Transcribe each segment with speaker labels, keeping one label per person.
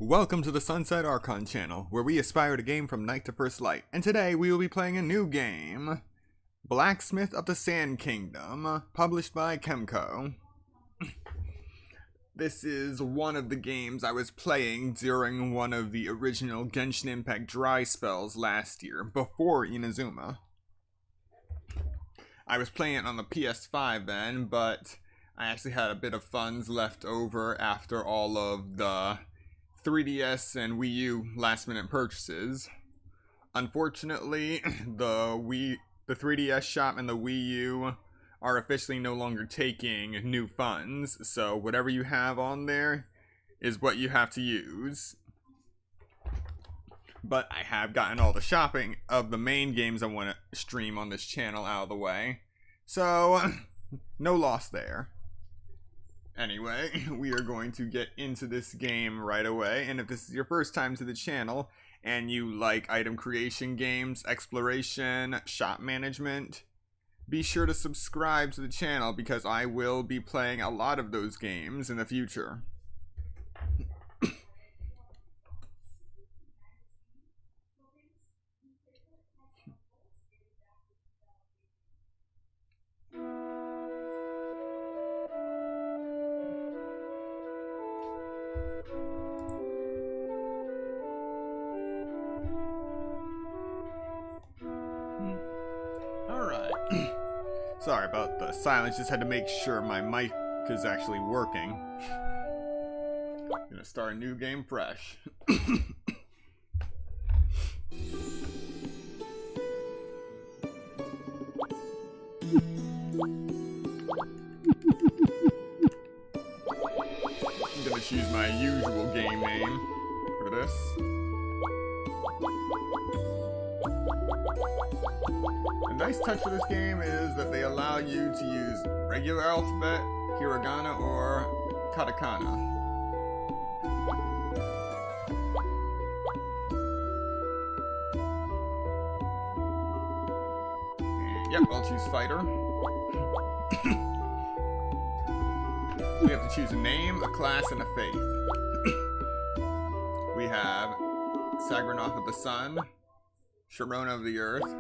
Speaker 1: Welcome to the Sunset Archon channel, where we aspire to game from night to first light, and today we will be playing a new game, Blacksmith of the Sand Kingdom, published by KEMCO. This is one of the games I was playing during one of the original Genshin Impact dry spells last year, before Inazuma. I was playing it on the PS5 then, but I actually had a bit of funds left over after all of the 3DS and Wii U last minute purchases. Unfortunately, the 3DS shop and the Wii U are officially no longer taking new funds, so whatever you have on there is what you have to use. But I have gotten all the shopping of the main games I want to stream on this channel out of the way, so no loss there. Anyway, we are going to get into this game right away, and if this is your first time to the channel and you like item creation games, exploration, shop management, be sure to subscribe to the channel because I will be playing a lot of those games in the future. Sorry about the silence, just had to make sure my mic is actually working. Gonna start a new game fresh. I'm gonna choose my usual game name for this. A nice touch for this game is that they allow you to use regular alphabet, hiragana, or katakana. And yep, I'll choose fighter. We have to choose a name, a class, and a faith. We have Sagranoth of the Sun, Sharona of the Earth,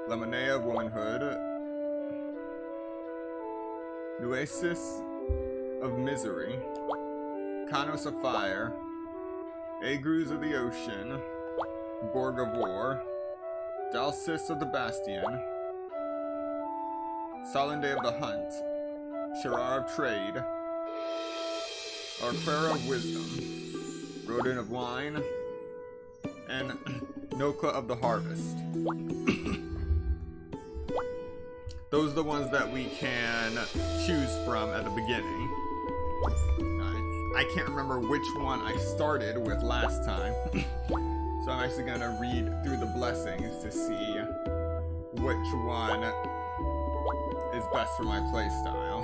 Speaker 1: Lemonea of Womanhood, Nuesis of Misery, Kanos of Fire, Agrus of the Ocean, Borg of War, Dalsis of the Bastion, Solende of the Hunt, Shirar of Trade, Arquera of Wisdom, Rodin of Wine, and Noka of the Harvest. Those are the ones that we can choose from at the beginning. I can't remember which one I started with last time. So I'm actually going to read through the blessings to see which one is best for my playstyle.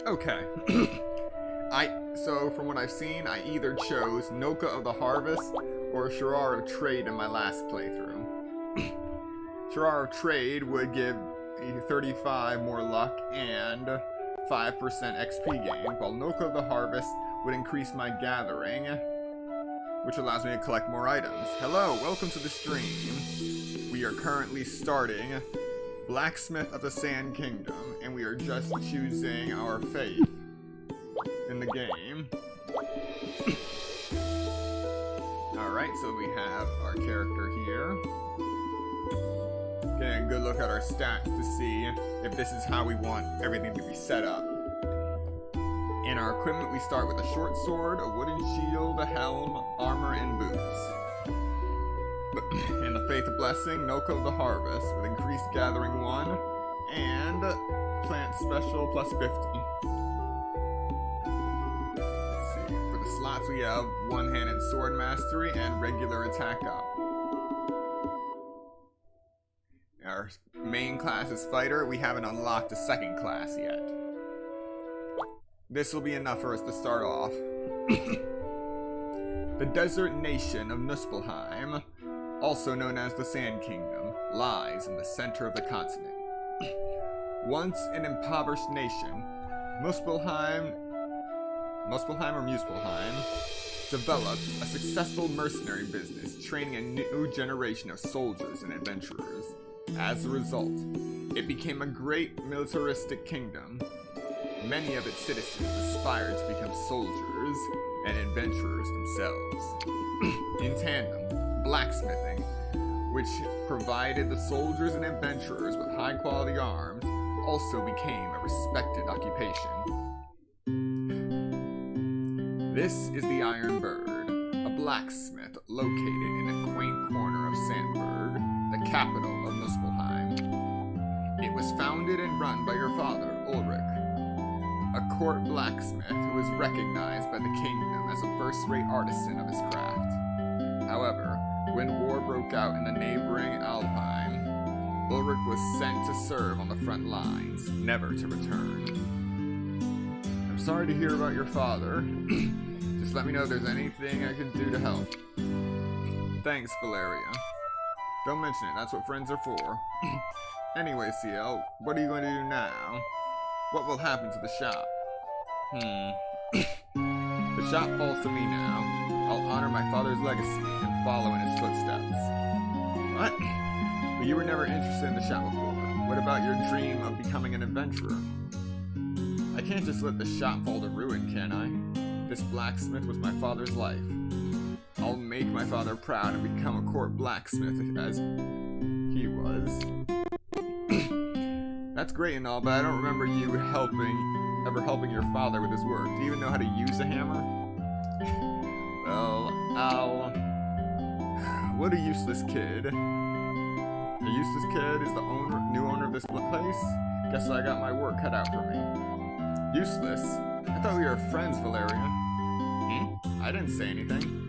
Speaker 1: Okay. So from what I've seen, I either chose Noka of the Harvest or Shirar of Trade in my last playthrough. Shirar of Trade would give 35 more luck and 5% XP gain, while Noka of the Harvest would increase my gathering, which allows me to collect more items. Hello, welcome to the stream. We are currently starting Blacksmith of the Sand Kingdom, and we are just choosing our faith in the game. Alright, so we have our character here. Getting a good look at our stats to see if this is how we want everything to be set up. In our equipment, we start with a short sword, a wooden shield, a helm, armor, and boots. In the Faith of Blessing, Noka of the Harvest with increased gathering 1 and plant special plus 50. Let's see. For the slots, we have one-handed sword mastery and regular attack up. Our our main class is fighter, we haven't unlocked the second class yet. This will be enough for us to start off. The desert nation of Muspelheim, also known as the Sand Kingdom, lies in the center of the continent. Once an impoverished nation, Muspelheim developed a successful mercenary business, training a new generation of soldiers and adventurers. As a result, it became a great militaristic kingdom. Many of its citizens aspired to become soldiers and adventurers themselves. In tandem, blacksmithing, which provided the soldiers and adventurers with high-quality arms, also became a respected occupation. This is the Iron Bird, a blacksmith located in a quaint corner of Sandburg, the capital of Muspelheim. It was founded and run by your father, Ulrich, a court blacksmith who was recognized by the kingdom as a first-rate artisan of his craft. However, when war broke out in the neighboring Alpine, Ulrich was sent to serve on the front lines, never to return. I'm sorry to hear about your father. Just let me know if there's anything I can do to help. Thanks, Valeria. Don't mention it, that's what friends are for. Anyway, CL, what are you going to do now? What will happen to the shop? The shop falls to me now. I'll honor my father's legacy and follow in his footsteps. What? But you were never interested in the shop before. What about your dream of becoming an adventurer? I can't just let the shop fall to ruin, can I? This blacksmith was my father's life. I'll make my father proud and become a court blacksmith as he was. That's great and all, but I don't remember you ever helping your father with his work. Do you even know how to use a hammer? Well, what a useless kid. A useless kid is the new owner of this place? Guess I got my work cut out for me. Useless? I thought we were friends, Valeria. I didn't say anything.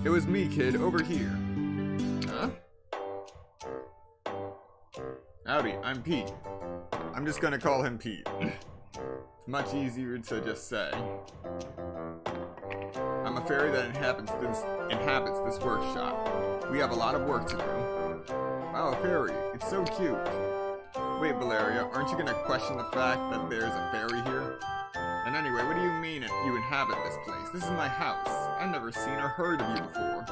Speaker 1: It was me, kid, over here. Huh? Howdy, I'm Pete. I'm just gonna call him Pete. It's much easier to just say. I'm a fairy that inhabits this workshop. We have a lot of work to do. Wow, a fairy. It's so cute. Wait, Valeria, aren't you gonna question the fact that there's a fairy here? And anyway, what do you mean you inhabit this place? This is my house. I've never seen or heard of you before.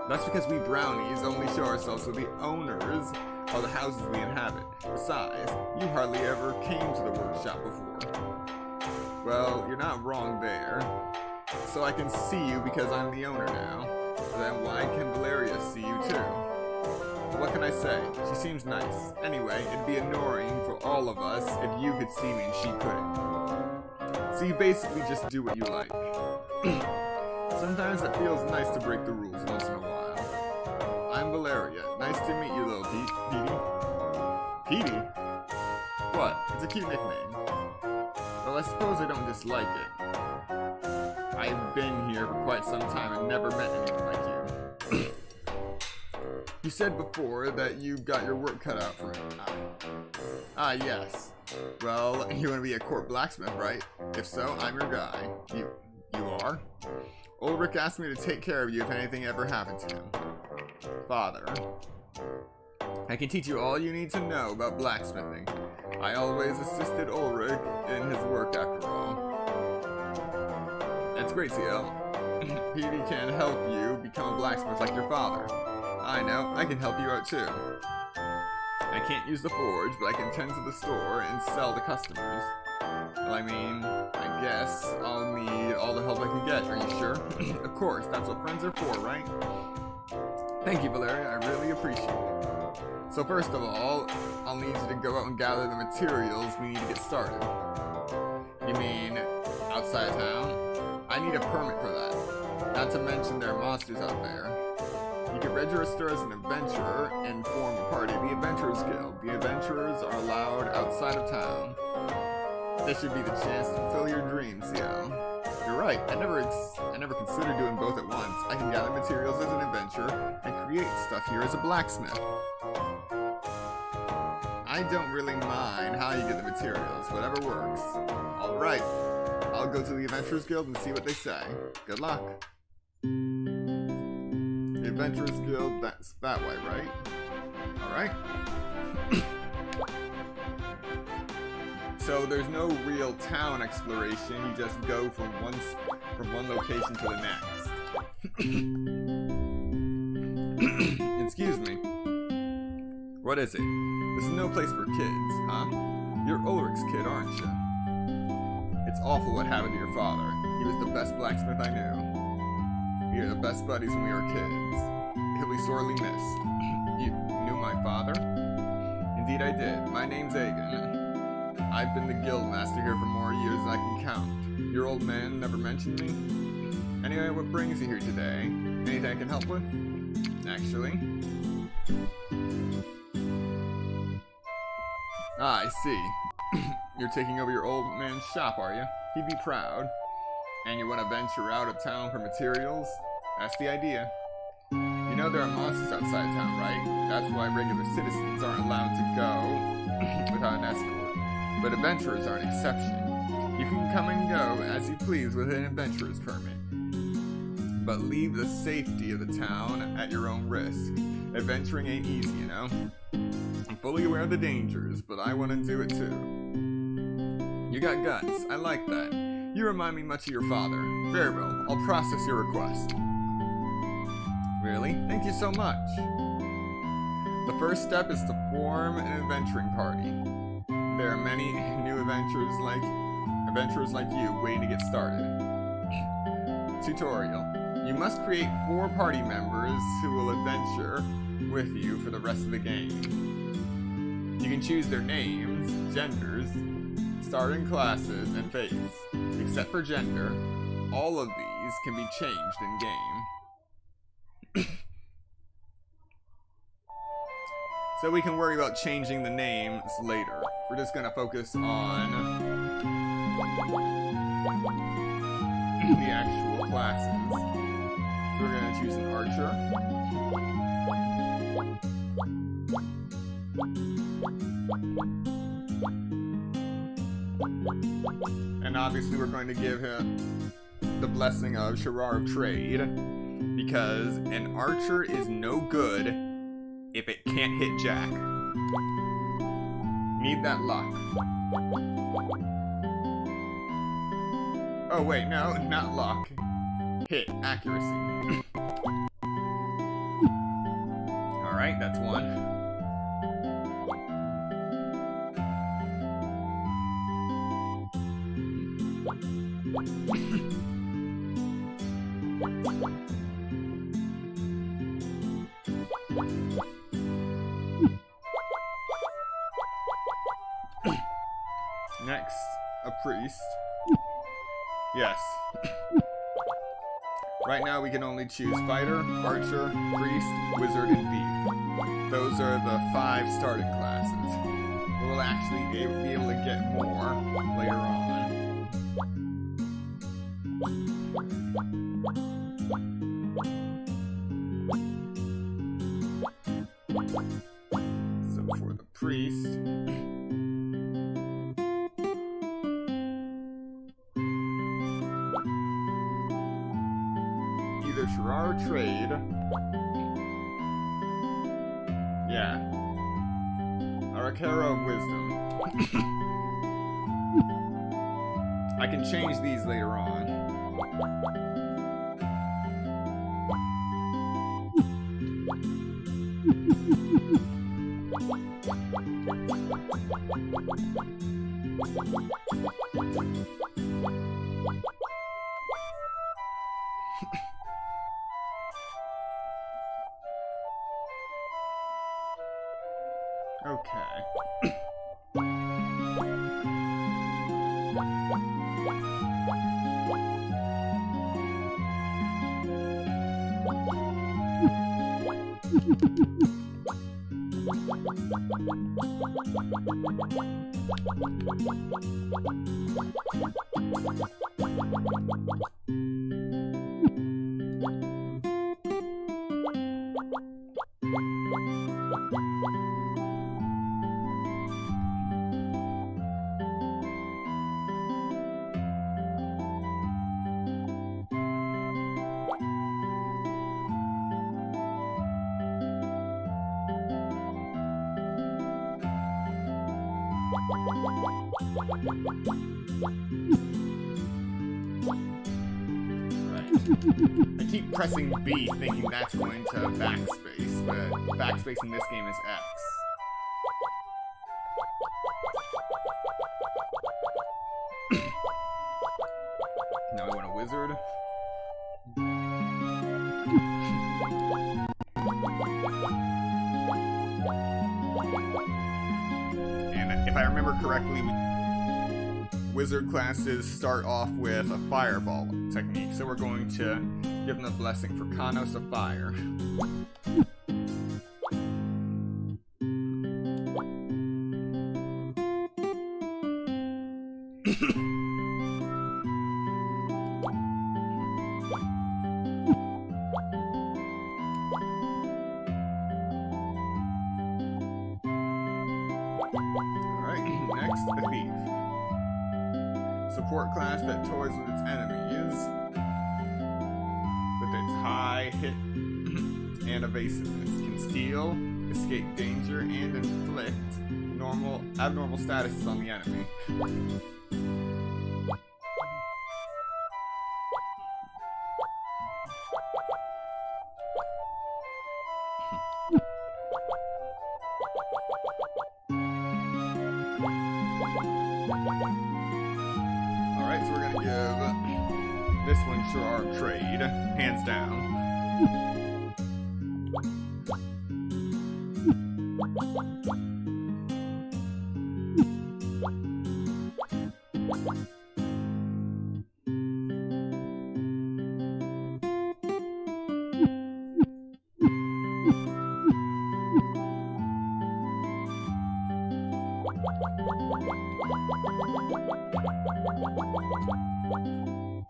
Speaker 1: That's because we brownies only show ourselves to the owners of the houses we inhabit. Besides, you hardly ever came to the workshop before. Well, you're not wrong there. So I can see you because I'm the owner now. Then why can Valeria see you too? What can I say? She seems nice. Anyway, it'd be annoying for all of us if you could see me and she couldn't. So you basically just do what you like. Sometimes it feels nice to break the rules once in a while. I'm Valeria. Nice to meet you, little Petey. Petey? What? It's a cute nickname. Well, I suppose I don't dislike it. I've been here for quite some time and never met anyone like you. You said before that you got your work cut out for you. Yes. Well, you want to be a court blacksmith, right? If so, I'm your guy. You are? Ulrich asked me to take care of you if anything ever happened to him. Father. I can teach you all you need to know about blacksmithing. I always assisted Ulrich in his work after all. That's great, CL. Petey can help you become a blacksmith like your father. I know, I can help you out too. I can't use the forge, but I can tend to the store and sell to customers. Well, I mean, I guess I'll need all the help I can get. Are you sure? Of course, that's what friends are for, right? Thank you, Valeria. I really appreciate it. So first of all, I'll need you to go out and gather the materials we need to get started. You mean outside town? I need a permit for that. Not to mention there are monsters out there. You can register as an adventurer and form a party of the Adventurers Guild. The adventurers are allowed outside of town. This should be the chance to fulfill your dreams, CL. You're right, I never considered doing both at once. I can gather materials as an adventurer and create stuff here as a blacksmith. I don't really mind how you get the materials, whatever works. Alright, I'll go to the Adventurers Guild and see what they say. Good luck. The Adventurers Guild, that's that way, right? Alright. So there's no real town exploration, you just go from one location to the next. Excuse me. What is it? This is no place for kids, huh? You're Ulrich's kid, aren't you? It's awful what happened to your father. He was the best blacksmith I knew. We were the best buddies when we were kids. He'll be sorely missed. You knew my father? Indeed I did. My name's Aegon. I've been the guild master here for more years than I can count. Your old man never mentioned me? Anyway, what brings you here today? Anything I can help with? Actually. Ah, I see. You're taking over your old man's shop, are you? He'd be proud. And you want to venture out of town for materials? That's the idea. You know there are monsters outside town, right? That's why regular citizens aren't allowed to go without an escort. But adventurers are an exception. You can come and go as you please with an adventurer's permit. But leave the safety of the town at your own risk. Adventuring ain't easy, you know? I'm fully aware of the dangers, but I want to do it too. You got guts. I like that. You remind me much of your father. Very well. I'll process your request. Really? Thank you so much. The first step is to form an adventuring party. There are many new adventurers like you waiting to get started. Tutorial. You must create 4 party members who will adventure with you for the rest of the game. You can choose their names, genders, starting classes, and faiths. Except for gender, all of these can be changed in game. So we can worry about changing the names later. We're just gonna focus on the actual classes. So we're gonna choose an archer. And obviously we're going to give him the blessing of Sherrar of Trade, because an archer is no good if it can't hit Jack. Need that luck. Oh wait, no, not luck. Hit, accuracy. Alright, that's one. Next, a priest. Yes. Right now we can only choose fighter, archer, priest, wizard, and thief. Those are the 5 starting classes. We'll actually be able to get more later on. So for the priest, either Sherrar or Trade. Yeah. Arcaro of Wisdom. I can change these later on. Okay. I keep pressing B thinking that's going to backspace, but backspace in this game is X. Now we want a wizard. And if I remember correctly, wizard classes start off with a fireball technique, so we're going to give them a blessing for Kanos of fire. Alright, next, the thief. Support class that toys with its enemies with its high hit and evasiveness. Can steal, escape danger, and inflict abnormal statuses on the enemy. Alright, so we're gonna give this one to our trade, hands down.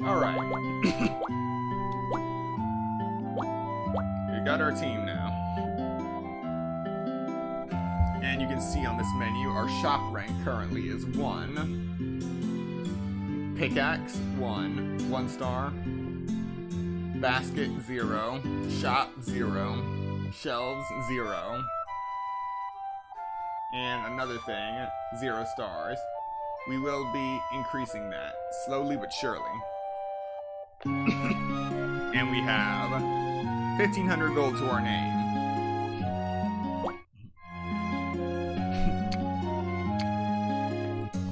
Speaker 1: Alright. We got our team now. And you can see on this menu, our shop rank currently is 1. Pickaxe, 1. 1 star. Basket, 0. Shop, 0. Shelves, 0. And another thing, 0 stars. We will be increasing that, slowly but surely. And we have 1,500 gold to our name.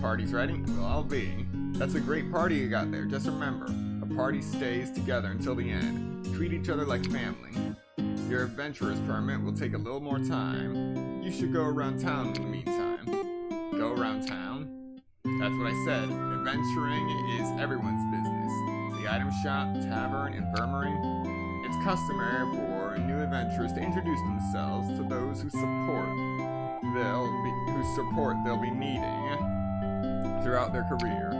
Speaker 1: Party's ready? Well, I'll be. That's a great party you got there. Just remember, a party stays together until the end. Treat each other like family. Your adventurer's permit will take a little more time. You should go around town in the meantime. Go around town? That's what I said. Adventuring is everyone's business. The item shop, tavern, infirmary. It's customary for new adventurers to introduce themselves to those whose support they'll be needing throughout their career.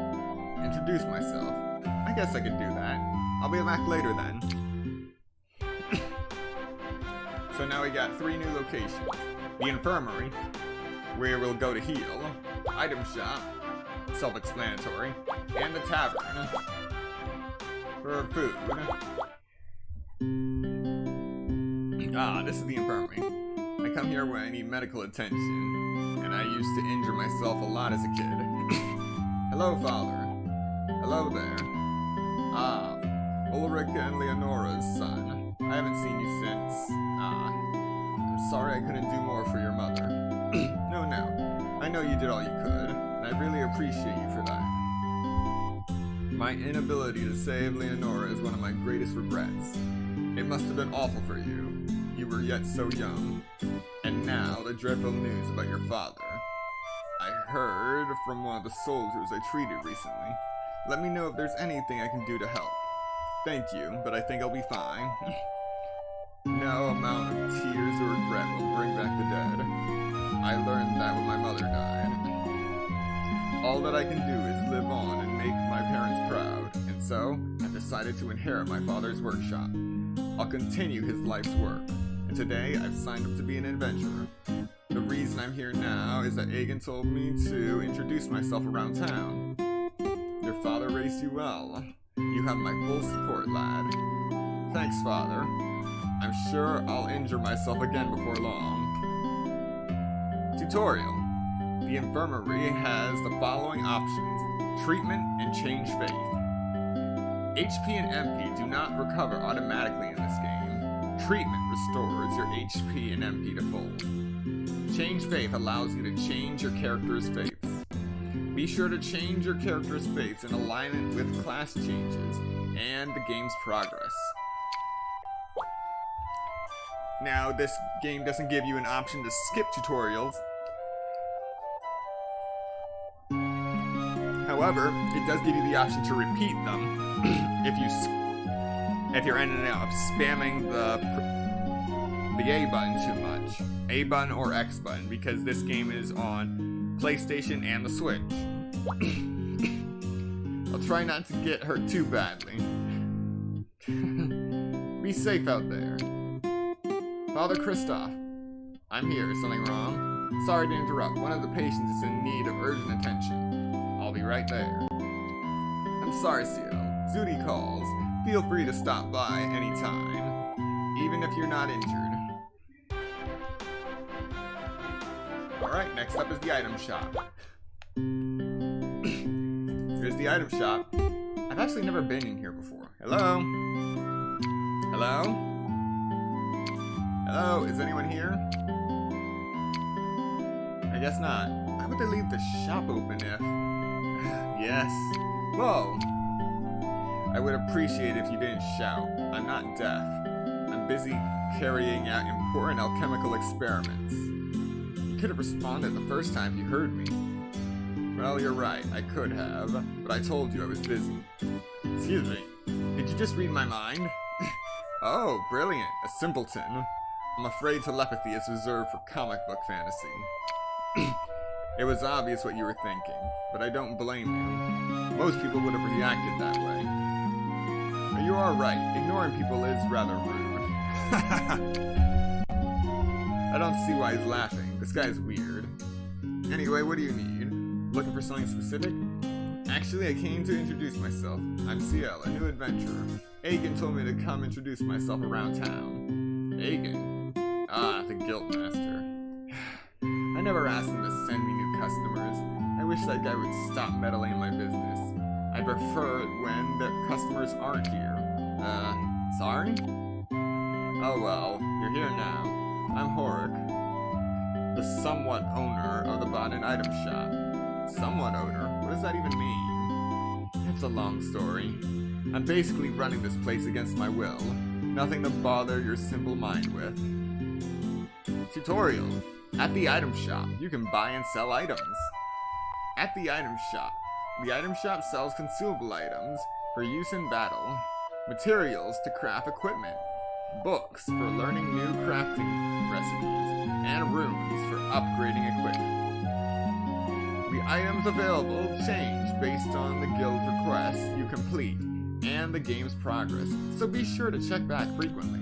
Speaker 1: Introduce myself. I guess I could do that. I'll be back later then. So now we got 3 new locations. The infirmary, where we'll go to heal. Item shop, self-explanatory. And the tavern, for food. Ah, this is the infirmary. I come here when I need medical attention, and I used to injure myself a lot as a kid. Hello, Father. Hello there. Ah, Ulrika and Leonora's son. I haven't seen you since. I'm sorry I couldn't do more for your mother. No. I know you did all you could, and I really appreciate you for that. My inability to save Leonora is one of my greatest regrets. It must have been awful for you. You were yet so young. And now, the dreadful news about your father. I heard from one of the soldiers I treated recently. Let me know if there's anything I can do to help. Thank you, but I think I'll be fine. No amount of tears or regret will bring back the dead. I learned that when my mother died. All that I can do is live on and make my parents proud, and so I've decided to inherit my father's workshop. I'll continue his life's work, and today I've signed up to be an adventurer. The reason I'm here now is that Aegon told me to introduce myself around town. Your father raised you well. You have my full support, lad. Thanks, Father. I'm sure I'll injure myself again before long. Tutorial. The infirmary has the following options: treatment and change faith. HP and MP do not recover automatically in this game. Treatment restores your HP and MP to full. Change faith allows you to change your character's faiths. Be sure to change your character's faiths in alignment with class changes and the game's progress. Now, this game doesn't give you an option to skip tutorials. However, it does give you the option to repeat them if you're ending up spamming the A button too much. A button or X button, because this game is on PlayStation and the Switch. I'll try not to get hurt too badly. Be safe out there. Father Christoph, I'm here. Is something wrong? Sorry to interrupt. One of the patients is in need of urgent attention. I'll be right there. I'm sorry, Ciel. Zudi calls. Feel free to stop by anytime, even if you're not injured. Alright, next up is the item shop. Here's the item shop. I've actually never been in here before. Hello? Hello? Hello? Is anyone here? I guess not. Why would they leave the shop open if... Yes. Whoa. I would appreciate if you didn't shout. I'm not deaf. I'm busy carrying out important alchemical experiments. You could have responded the first time you heard me. Well, you're right. I could have, but I told you I was busy. Excuse me. Did you just read my mind? Oh, brilliant. A simpleton. I'm afraid telepathy is reserved for comic book fantasy. It was obvious what you were thinking, but I don't blame you. Most people would have reacted that way. But you are right. Ignoring people is rather rude. I don't see why he's laughing. This guy's weird. Anyway, what do you need? Looking for something specific? Actually, I came to introduce myself. I'm Ciel, a new adventurer. Agen told me to come introduce myself around town. Agen? Ah, the Guildmaster. I never asked him to send me new customers. I wish that guy would stop meddling in my business. I prefer it when the customers aren't here. Sorry? Oh well, you're here now. I'm Horik, the somewhat owner of the Bottom Item Shop. Somewhat owner? What does that even mean? It's a long story. I'm basically running this place against my will. Nothing to bother your simple mind with. Tutorial. At the item shop, you can buy and sell items. At the item shop sells consumable items for use in battle, materials to craft equipment, books for learning new crafting recipes, and rooms for upgrading equipment. The items available change based on the guild's requests you complete and the game's progress, so be sure to check back frequently.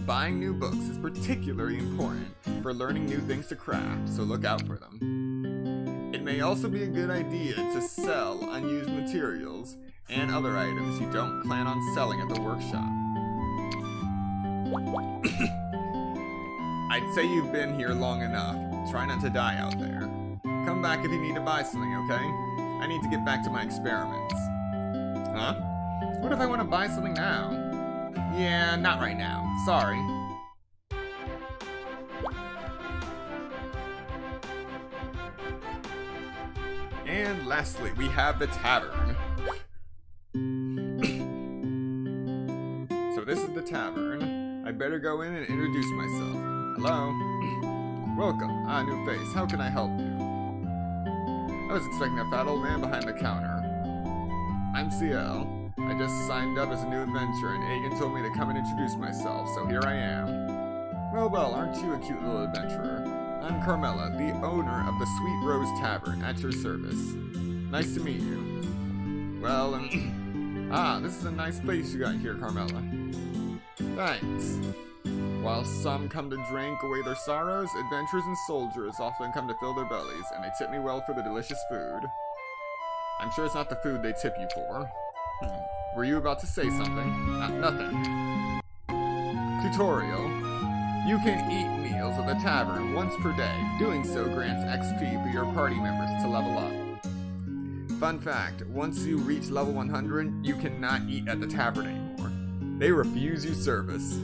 Speaker 1: Buying new books is particularly important for learning new things to craft, so look out for them. It may also be a good idea to sell unused materials and other items you don't plan on selling at the workshop. I'd say you've been here long enough. Try not to die out there. Come back if you need to buy something, okay? I need to get back to my experiments. Huh? What if I want to buy something now? Yeah, not right now. Sorry. And lastly, we have the tavern. So this is the tavern. I better go in and introduce myself. Hello? Welcome. New face. How can I help you? I was expecting a fat old man behind the counter. I'm Ciel. I just signed up as a new adventurer, and Agen told me to come and introduce myself, so here I am. Well, aren't you a cute little adventurer? I'm Carmela, the owner of the Sweet Rose Tavern, at your service. Nice to meet you. Well, this is a nice place you got here, Carmela. Thanks. While some come to drink away their sorrows, adventurers and soldiers often come to fill their bellies, and they tip me well for the delicious food. I'm sure it's not the food they tip you for. Were you about to say something? Nothing. Tutorial. You can eat meals at the tavern once per day. Doing so grants XP for your party members to level up. Fun fact, once you reach level 100, you cannot eat at the tavern anymore. They refuse you service.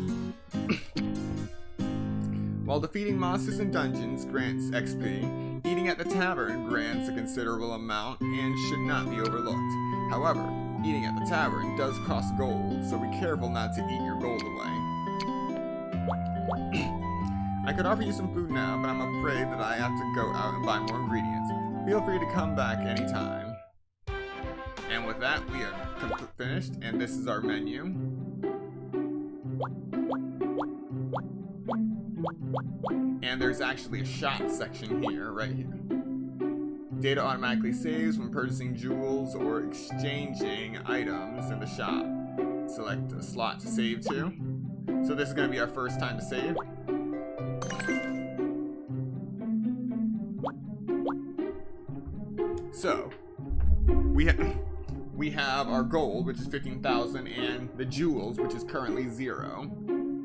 Speaker 1: While defeating monsters in dungeons grants XP, eating at the tavern grants a considerable amount and should not be overlooked. However, eating at the tavern does cost gold, so be careful not to eat your gold away. I could offer you some food now, but I'm afraid that I have to go out and buy more ingredients. Feel free to come back anytime. And with that, we are finished, and this is our menu. And there's actually a shop section here, right here. Data automatically saves when purchasing jewels or exchanging items in the shop. Select a slot to save to. So this is going to be our first time to save. So, we have our gold, which is 15,000, and the jewels, which is currently 0.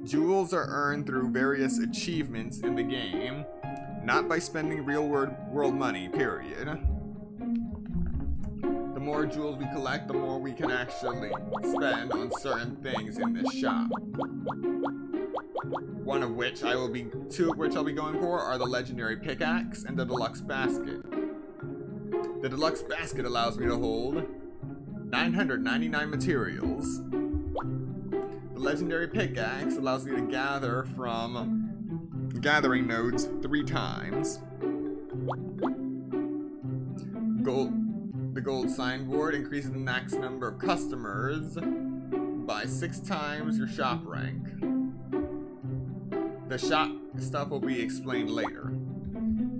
Speaker 1: Jewels are earned through various achievements in the game, not by spending real world money, period. The more jewels we collect, the more we can actually spend on certain things in this shop. Two of which I'll be going for are the legendary pickaxe and the deluxe basket. The deluxe basket allows me to hold 999 materials. The legendary pickaxe allows me to gather from gathering nodes 3 times. The gold signboard increases the max number of customers by 6 times your shop rank. The shop stuff will be explained later.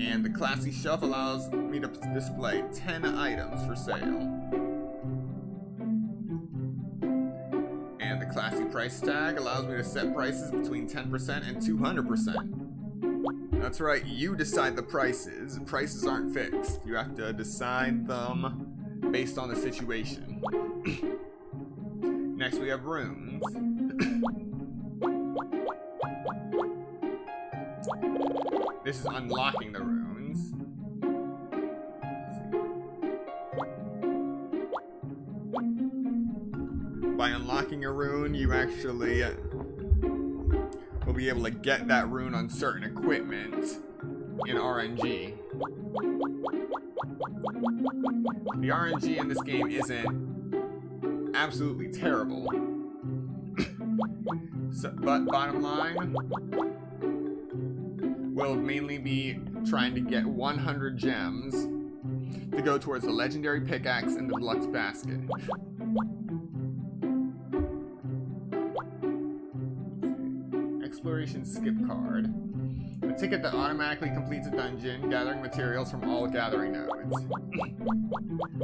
Speaker 1: And the classy shelf allows me to display 10 items for sale. And the classy price tag allows me to set prices between 10% and 200%. That's right, you decide the prices. Prices aren't fixed. You have to decide them based on the situation. Next we have rooms. This is unlocking the runes. By unlocking a rune, you actually will be able to get that rune on certain equipment in RNG. The RNG in this game isn't absolutely terrible. But bottom line, we'll mainly be trying to get 100 gems to go towards the legendary pickaxe and the deluxe basket. Exploration skip card. A ticket that automatically completes a dungeon, gathering materials from all gathering nodes.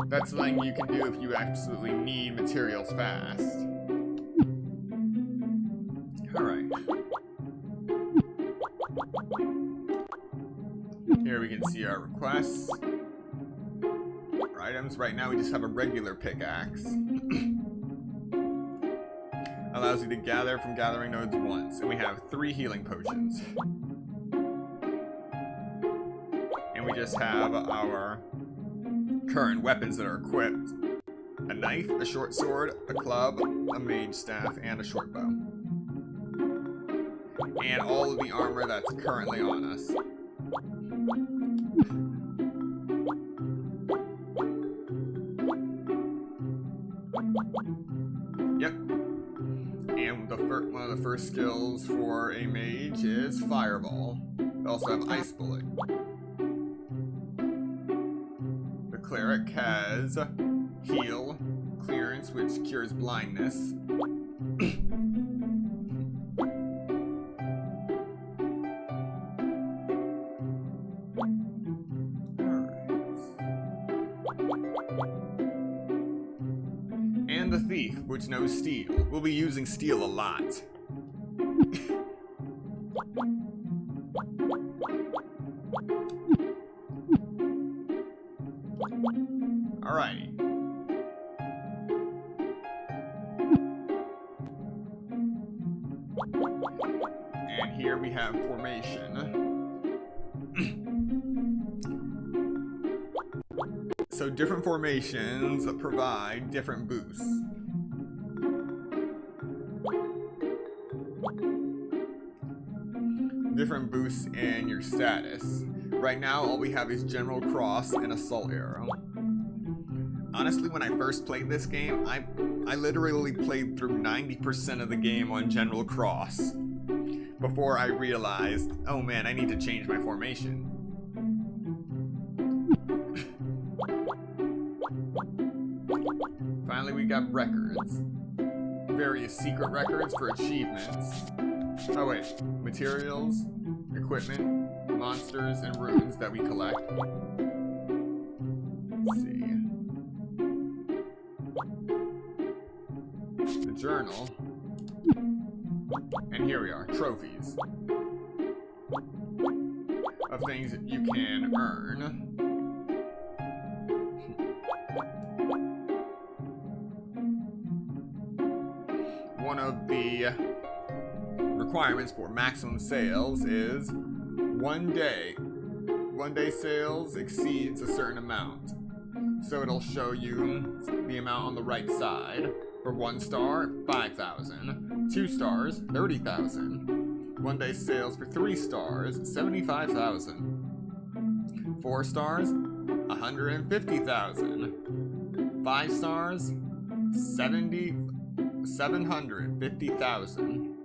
Speaker 1: That's something you can do if you absolutely need materials fast. Alright. Here we can see our requests. Our items. Right now we just have a regular pickaxe. Allows you to gather from gathering nodes once. And we have 3 healing potions. And we just have our current weapons that are equipped. A knife, a short sword, a club, a mage staff, and a short bow. And all of the armor that's currently on us. Yep. And one of the first skills for a mage is Fireball. We also have Ice Bullet. The cleric has Heal, Clearance, which cures blindness. And the Thief, which knows Steel. We'll be using Steel a lot. Alrighty. And here we we have formation. So different formations provide different boosts. Different boosts in your status. Right now, all we have is General Cross and Assault Arrow. Honestly, when I first played this game, I literally played through 90% of the game on General Cross before I realized, oh man, I need to change my formation. Finally, we got records. Various secret records for achievements. Oh wait, materials, equipment, monsters, and runes that we collect. Let's see. The journal. And here we are, trophies. Of things that you can earn. One of the requirements for maximum sales is 1 day. 1 day sales exceeds a certain amount. So it'll show you the amount on the right side. For 1 star, 5,000. 2 stars, 30,000. 1 day sales for 3 stars, 75,000. 4 stars, 150,000. 5 stars, 750,000.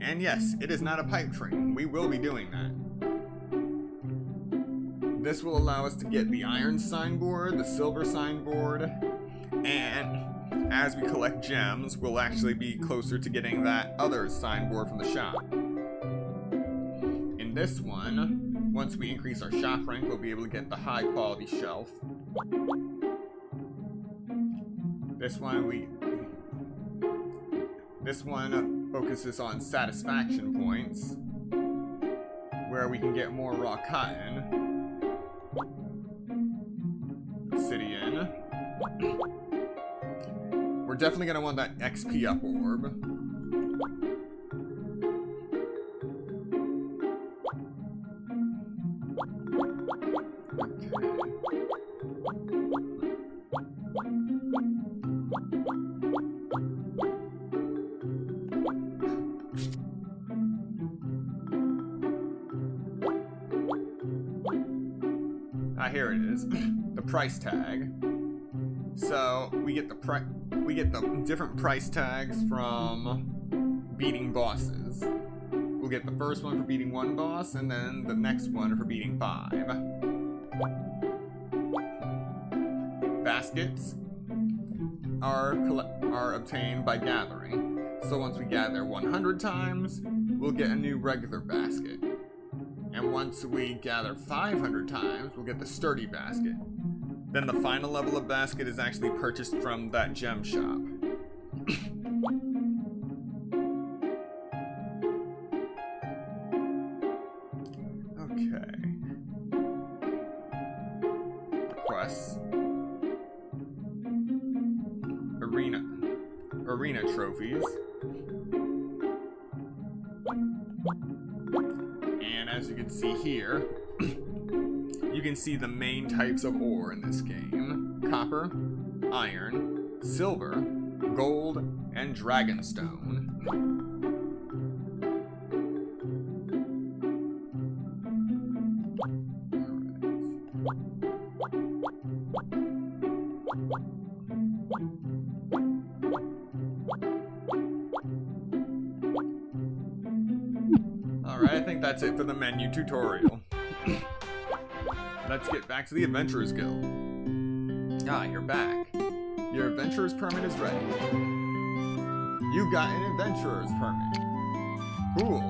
Speaker 1: And yes, it is not a pipe train. We will be doing that. This will allow us to get the iron signboard, the silver signboard, and as we collect gems, we'll actually be closer to getting that other signboard from the shop. In this one, once we increase our shop rank, we'll be able to get the high quality shelf. This one focuses on satisfaction points, where we can get more raw cotton, obsidian. We're definitely going to want that XP up orb. Here it is, the price tag. So we get the different price tags from beating bosses. We'll get the first one for beating 1 boss, and then the next one for beating 5. Baskets are obtained by gathering. So once we gather 100 times, we'll get a new regular basket. And once we gather 500 times, we'll get the sturdy basket. Then the final level of basket is actually purchased from that gem shop. Okay. Requests. Arena trophies. And as you can see here, you can see the main types of ore in this game. Copper, iron, silver, gold, and dragonstone. Alright, I think that's it for the menu tutorial. Let's get back to the Adventurers Guild. Ah, you're back. Your Adventurer's Permit is ready. You got an Adventurer's Permit. Cool.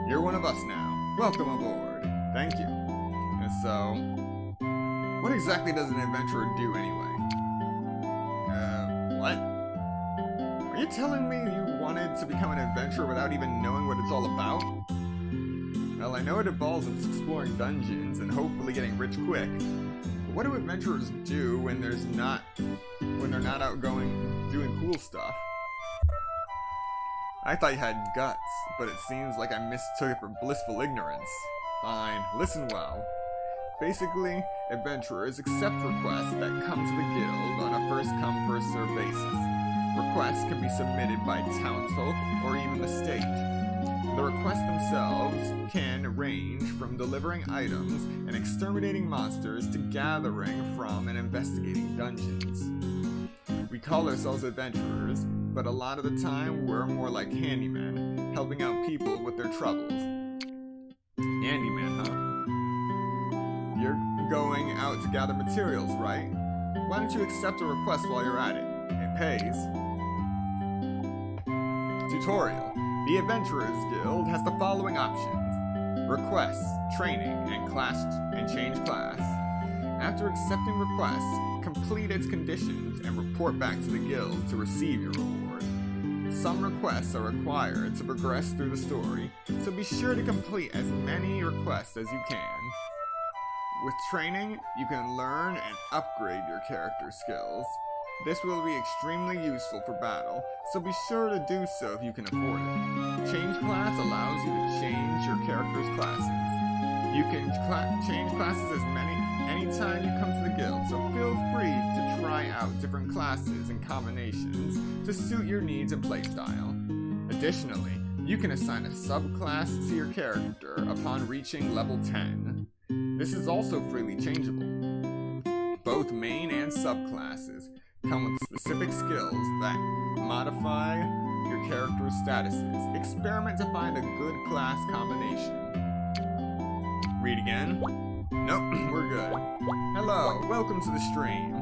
Speaker 1: You're one of us now. Welcome aboard. Thank you. And so, what exactly does an adventurer do anyway? What? Are you telling me you wanted to become an adventurer without even knowing what it's all about? Well, I know it involves exploring dungeons and hopefully getting rich quick. But what do adventurers do when they're not out doing cool stuff? I thought you had guts, but it seems like I mistook it for blissful ignorance. Fine, listen well. Basically, adventurers accept requests that come to the guild on a first-come, first-served basis. Requests can be submitted by townsfolk or even the state. The requests themselves can range from delivering items and exterminating monsters to gathering from and investigating dungeons. We call ourselves adventurers, but a lot of the time we're more like handymen, helping out people with their troubles. Handyman, huh? You're going out to gather materials, right? Why don't you accept a request while you're at it? It pays. Tutorial. The Adventurers Guild has the following options: requests, training, and change class. After accepting requests, complete its conditions and report back to the guild to receive your reward. Some requests are required to progress through the story, so be sure to complete as many requests as you can. With training, you can learn and upgrade your character skills. This will be extremely useful for battle, so be sure to do so if you can afford it. Change class allows you to change your character's classes. You can change classes anytime you come to the guild, so feel free to try out different classes and combinations to suit your needs and playstyle. Additionally, you can assign a subclass to your character upon reaching level 10. This is also freely changeable. Both main and subclasses come with specific skills that modify your character's statuses. Experiment to find a good class combination. Read again? Nope, we're good. Hello, welcome to the stream.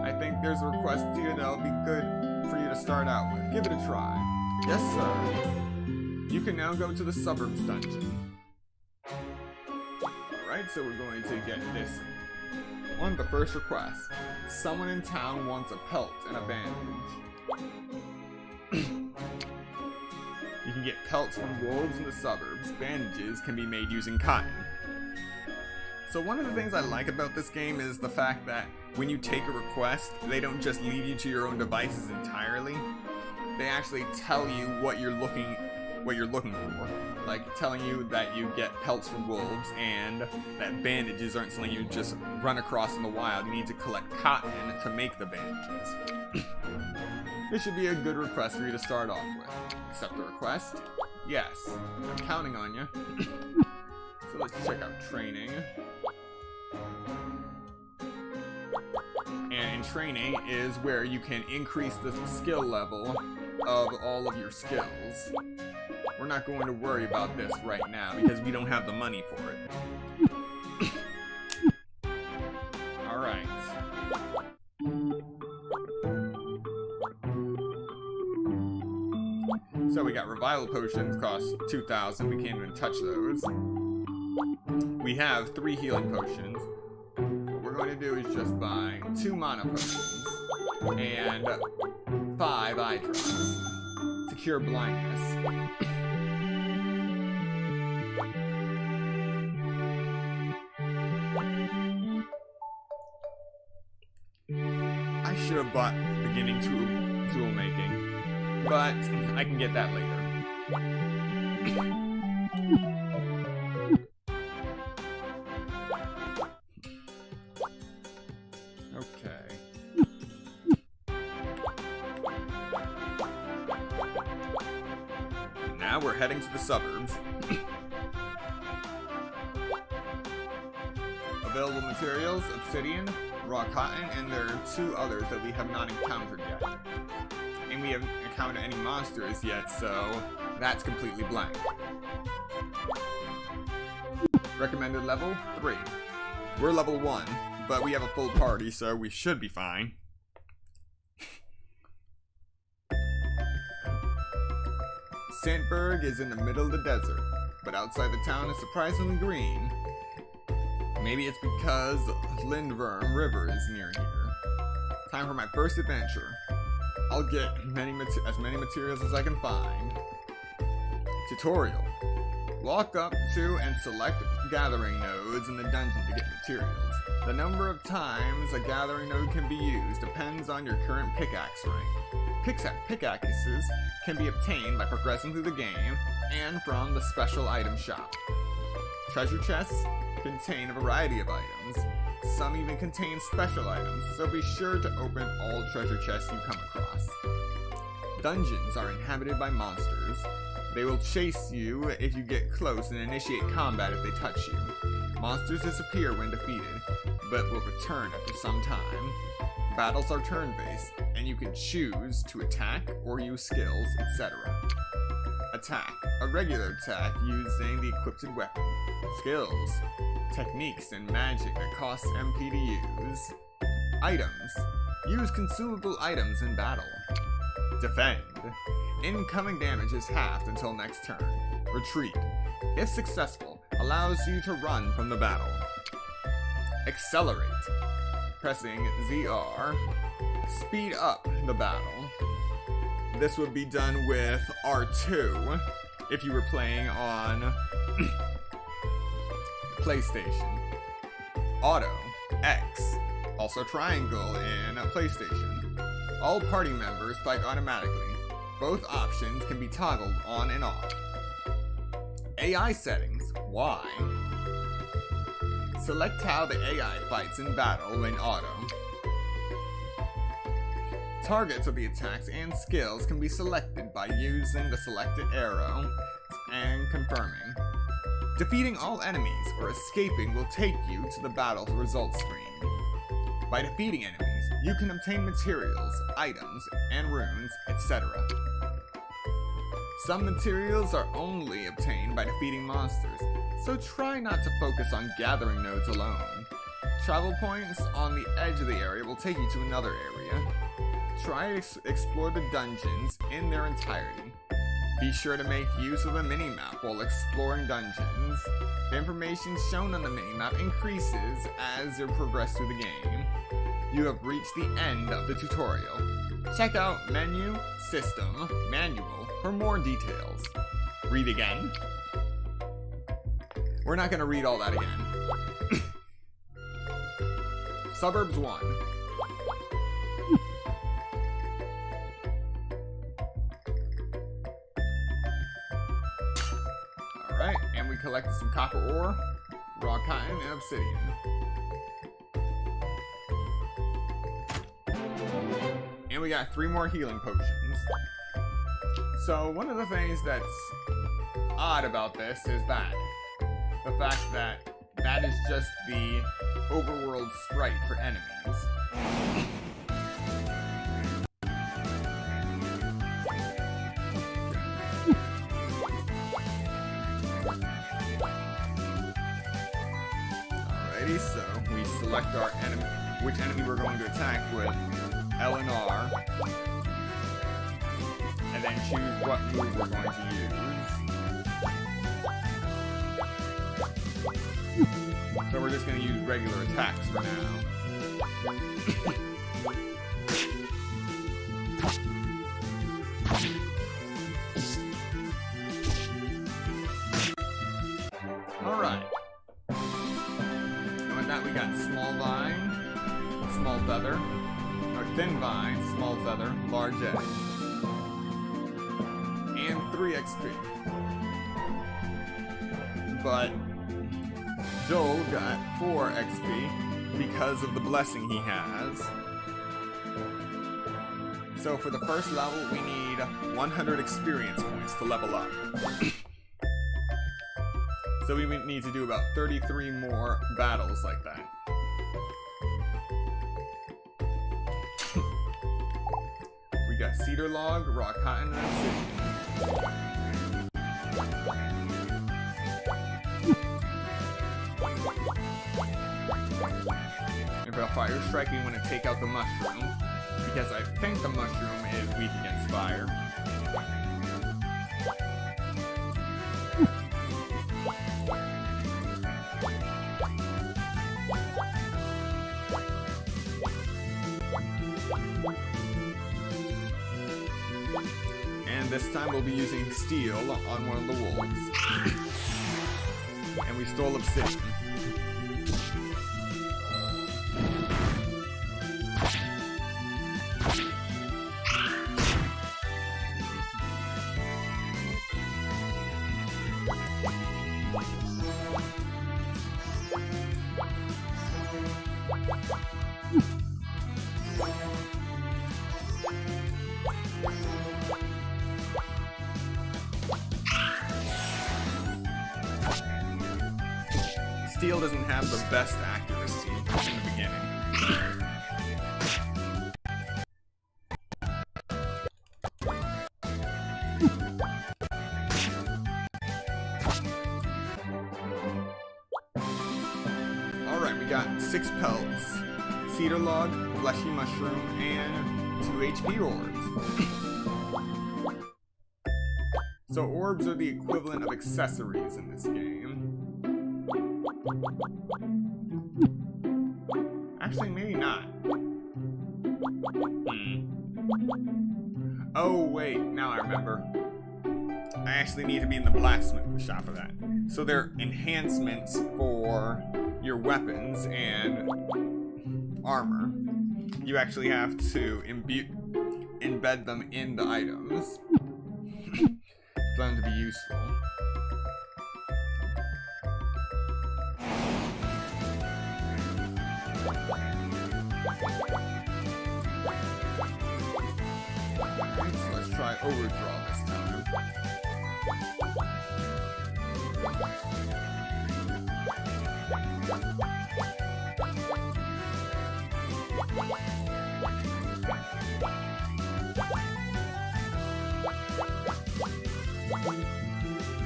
Speaker 1: I think there's a request here that'll be good for you to start out with. Give it a try. Yes, sir. You can now go to the suburbs dungeon. Alright, so we're going to get this one. The first request. Someone in town wants a pelt and a bandage. You can get pelts from wolves in the suburbs. Bandages can be made using cotton. So one of the things I like about this game is the fact that when you take a request, they don't just leave you to your own devices entirely. They actually tell you what you're looking for. Like telling you that you get pelts from wolves and that bandages aren't something you just run across in the wild. You need to collect cotton to make the bandages. This should be a good request for you to start off with. Accept the request? Yes. I'm counting on you. So let's check out training. And in training is where you can increase the skill level of all of your skills. We're not going to worry about this right now because we don't have the money for it. Alright. So we got revival potions, cost 2,000, we can't even touch those. We have 3 healing potions. What we're going to do is just buy 2 mana potions and 5 eye drops to cure blindness. I should have bought beginning tool making, but I can get that later. Okay. Now we're heading to the suburbs. Available materials: obsidian, raw cotton, and there are 2 others that we have not encountered yet. And we haven't encountered any monsters yet, so that's completely blank. Recommended level 3. We're level 1, but we have a full party, so we should be fine. Sandburg is in the middle of the desert, but outside the town is surprisingly green. Maybe it's because Lindworm River is near here. Time for my first adventure. I'll get as many materials as I can find. Tutorial. Walk up to and select gathering nodes in the dungeon to get materials. The number of times a gathering node can be used depends on your current pickaxe rank. Pickaxes can be obtained by progressing through the game and from the special item shop. Treasure chests contain a variety of items. Some even contain special items, so be sure to open all treasure chests you come across. Dungeons are inhabited by monsters. They will chase you if you get close and initiate combat if they touch you. Monsters disappear when defeated, but will return after some time. Battles are turn-based, and you can choose to attack or use skills, etc. Attack. A regular attack using the equipped weapon. Skills. Techniques and magic that costs MP to use. Items. Use consumable items in battle. Defend. Incoming damage is halved until next turn. Retreat. If successful, allows you to run from the battle. Accelerate. Pressing ZR. Speed up the battle. This would be done with R2 if you were playing on PlayStation. Auto. X. Also triangle in PlayStation. All party members fight automatically. Both options can be toggled on and off. AI settings. Y. Select how the AI fights in battle in auto. Targets of the attacks and skills can be selected by using the selected arrow and confirming. Defeating all enemies or escaping will take you to the battle results screen. By defeating enemies, you can obtain materials, items, and runes, etc. Some materials are only obtained by defeating monsters, so try not to focus on gathering nodes alone. Travel points on the edge of the area will take you to another area. Try to explore the dungeons in their entirety. Be sure to make use of the minimap while exploring dungeons. The information shown on the minimap increases as you progress through the game. You have reached the end of the tutorial. Check out Menu, System, Manual for more details. Read again. We're not going to read all that again. Suburbs 1. Alright, and we collected some copper ore, raw cotton, and obsidian. And we got 3 more healing potions. So one of the things that's odd about this is that the fact that that is just the overworld sprite for enemies. Alrighty, so we select our enemy, which enemy we're going to attack with L and R, and then choose what move we're going to use. So we're just going to use regular attacks for now. Alright. And with that we got small vine, small feather, or thin vine, small feather, large edge, and 3 XP. But Joel got 4 XP because of the blessing he has. So for the first level, we need 100 experience points to level up. So we need to do about 33 more battles like that. We got cedar log, raw cotton, and obsidian. And for the fire strike, we want to take out the mushroom, because I think the mushroom is weak against fire. And this time we'll be using steel on one of the wolves. And we stole obsidian. Steel doesn't have the best accuracy in the beginning. Alright, we got 6 pelts, cedar log, fleshy mushroom, and 2 HP orbs. So orbs are the equivalent of accessories in this game. Actually, maybe not. Oh, wait, now I remember. I actually need to be in the blacksmith shop for that. So they're enhancements for your weapons and armor. You actually have to embed them in the items for them to be useful. Alright, so let's try overdraw this time.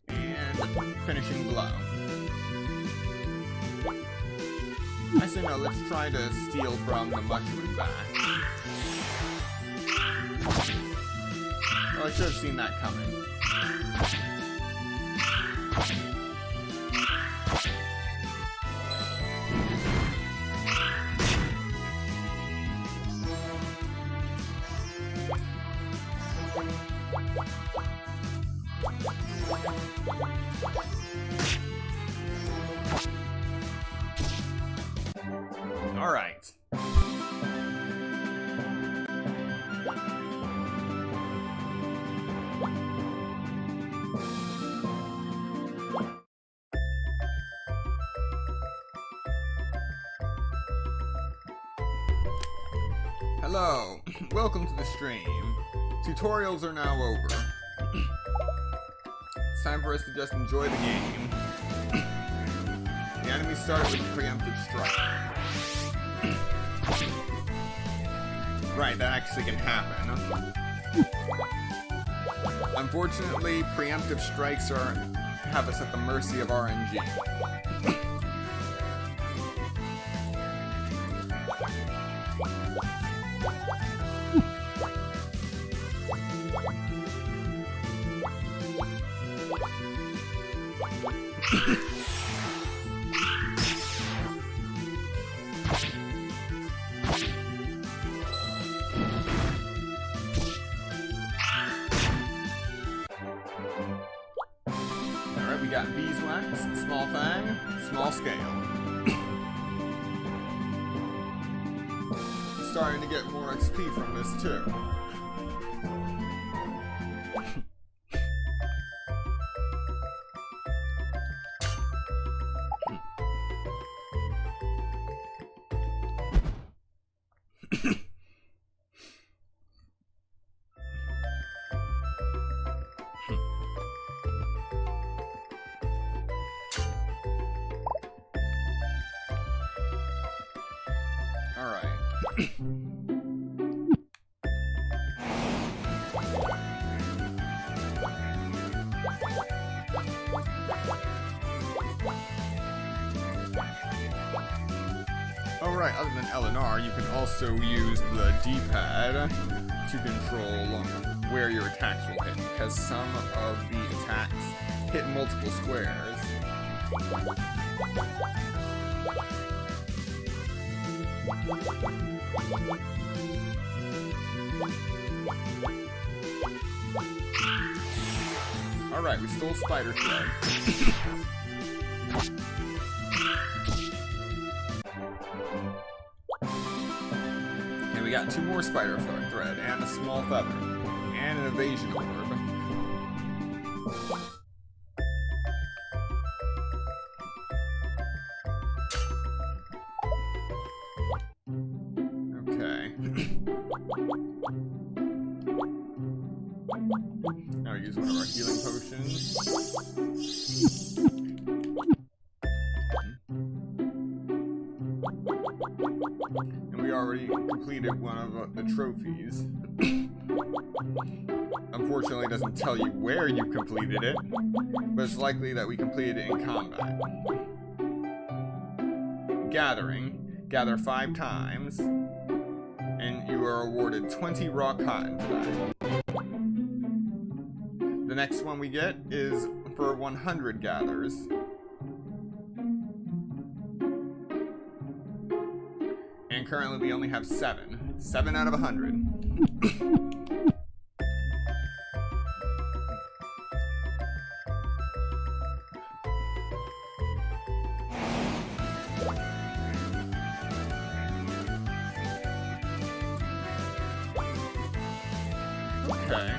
Speaker 1: And finishing blow. I say no, let's try to steal from the mushroom back. Oh, I should have seen that coming. All right. Hello, welcome to the stream. Tutorials are now over. It's time for us to just enjoy the game. The enemy started with preemptive strike. Right, that actually can happen. Unfortunately, preemptive strikes have us at the mercy of RNG. Alright, we got beeswax, small fang, small scale. Starting to get more XP from this too. Alright, other than LNR, you can also use the D-pad to control where your attacks will hit, because some of the attacks hit multiple squares. Alright, we stole spider thread. And we got 2 more spider thread and a small feather and an evasion orb. Okay. Now we use one of our healing potions. And we already completed one of the trophies. Unfortunately, it doesn't tell you where you completed it, but it's likely that we completed it in combat. Gathering. Gather 5 times, and you are awarded 20 raw cotton for that. The next one we get is for 100 gathers. And currently we only have 7. 7 out of 100. Okay.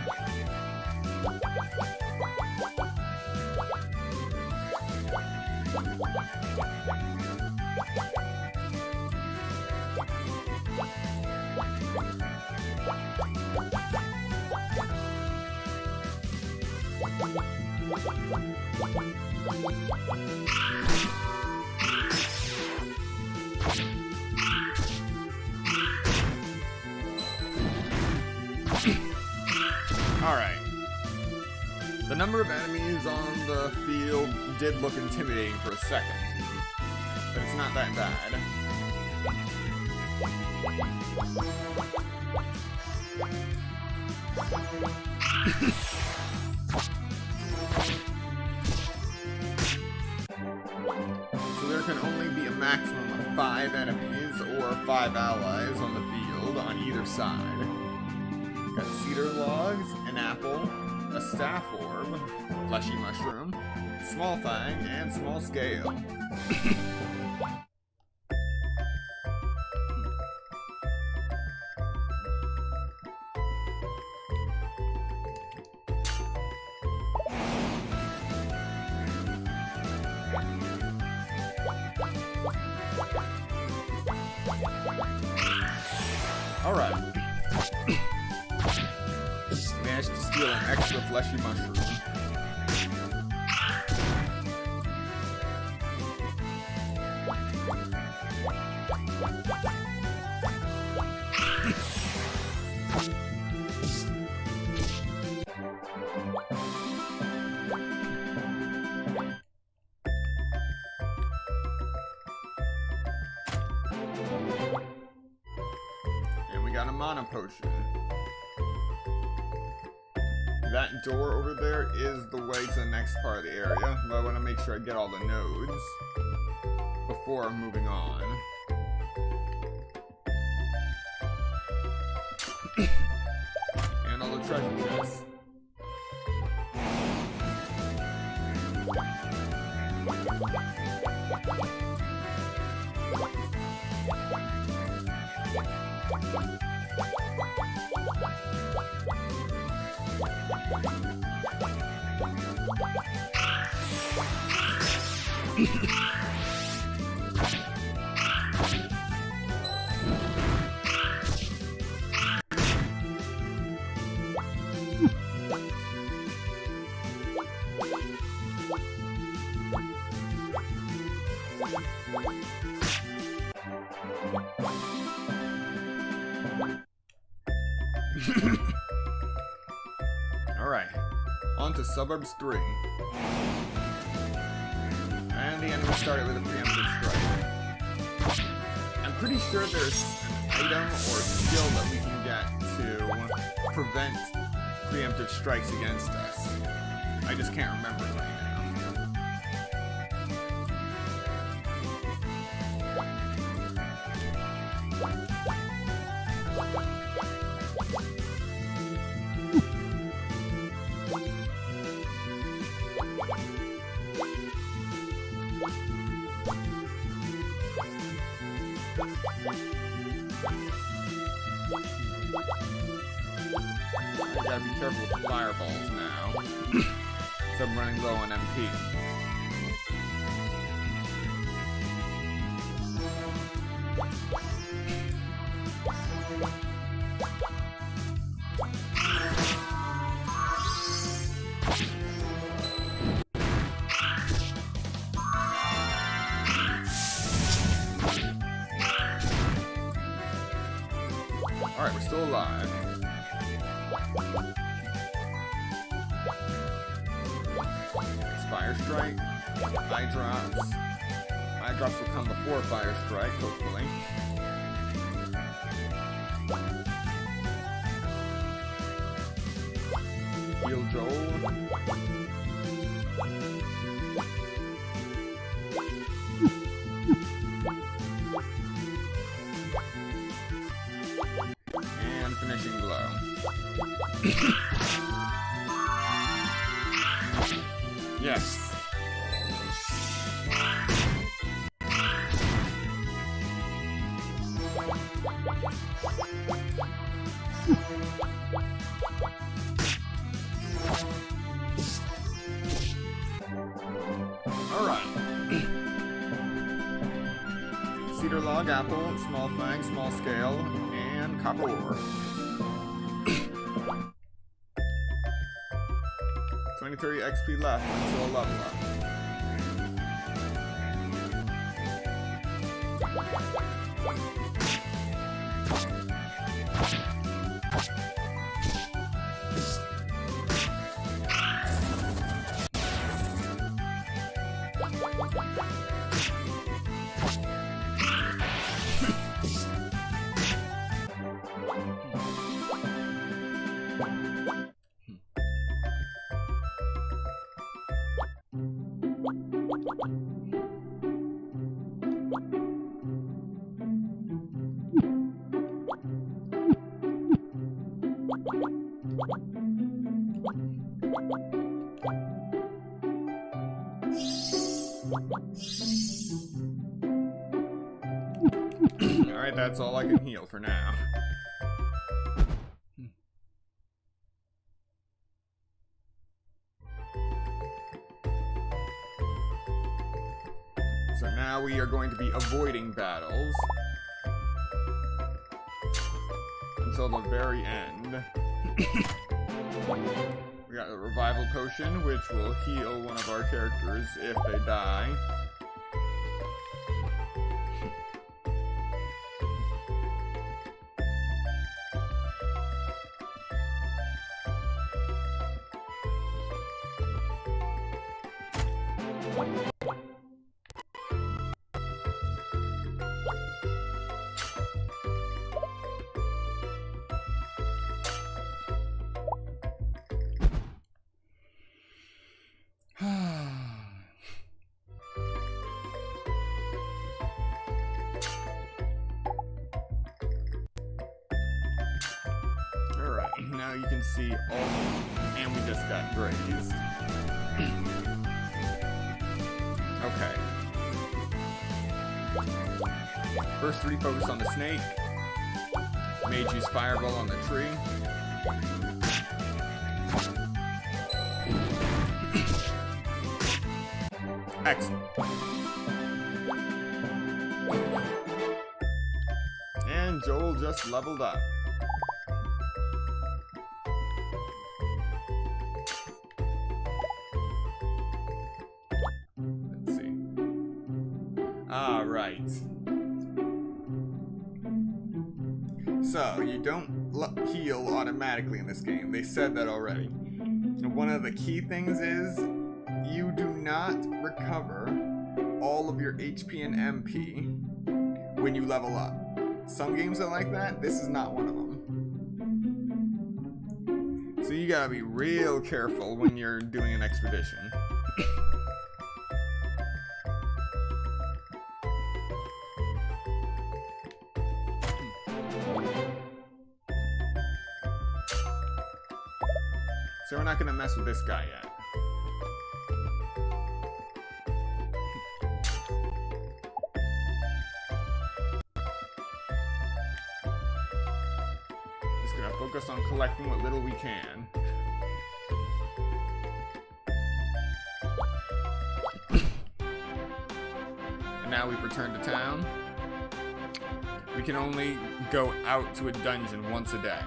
Speaker 1: Alright. The number of enemies on the field did look intimidating for a second, but it's not that bad. So there can only be a maximum of 5 enemies or 5 allies on the field on either side. Got cedar logs, an apple, a staff orb, fleshy mushroom, small fang, and small scale. Alright. Managed to steal an extra fleshy mushroom. And we got a mana potion. That door over there is the way to the next part of the area, but I want to make sure I get all the nodes before moving on. And all the treasure chests. Alright, on to Suburbs 3. And the enemy started with a preemptive strike. I'm pretty sure there's an item or skill that we can get to prevent preemptive strikes against us. I just can't remember it right now. I gotta be careful with the fireballs now. So I'm running low on MP. Alright, we're still alive. Fire Strike, Eye Drops. Eye Drops will come before Fire Strike, hopefully. Heal Joel. And Finishing Blow. Yes. Alright. Cedar Log Apple, Small Fang, Small Scale, and Copper Ore. 20-30 XP left until a level up. Alright, that's all I can heal for now. So now we are going to be avoiding battles until the very end. We got a revival potion, which will heal one of our characters if they die. Alright, now you can see all, and we just got grazed. Okay. First three focus on the snake. Mage use fireball on the tree. Excellent. And Joel just leveled up. Let's see. Ah, right. So, you don't heal automatically in this game. They said that already. And one of the key things is you do not recover all of your HP and MP when you level up. Some games are like that. This is not one of them. So you gotta be real careful when you're doing an expedition. So we're not gonna mess with this guy yet. gonna focus on collecting what little we can. And now we've returned to town. We can only go out to a dungeon once a day.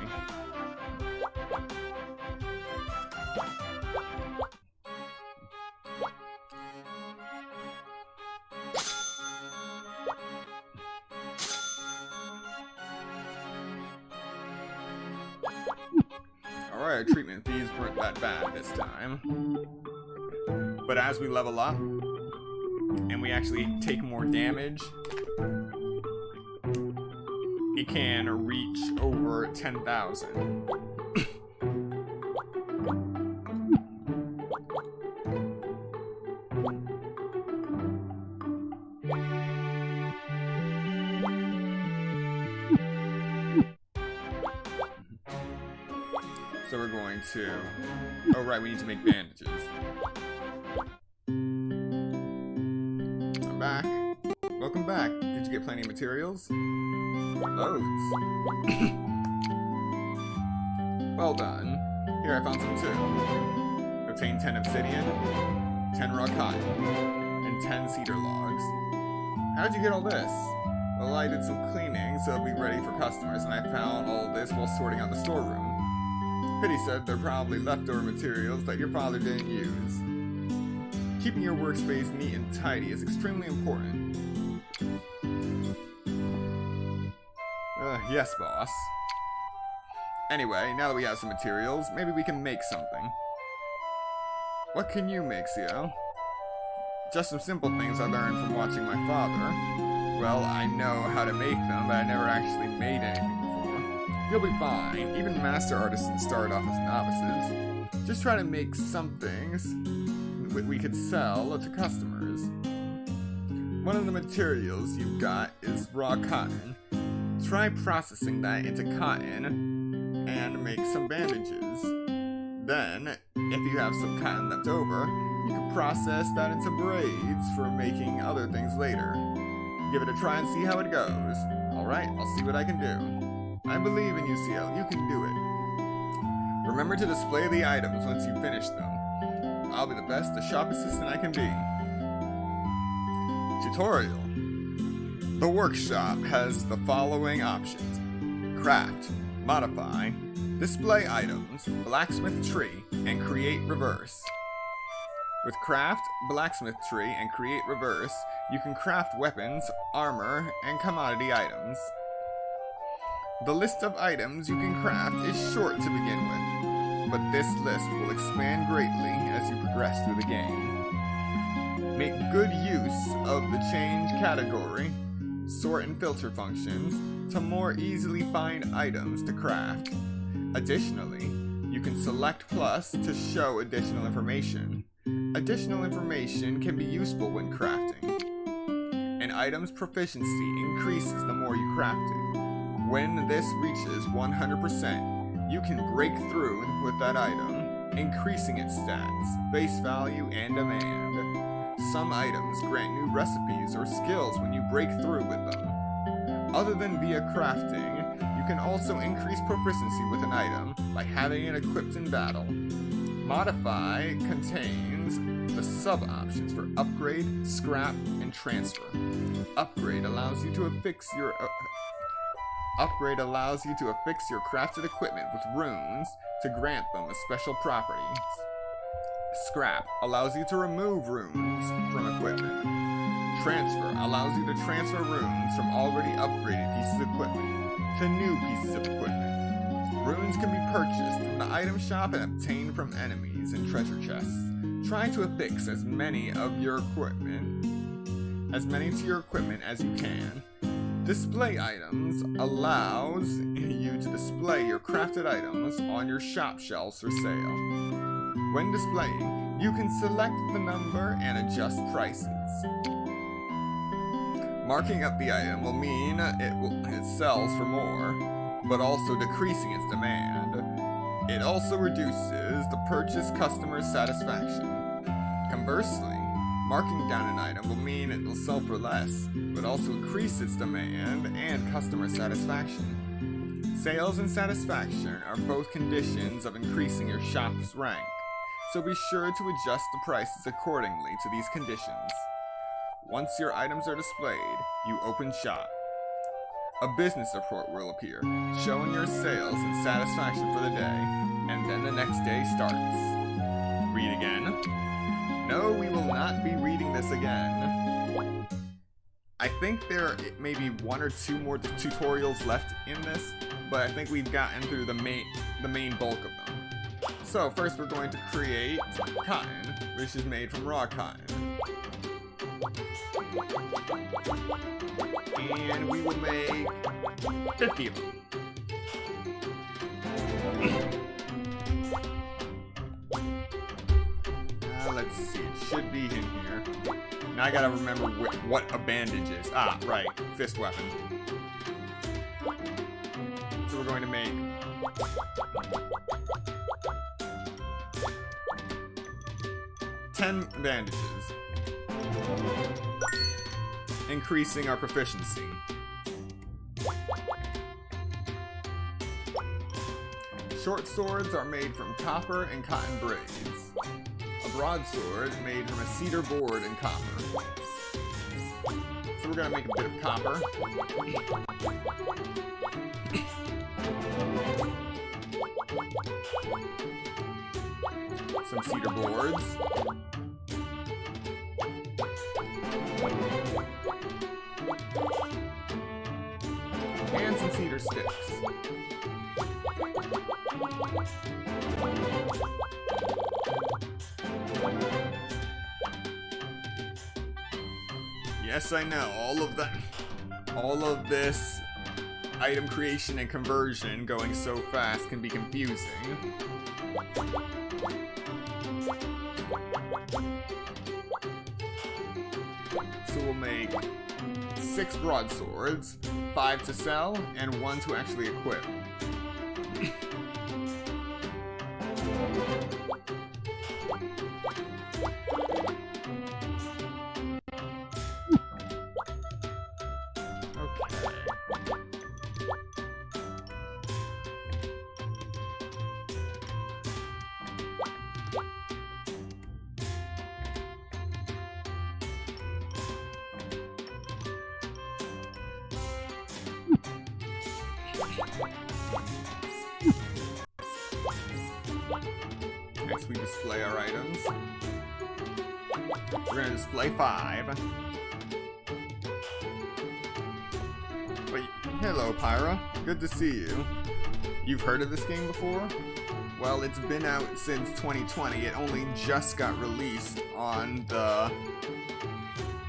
Speaker 1: Alright, our treatment fees weren't that bad this time. But as we level up, and we actually take more damage, it can reach over 10,000. So we're going to... Oh right, we need to make bandages. I'm back. Welcome back. Did you get plenty of materials? Loads. Well done. Here, I found some too. Obtain 10 obsidian, 10 raw cotton, and 10 cedar logs. How'd you get all this? Well, I did some cleaning so it'll be ready for customers, and I found all this while sorting out the storeroom. Pity said they're probably leftover materials that your father didn't use. Keeping your workspace neat and tidy is extremely important. Yes, boss. Anyway, now that we have some materials, maybe we can make something. What can you make,Cio? Just some simple things I learned from watching my father. Well, I know how to make them, but I never actually made anything before. You'll be fine. Even master artisans start off as novices. Just try to make some things we could sell to customers. One of the materials you've got is raw cotton. Try processing that into cotton and make some bandages. Then, if you have some cotton left over, you can process that into braids for making other things later. Give it a try and see how it goes. Alright, I'll see what I can do. I believe in you, CL. You can do it. Remember to display the items once you finish them. I'll be the best shop assistant I can be. Tutorial. The workshop has the following options: craft, modify, display items, blacksmith tree, and create reverse. With craft, blacksmith tree, and create reverse, you can craft weapons, armor, and commodity items. The list of items you can craft is short to begin with, but this list will expand greatly as you progress through the game. Make good use of the change category, sort and filter functions to more easily find items to craft. Additionally, you can select plus to show additional information. Additional information can be useful when crafting. An item's proficiency increases the more you craft it. When this reaches 100%, you can break through with that item, increasing its stats, base value, and demand. Some items grant new recipes or skills when you break through with them. Other than via crafting, you can also increase proficiency with an item by having it equipped in battle. Modify contains the sub-options for upgrade, scrap, and transfer. Upgrade allows you to affix your crafted equipment with runes to grant them a special properties. Scrap allows you to remove runes from equipment. Transfer allows you to transfer runes from already upgraded pieces of equipment to new pieces of equipment. Runes can be purchased from the item shop and obtained from enemies and treasure chests. Try to affix as many to your equipment as you can. Display items allows you to display your crafted items on your shop shelves for sale. When displaying, you can select the number and adjust prices. Marking up the item will mean it sells for more, but also decreasing its demand. It also reduces the purchase customer's satisfaction. Conversely, marking down an item will mean it will sell for less, but also increase its demand and customer satisfaction. Sales and satisfaction are both conditions of increasing your shop's rank, so be sure to adjust the prices accordingly to these conditions. Once your items are displayed, you open shop. A business report will appear, showing your sales and satisfaction for the day, and then the next day starts. Read again? No, we will not be reading this again. I think there may be 1 or 2 more tutorials left in this, but I think we've gotten through the main bulk of them. So first we're going to create cotton, which is made from raw cotton. And we will make 50 of them. Let's see, it should be in here. Now I gotta remember what a bandage is. Ah, right, fist weapon. So we're going to make 10 bandages, increasing our proficiency. Short swords are made from copper and cotton braids. A broadsword made from a cedar board and copper. So we're gonna make a bit of copper. Some cedar boards. And some cedar sticks. Yes, I know, all of this item creation and conversion going so fast can be confusing. So we'll make 6 broadswords, 5 to sell, and 1 to actually equip. Next we display our items. We're gonna display 5. Wait, hello Pyra. Good to see you. You've heard of this game before? Well, it's been out since 2020. It only just got released on the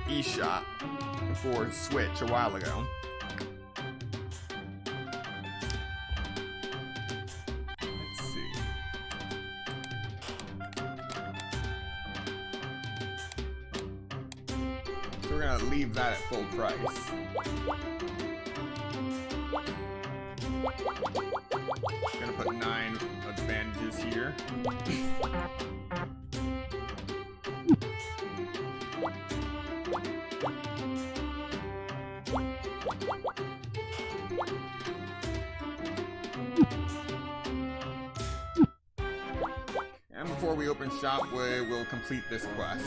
Speaker 1: eShop for Switch a while ago. We're gonna leave that at full price. Gonna put 9 of the bandages here. And before we open shop, we will complete this quest.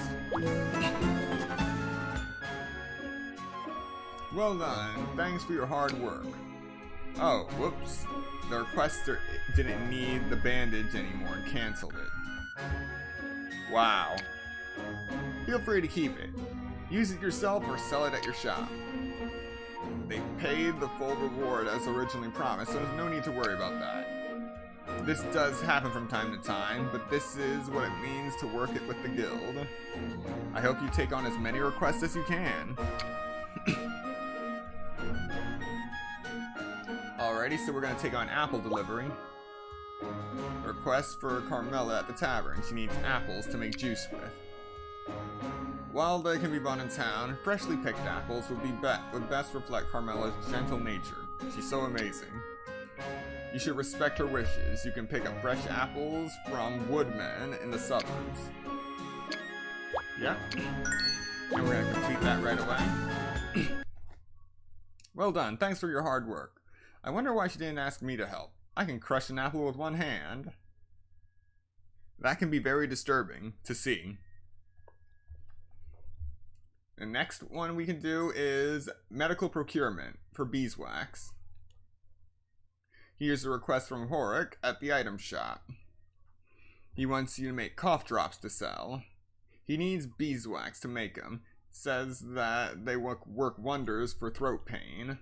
Speaker 1: Well done. Thanks for your hard work. Oh, whoops. The requester didn't need the bandage anymore and canceled it. Wow. Feel free to keep it. Use it yourself or sell it at your shop. They paid the full reward as originally promised, so there's no need to worry about that. This does happen from time to time, but this is what it means to work it with the guild. I hope you take on as many requests as you can. Alrighty, so we're gonna take on apple delivery. Request for Carmela at the tavern. She needs apples to make juice with. While they can be bought in town, freshly picked apples would best reflect Carmela's gentle nature. She's so amazing. You should respect her wishes. You can pick up fresh apples from woodmen in the suburbs. Yeah. And we're gonna complete that right away. Well done. Thanks for your hard work. I wonder why she didn't ask me to help. I can crush an apple with one hand. That can be very disturbing to see. The next one we can do is medical procurement for beeswax. Here's a request from Horik at the item shop. He wants you to make cough drops to sell. He needs beeswax to make them. Says that they work wonders for throat pain.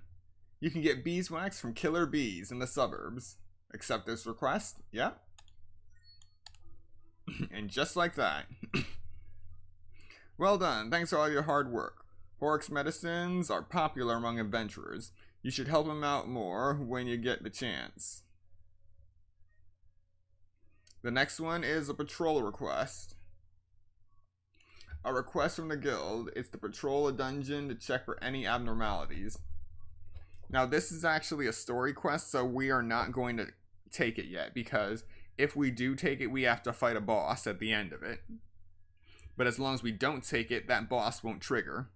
Speaker 1: You can get beeswax from killer bees in the suburbs. Accept this request? Yep. And just like that. Well done. Thanks for all your hard work. Horik's medicines are popular among adventurers. You should help him out more when you get the chance. The next one is a patrol request. A request from the guild is to patrol a dungeon to check for any abnormalities. Now this is actually a story quest, so we are not going to take it yet, because if we do take it, we have to fight a boss at the end of it. But as long as we don't take it, that boss won't trigger.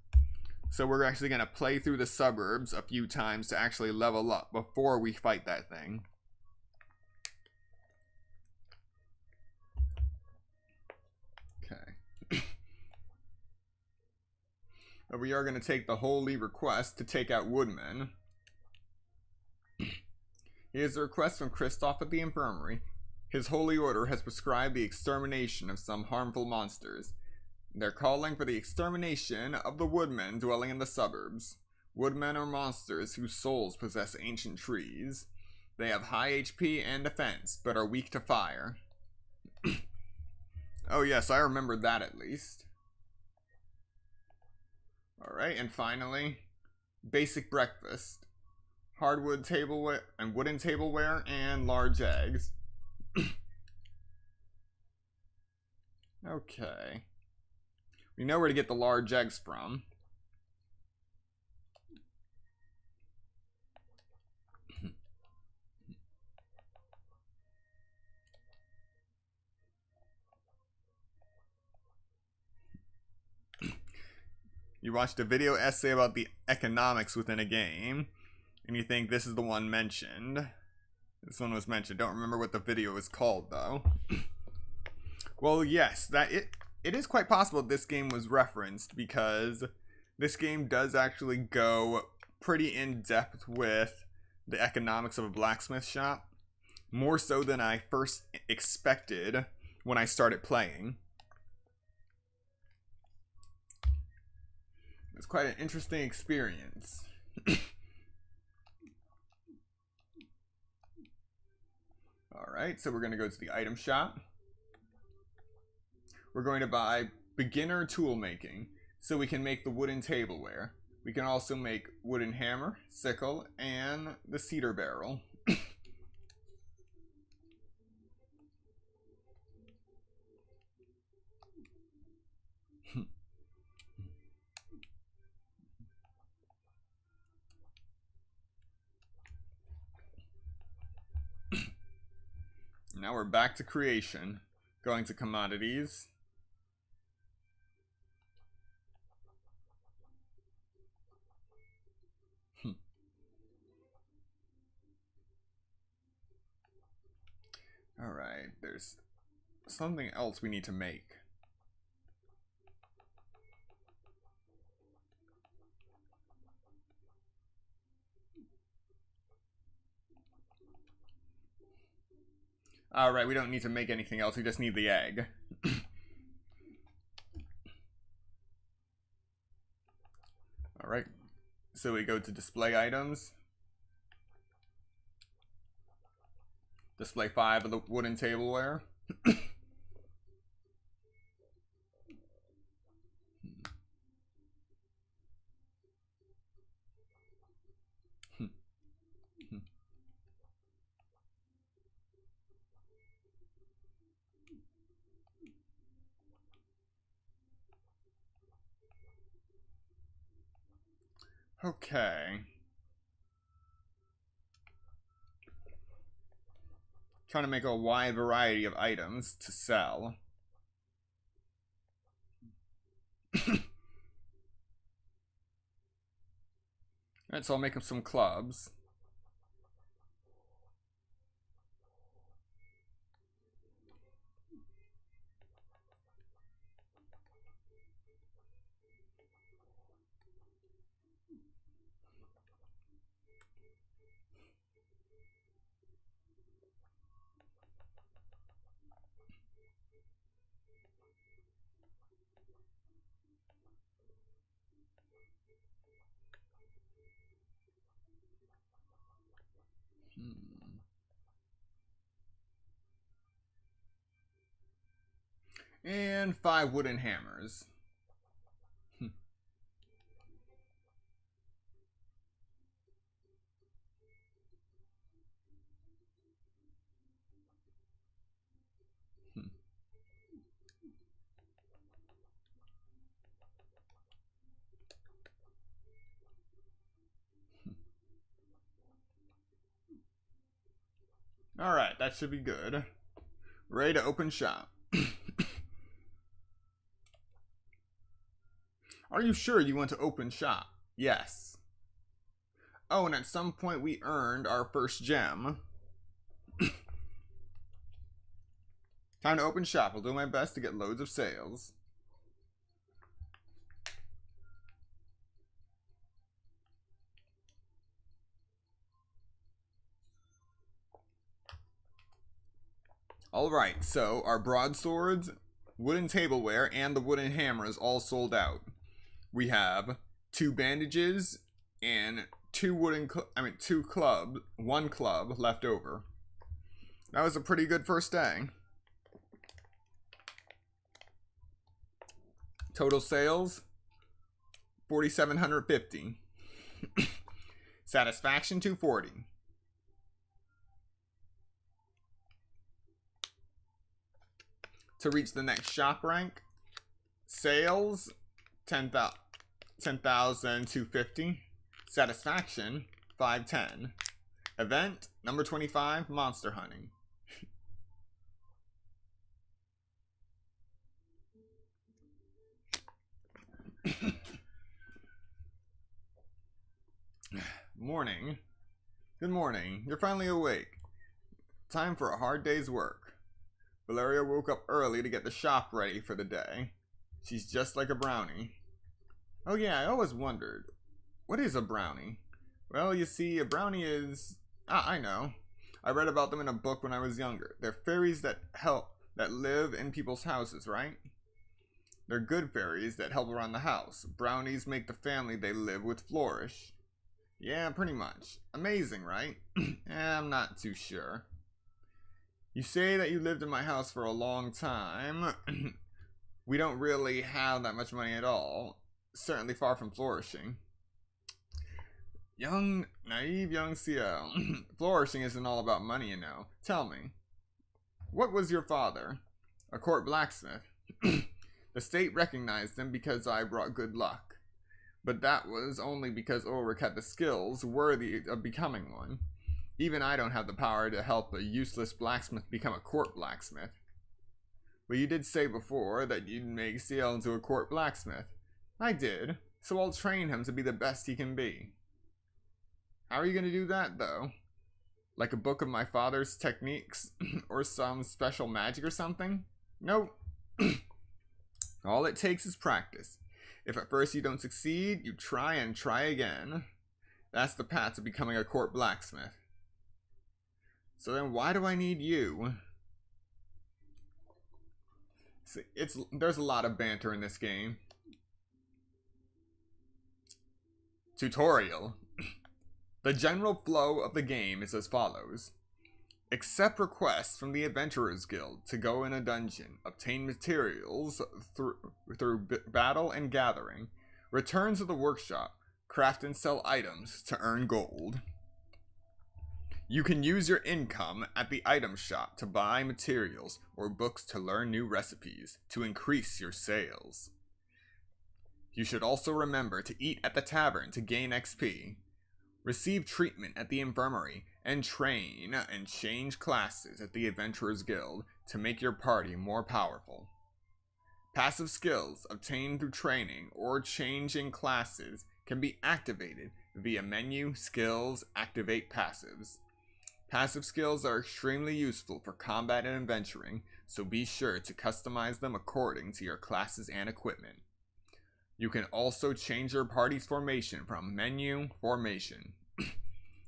Speaker 1: So we're actually going to play through the suburbs a few times to actually level up before we fight that thing. Okay. But we are going to take the holy request to take out woodmen. Here's a request from Kristoff at the infirmary. His holy order has prescribed the extermination of some harmful monsters. They're calling for the extermination of the woodmen dwelling in the suburbs. Woodmen are monsters whose souls possess ancient trees. They have high HP and defense, but are weak to fire. Oh yes, I remembered that at least. Alright, and finally, basic breakfast. Hardwood tableware and wooden tableware and large eggs. Okay. We know where to get the large eggs from. You watched a video essay about the economics within a game, and you think this is the one mentioned. This one was mentioned. Don't remember what the video is called, though. Well, yes, it is quite possible this game was referenced, because this game does actually go pretty in-depth with the economics of a blacksmith shop. More so than I first expected when I started playing. It's quite an interesting experience. Alright, so we're going to go to the item shop. We're going to buy beginner tool making, so we can make the wooden tableware. We can also make wooden hammer, sickle, and the cedar barrel. Now we're back to creation. Going to commodities. Alright, there's something else we need to make. Alright, we don't need to make anything else, we just need the egg. Alright, so we go to display items. Display 5 of the wooden tableware. Okay. Trying to make a wide variety of items to sell. Alright, so I'll make up some clubs. And 5 wooden hammers. Alright, that should be good. Ready to open shop. Are you sure you want to open shop? Yes. Oh, and at some point we earned our first gem. Time to open shop. I'll do my best to get loads of sales. Alright, so our broadswords, wooden tableware, and the wooden hammers all sold out. We have 2 bandages and 1 club left over. That was a pretty good first day. Total sales 4,750. Satisfaction 240. To reach the next shop rank, sales 10,250. Satisfaction 510. Event number 25, monster hunting. Morning. Good morning. You're finally awake. Time for a hard day's work. Valeria woke up early to get the shop ready for the day. She's just like a brownie. Oh yeah, I always wondered, what is a brownie? Well, you see, a brownie is... I know. I read about them in a book when I was younger. They're fairies that live in people's houses, right? They're good fairies that help around the house. Brownies make the family they live with flourish. Yeah, pretty much. Amazing, right? I'm not too sure. You say that you lived in my house for a long time. We don't really have that much money at all. Certainly far from flourishing. Naive young CL. Flourishing isn't all about money, you know. Tell me, what was your father? A court blacksmith. The state recognized him because I brought good luck. But that was only because Ulrich had the skills worthy of becoming one. Even I don't have the power to help a useless blacksmith become a court blacksmith. But you did say before that you'd make CL into a court blacksmith. I did, so I'll train him to be the best he can be. How are you going to do that, though? Like a book of my father's techniques? Or some special magic or something? Nope. All it takes is practice. If at first you don't succeed, you try and try again. That's the path to becoming a court blacksmith. So then why do I need you? See, there's a lot of banter in this game. Tutorial. The general flow of the game is as follows. Accept requests from the Adventurers Guild to go in a dungeon. Obtain materials through battle and gathering. Return to the workshop. Craft and sell items to earn gold. You can use your income at the item shop to buy materials or books to learn new recipes to increase your sales. You should also remember to eat at the tavern to gain XP. Receive treatment at the infirmary and train and change classes at the Adventurers Guild to make your party more powerful. Passive skills obtained through training or changing classes can be activated via menu, skills, activate passives. Passive skills are extremely useful for combat and adventuring, so be sure to customize them according to your classes and equipment. You can also change your party's formation from menu, formation.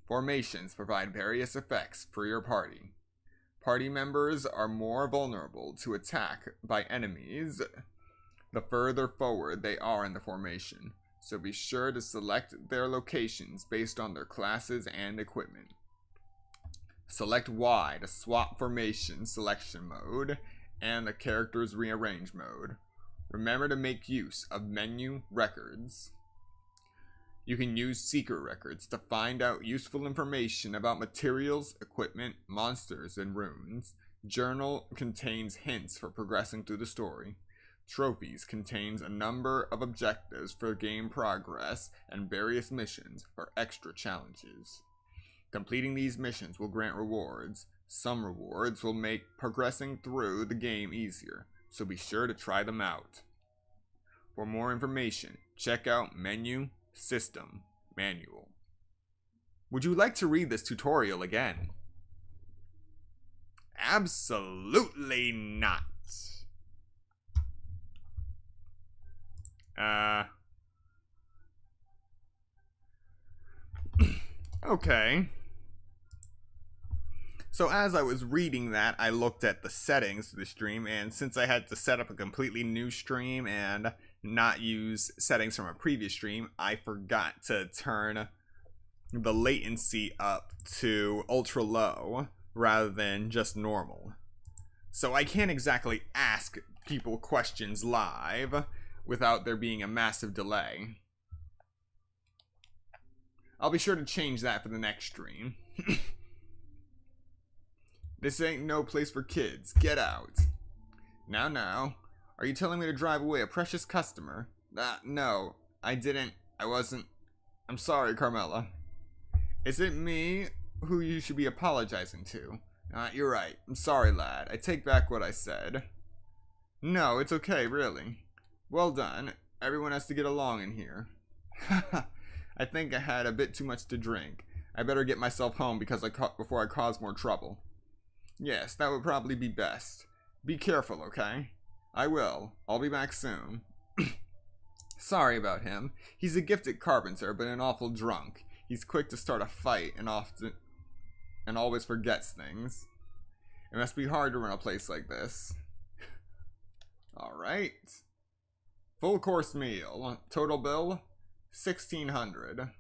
Speaker 1: Formations provide various effects for your party. Party members are more vulnerable to attack by enemies the further forward they are in the formation, so be sure to select their locations based on their classes and equipment. Select Y to swap formation selection mode, and the character's rearrange mode. Remember to make use of menu records. You can use secret records to find out useful information about materials, equipment, monsters, and runes. Journal contains hints for progressing through the story. Trophies contains a number of objectives for game progress and various missions for extra challenges. Completing these missions will grant rewards. Some rewards will make progressing through the game easier, so be sure to try them out. For more information, check out Menu System Manual. Would you like to read this tutorial again? Absolutely not. Okay. So as I was reading that, I looked at the settings to the stream, and since I had to set up a completely new stream and not use settings from a previous stream, I forgot to turn the latency up to ultra low rather than just normal. So I can't exactly ask people questions live without there being a massive delay. I'll be sure to change that for the next stream. This ain't no place for kids. Get out. Now. Are you telling me to drive away a precious customer? No, I didn't. I wasn't. I'm sorry, Carmela. Is it me who you should be apologizing to? You're right. I'm sorry, lad. I take back what I said. No, it's okay, really. Well done. Everyone has to get along in here. I think I had a bit too much to drink. I better get myself home before I cause more trouble. Yes, that would probably be best. Be careful, okay? I will. I'll be back soon. Sorry about him. He's a gifted carpenter, but an awful drunk. He's quick to start a fight and always forgets things. It must be hard to run a place like this. Alright. Full course meal. Total bill, $1,600.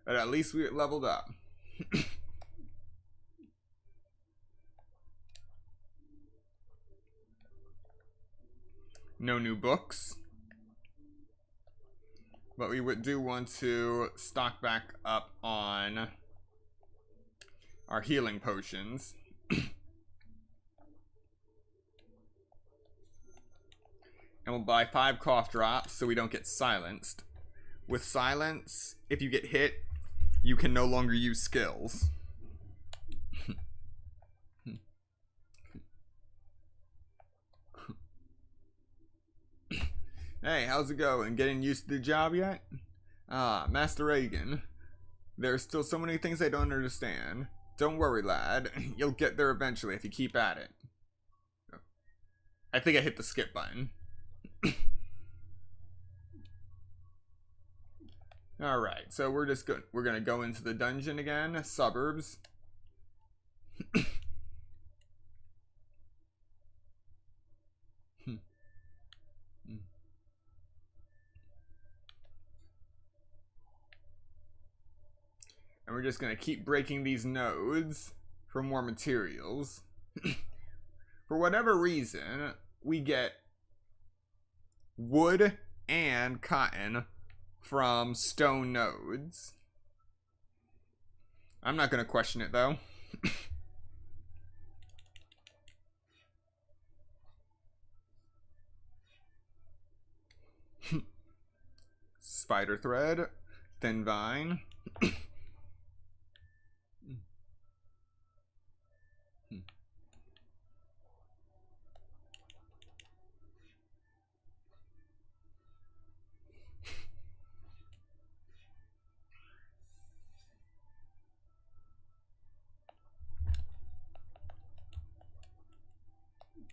Speaker 1: But at least we leveled up. No new books. But we do want to stock back up on our healing potions. And we'll buy 5 cough drops so we don't get silenced. With silence, if you get hit, you can no longer use skills. Hey, how's it going? Getting used to the job yet? Master Reagan. There's still so many things I don't understand. Don't worry, lad. You'll get there eventually if you keep at it. I think I hit the skip button. Alright, so we're gonna go into the dungeon again. Suburbs. And we're just gonna keep breaking these nodes for more materials. For whatever reason, we get wood and cotton from stone nodes. I'm not gonna question it though. Spider thread, thin vine.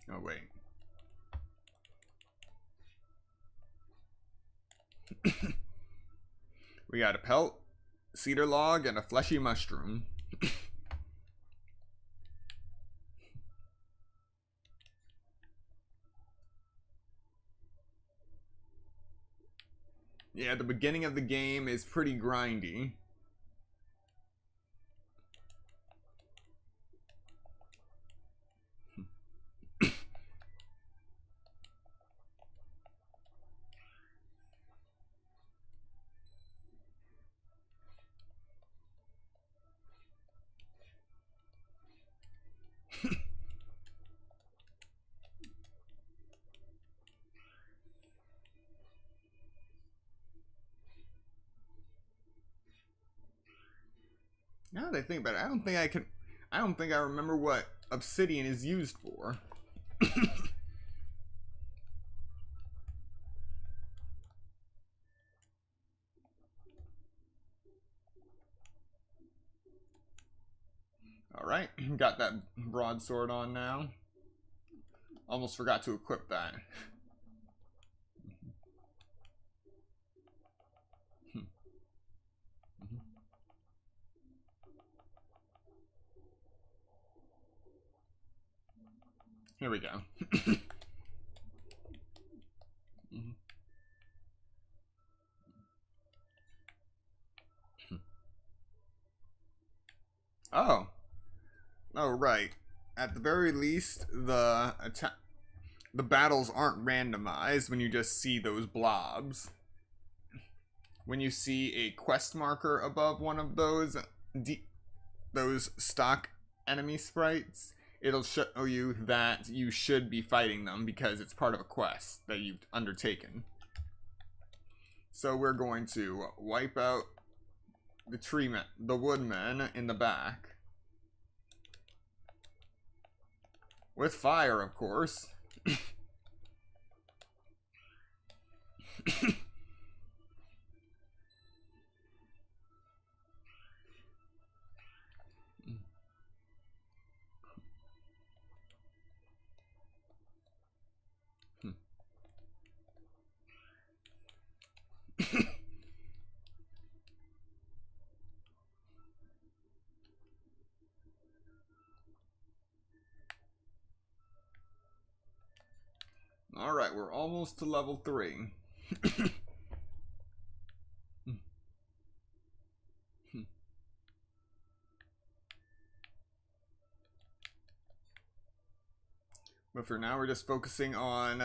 Speaker 1: Oh, wait. We got a pelt, cedar log, and a fleshy mushroom. Yeah, the beginning of the game is pretty grindy. Now that I think about it, I don't think I can. I don't think I remember what obsidian is used for. Alright, got that broadsword on now. Almost forgot to equip that. Here we go. Oh. Oh, right. At the very least, the battles aren't randomized when you just see those blobs. When you see a quest marker above one of those stock enemy sprites, it'll show you that you should be fighting them because it's part of a quest that you've undertaken. So we're going to wipe out the woodmen in the back. With fire, of course. Alright, we're almost to level 3. But for now, we're just focusing on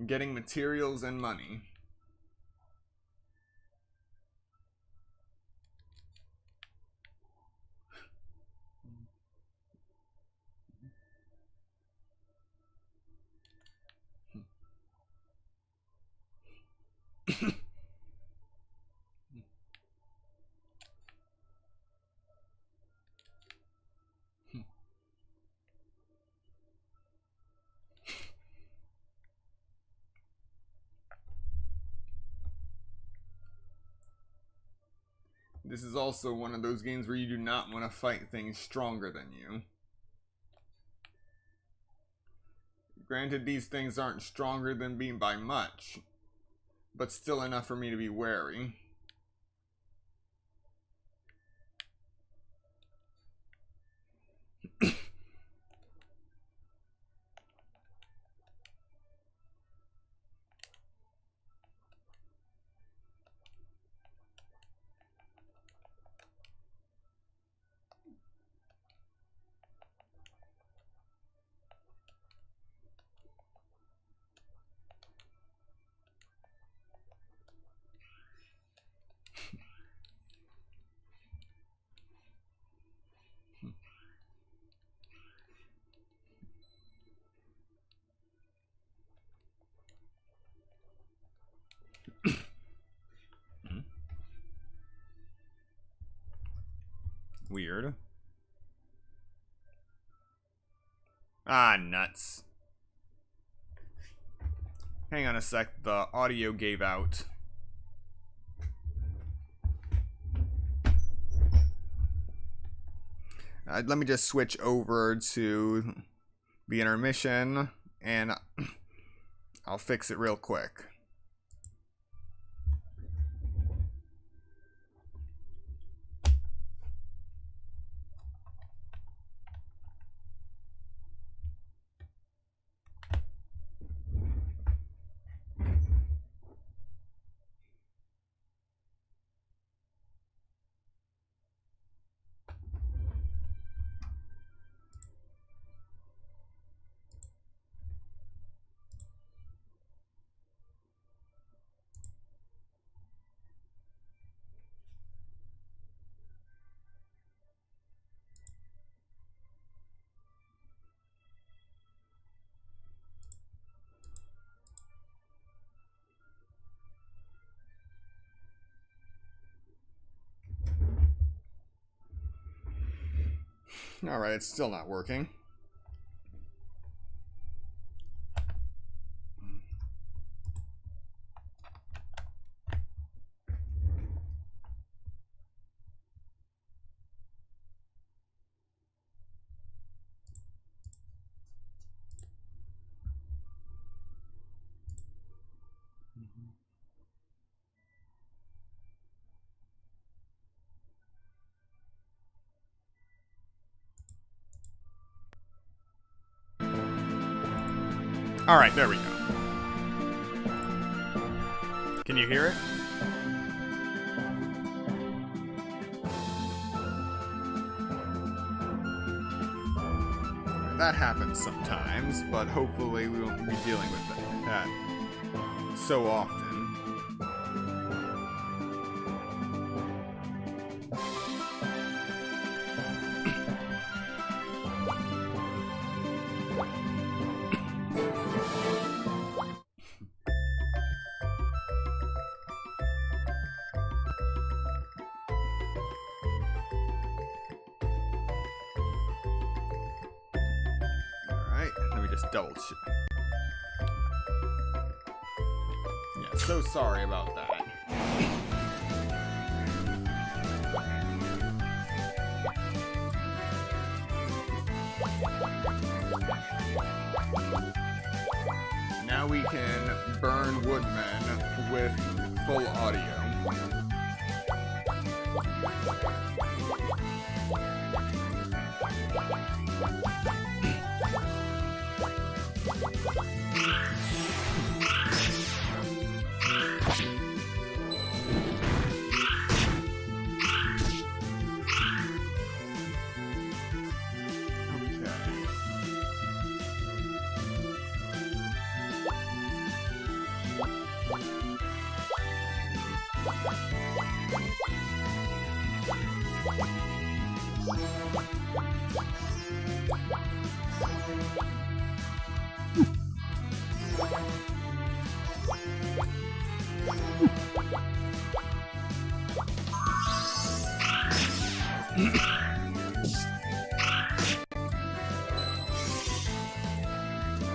Speaker 1: getting materials and money. This is also one of those games where you do not want to fight things stronger than you. Granted, these things aren't stronger than me by much, but still enough for me to be wary. Weird. Ah, nuts. Hang on a sec, the audio gave out. Let me just switch over to the intermission, and I'll fix it real quick. Alright, it's still not working. Alright, there we go. Can you hear it? That happens sometimes, but hopefully we won't be dealing with that so often. Let me just double check. Yeah, so sorry about that. Now we can burn woodmen with full audio.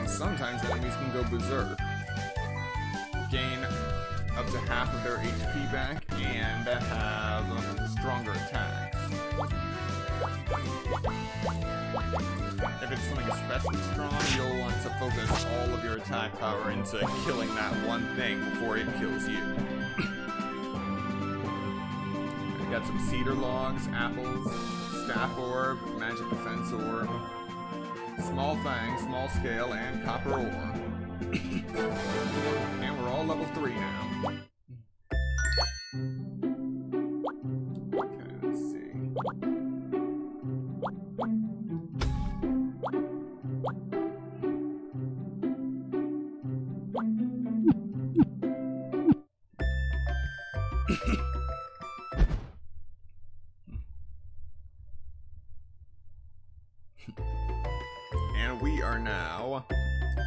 Speaker 1: Sometimes enemies can go berserk, gain up to half of their HP back, and have stronger attacks. If it's something especially strong, you'll want to focus all of your attack power into killing that one thing before it kills you. We got some cedar logs, apples, staff orb, magic defense orb, small fang, small scale, and copper ore. And we're all level 3 now. Okay, let's see. And we are now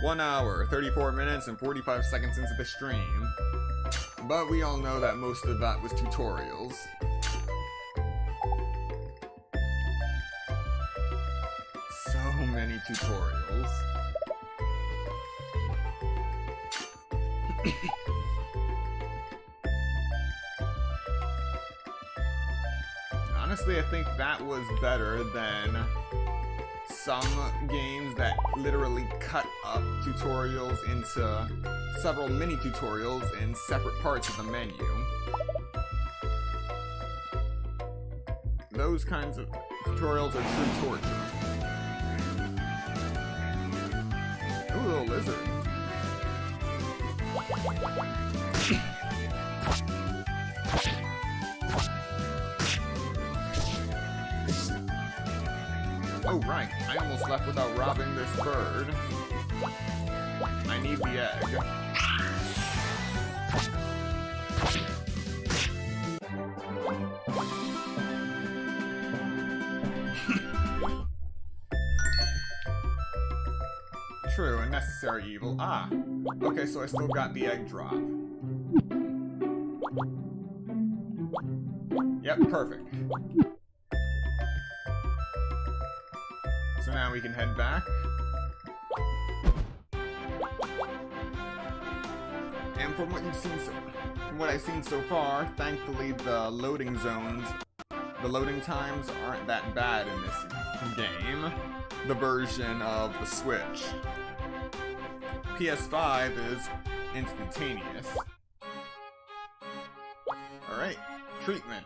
Speaker 1: 1 hour, 34 minutes, and 45 seconds into the stream. But we all know that most of that was tutorials. So many tutorials. Honestly, I think that was better than some games that literally cut up tutorials into several mini tutorials in separate parts of the menu. Those kinds of tutorials are true torture. Ooh, little lizard. Oh, right. I almost left without robbing this bird. I need the egg. True, a necessary evil. Ah. Okay, so I still got the egg drop. Yep, perfect. So now we can head back. And from what I've seen so far, thankfully the loading times aren't that bad in this game. The version of the Switch. PS5 is instantaneous. Alright, treatment.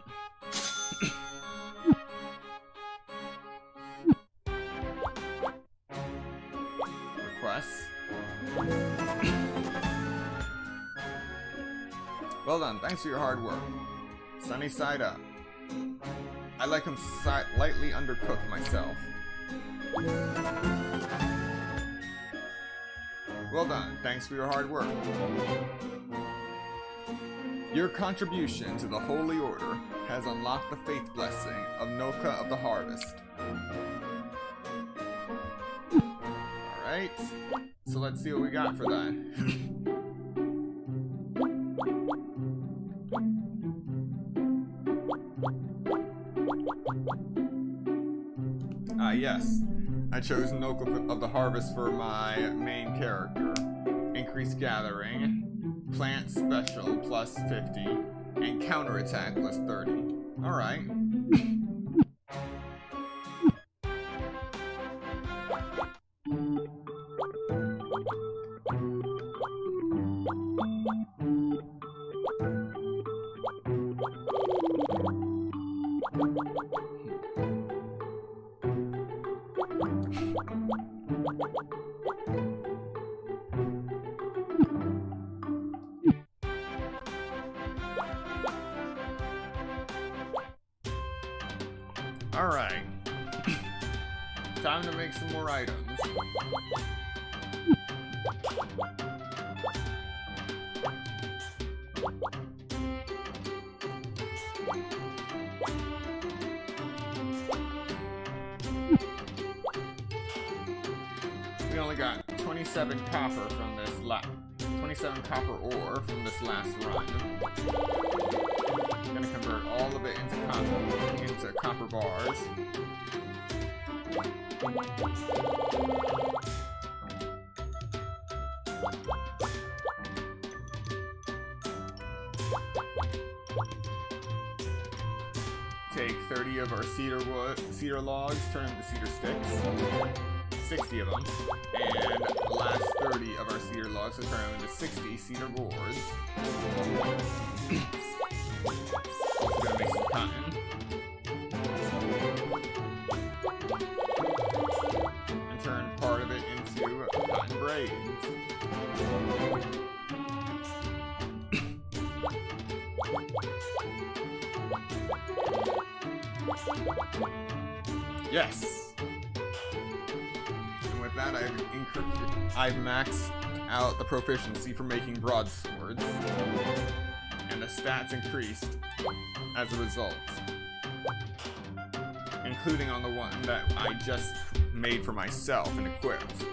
Speaker 1: Requests. Well done, thanks for your hard work. Sunny side up. I like them lightly undercooked myself. Well done, thanks for your hard work. Your contribution to the Holy Order has unlocked the faith blessing of Noka of the Harvest. Alright, so let's see what we got for that. Yes. I chose Noka of the Harvest for my main character. Increased gathering, plant special plus 50, and counterattack plus 30. Alright. Alright. Time to make some more items. We only got 27 copper from this 27 copper ore from this last run. I'm gonna convert all of it into copper bars. Take 30 of our cedar logs, turn them into cedar sticks. 60 of them, and the last 30 of our cedar logs to turn them into 60 cedar boards. Also gonna make some cotton. And turn part of it into cotton braids. Yes! That I've maxed out the proficiency for making broadswords, and the stats increased as a result, including on the one that I just made for myself and equipped.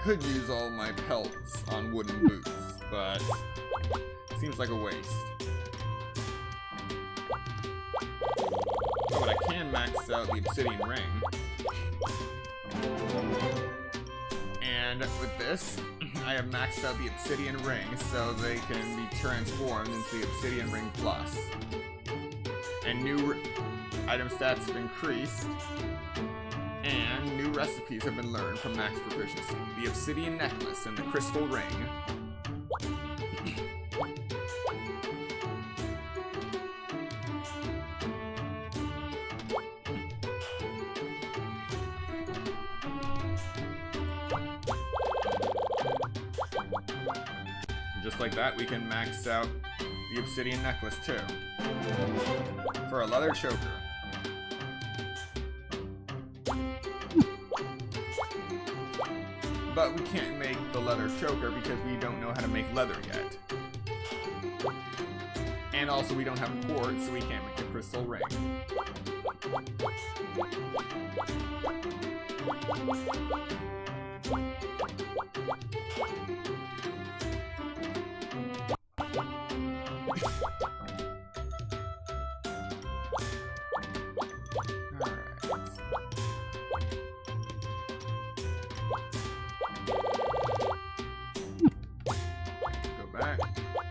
Speaker 1: Could use all my pelts on wooden boots, but seems like a waste. Oh, but I can max out the obsidian ring. And with this, I have maxed out the obsidian ring so they can be transformed into the obsidian ring plus. And new item stats have increased. And new recipes have been learned from max proficiency. The obsidian necklace and the crystal ring. Just like that, we can max out the obsidian necklace too. For a leather choker. But we can't make the leather choker because we don't know how to make leather yet. And also we don't have quartz, so we can't make the crystal ring.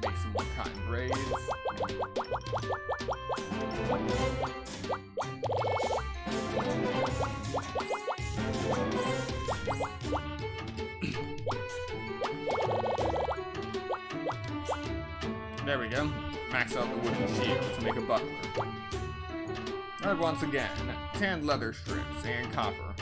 Speaker 1: Make some more cotton braids. There we go. Max out the wooden shield to make a buckler. And once again, tanned leather strips and copper.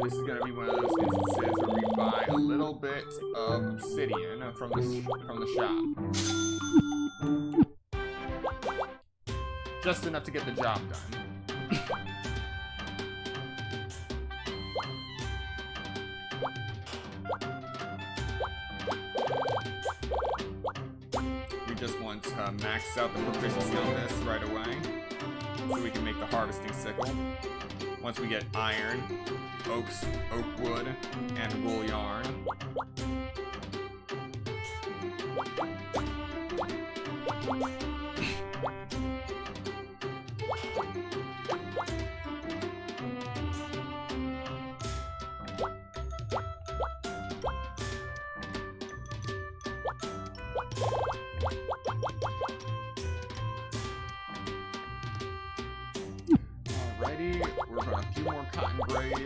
Speaker 1: This is going to be one of those instances where we buy a little bit of obsidian from the shop. Just enough to get the job done. We just want to max out the proficiency on this right away, so we can make the harvesting sickle. Once we get iron, oak wood, and wool yarn. Alrighty, we're going a few more cotton braids.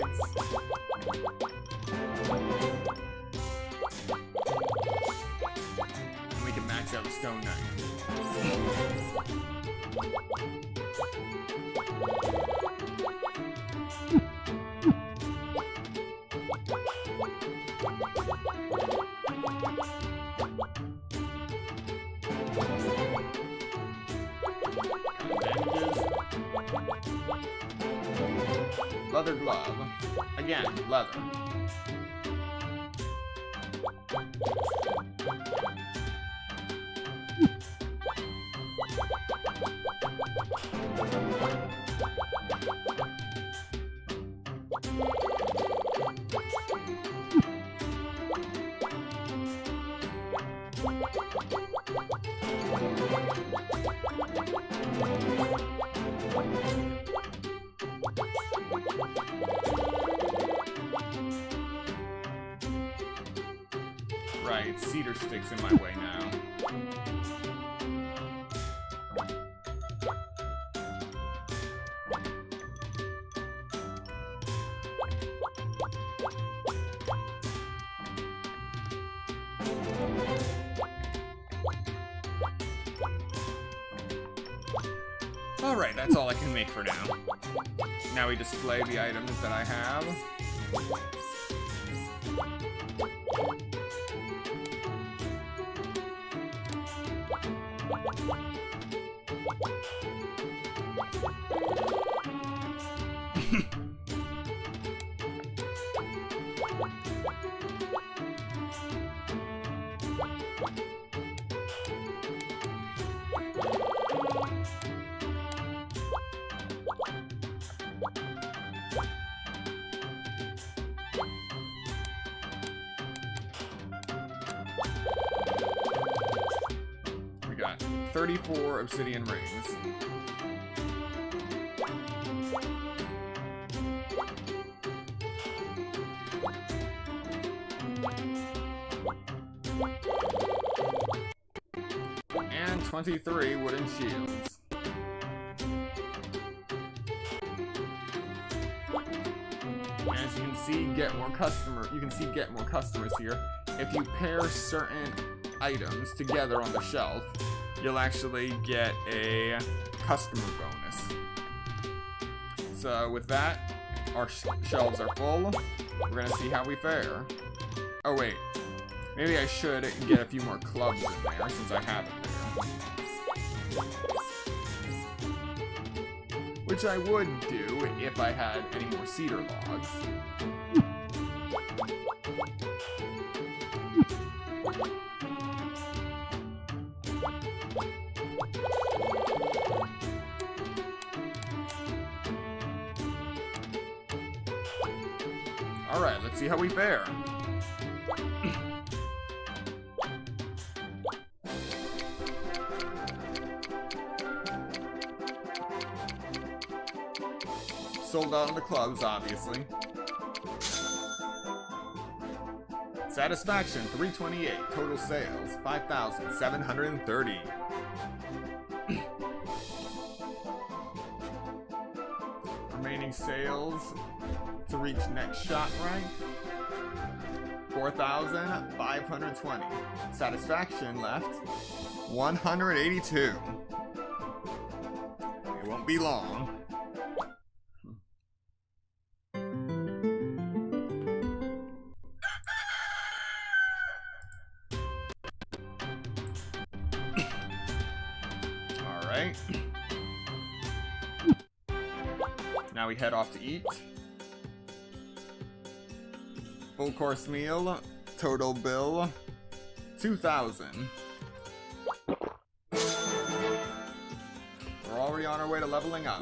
Speaker 1: And we can max out the stone knife. Leather glove. Again, leather. Right, cedar sticks in my way now. Alright, that's all I can make for now. Now we display the items that I have. We got 34 obsidian rings. And 23 wooden shields. As you can see, get more customers here. If you pair certain items together on the shelf, you'll actually get a customer bonus. So with that, our shelves are full. We're gonna see how we fare. Oh wait, Maybe I should get a few more clubs in there since I have it there. Which I would do if I had any more cedar logs. Alright, let's see how we fare. Sold out on the clubs, obviously. Satisfaction, 328. Total sales, 5,730. Remaining sales to reach next shot rank, 4,520. Satisfaction left, 182. It won't be long. Alright. Now we head off to eat. Full course meal, total bill, 2,000. We're already on our way to leveling up.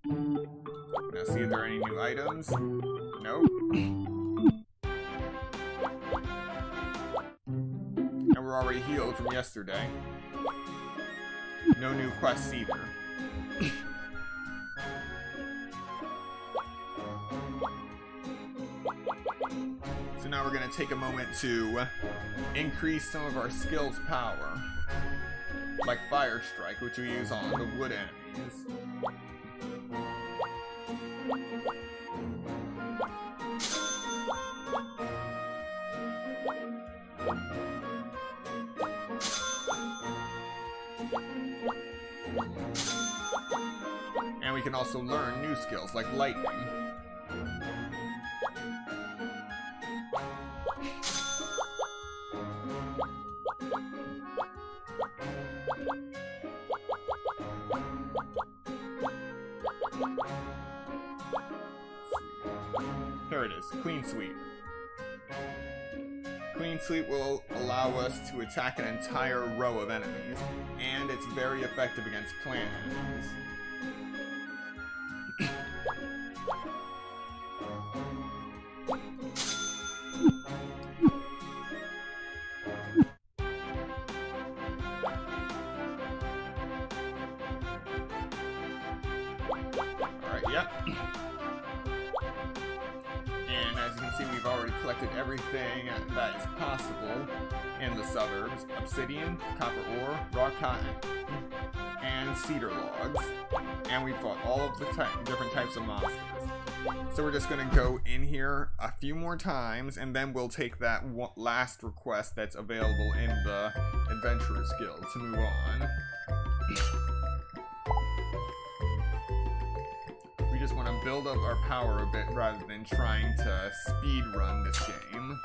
Speaker 1: Now see if there are any new items. Nope. And we're already healed from yesterday. No new quests either. So now we're going to take a moment to increase some of our skills power. Like Fire Strike, which we use on the wood enemies. And we can also learn new skills like lightning. Here it is, Clean Sweep. Clean Sweep will allow us to attack an entire row of enemies, and it's very effective against plant enemies. Alright, yep. And as you can see, we've already collected everything that is possible in the suburbs. Obsidian, copper ore, raw cotton, and cedar logs. And we fought all of the different types of monsters. So we're just going to go in here a few more times, and then we'll take that last request that's available in the Adventurer's Guild to move on. We just want to build up our power a bit rather than trying to speed run this game.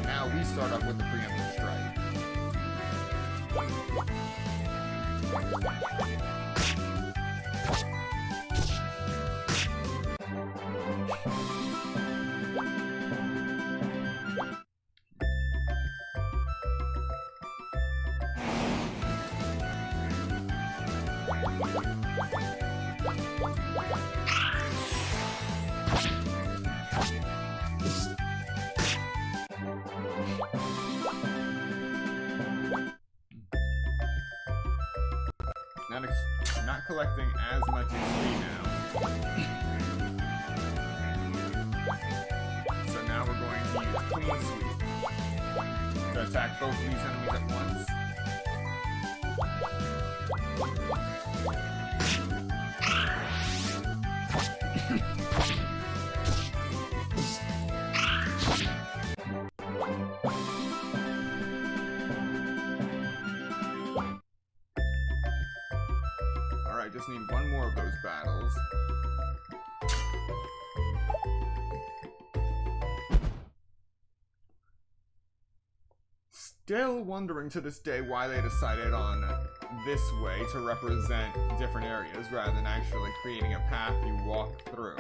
Speaker 1: Now we start off with the preemptive strike. Not collecting as much XP now. So now we're going to use Clean Sweep to attack both of these enemies at once. just need one more of those battles. Still wondering to this day why they decided on this way to represent different areas rather than actually creating a path you walk through.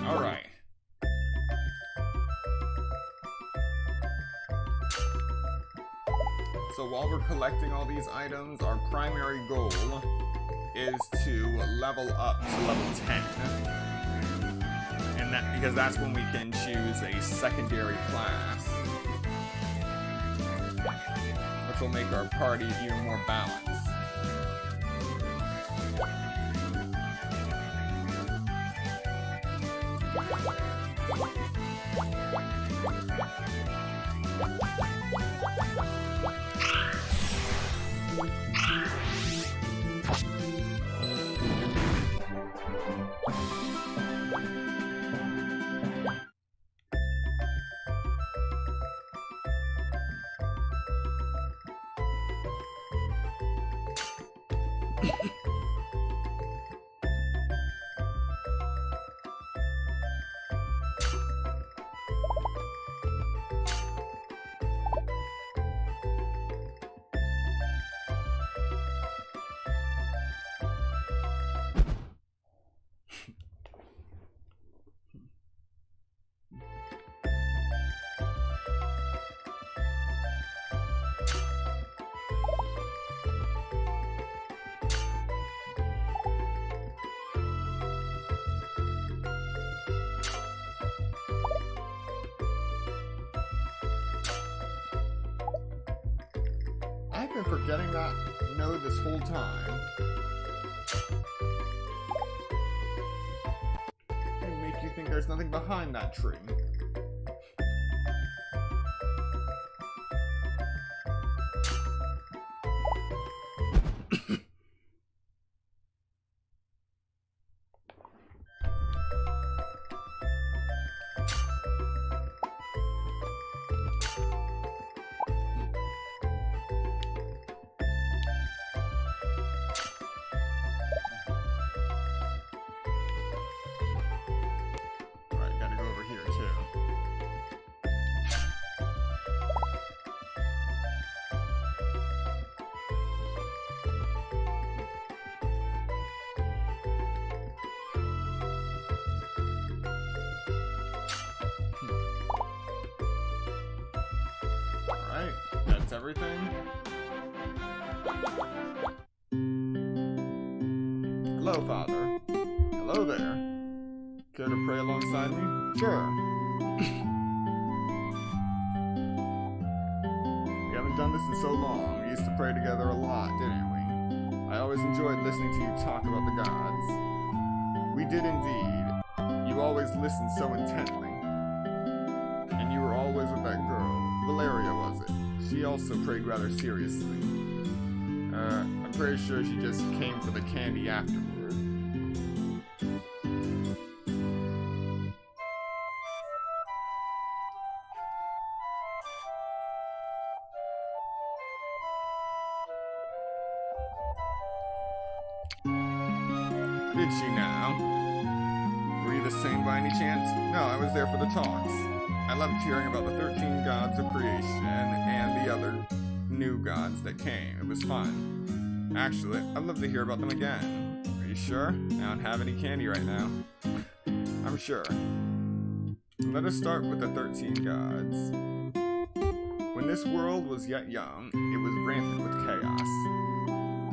Speaker 1: Alright. So while we're collecting all these items, our primary goal is to level up to level 10. And that because that's when we can choose a secondary class, which will make our party even more balanced. I've been forgetting that node this whole time. And make you think there's nothing behind that tree. That's everything. Hello, Father. Hello there. Care to pray alongside me? Sure. We haven't done this in so long. We used to pray together a lot, didn't we? I always enjoyed listening to you talk about the gods. We did indeed. You always listened so intently. And you were always with that girl. Valeria, was it? She also prayed rather seriously. I'm pretty sure she just came for the candy afterward. Did she now? Were you the same by any chance? No, I was there for the talks. I loved hearing about the 13 gods of creation and the other new gods that came. It was fun. Actually, I'd love to hear about them again. Are you sure? I don't have any candy right now. I'm sure. Let us start with the 13 gods. When this world was yet young, it was rampant with chaos.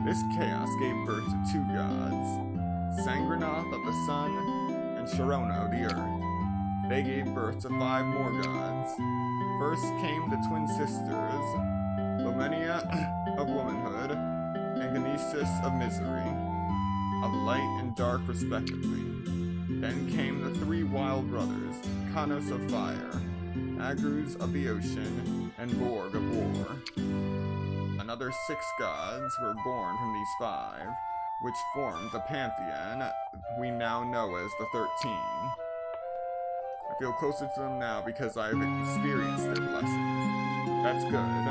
Speaker 1: This chaos gave birth to two gods, Sangranoth of the sun and Sharono of the earth. They gave birth to 5 more gods. First came the twin sisters, Lomenia of womanhood, and Ganesis of misery, of light and dark respectively. Then came the 3 wild brothers, Kanos of fire, Agrus of the ocean, and Borg of war. Another 6 gods were born from these 5, which formed the pantheon we now know as the 13. I feel closer to them now because I've experienced their blessings. That's good.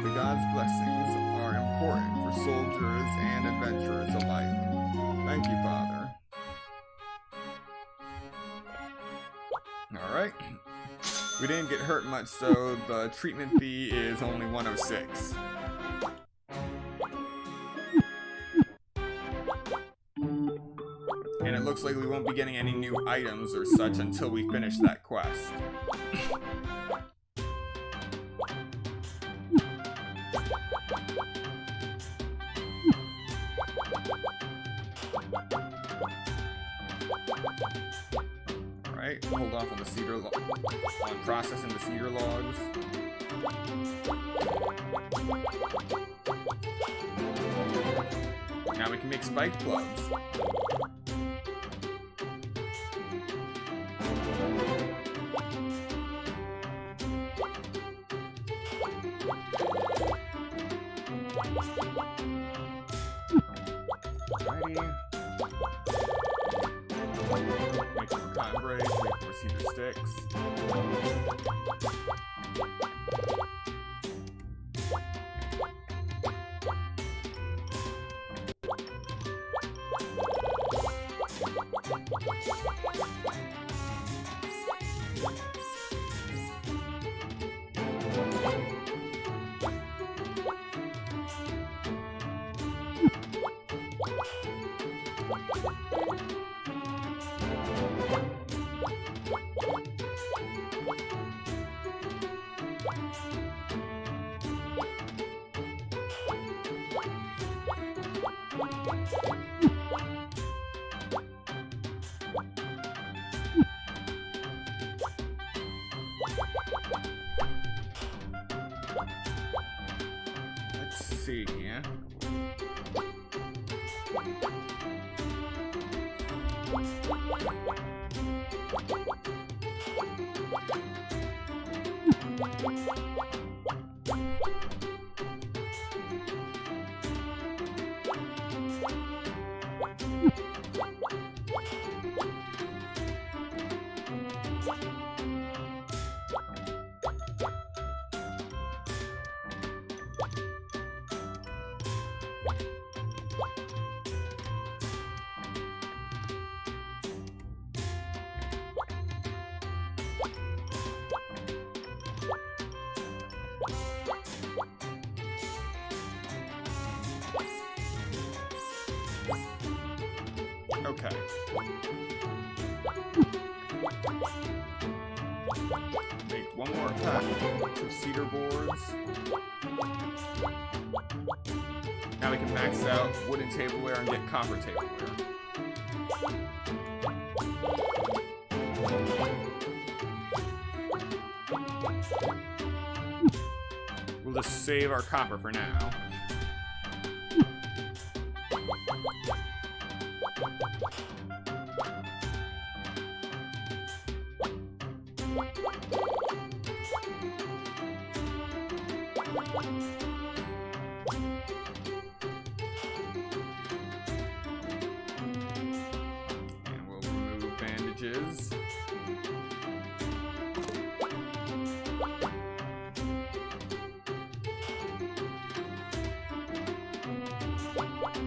Speaker 1: The gods' blessings are important for soldiers and adventurers alike. Thank you, Father. Alright. We didn't get hurt much, so the treatment fee is only 106. And it looks like we won't be getting any new items or such until we finish that quest. Alright, hold off on the cedar on processing the cedar logs. Now we can make spike plugs. Make some cotton braids, make more cedar sticks. Let's see. Okay. Make one more pack of cedar boards. Now we can max out wooden tableware and get copper tableware. We'll just save our copper for now. And we'll remove bandages.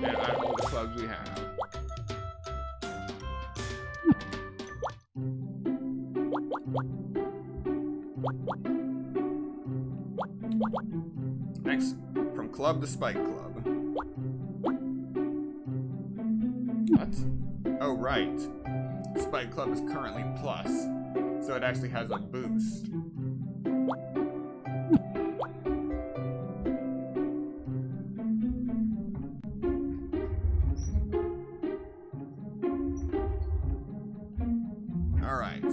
Speaker 1: And add all the clubs we have. Next, from club to spike club. What? Oh, right. Spike club is currently plus, so it actually has a boost. Alright.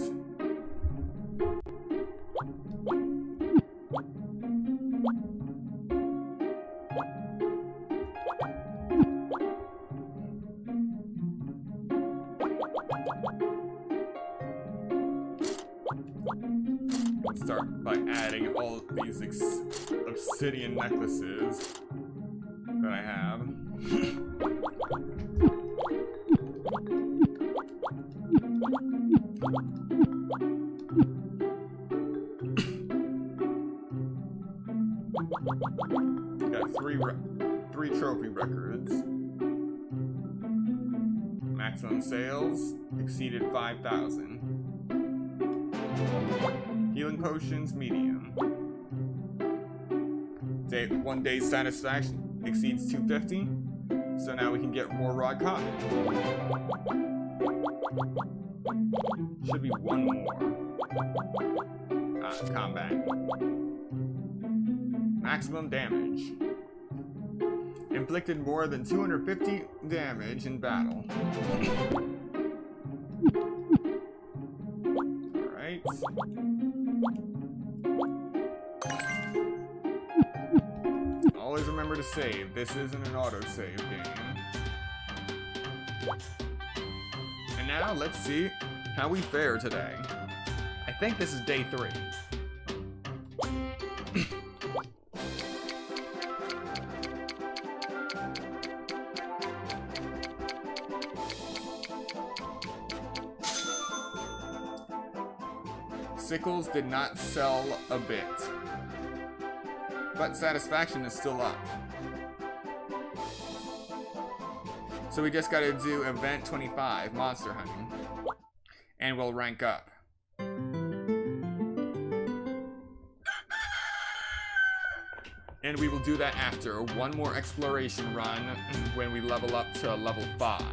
Speaker 1: Let's start by adding all of these obsidian necklaces that I have. Got three trophy records. Maximum sales exceeded 5,000. Healing potions, medium. One day's satisfaction exceeds 250. So now we can get more raw cotton. Should be one more. Combat. Maximum damage. Inflicted more than 250 damage in battle. Alright. Always remember to save. This isn't an autosave game. And now let's see how we fare today. I think this is day 3. Sickles did not sell a bit, but satisfaction is still up. So we just gotta do event 25, monster hunting, and we'll rank up. And we will do that after one more exploration run when we level up to level 5.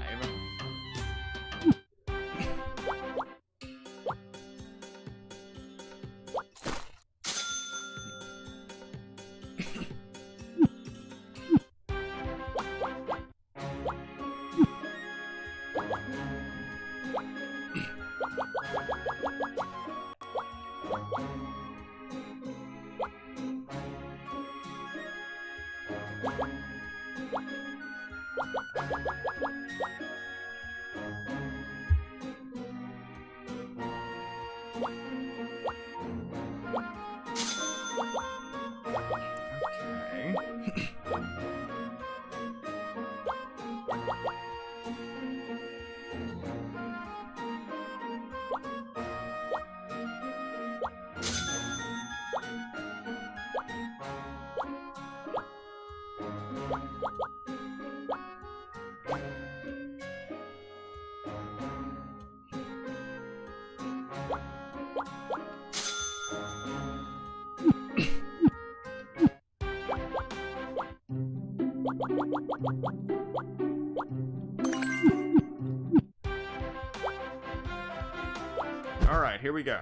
Speaker 1: Alright, here we go.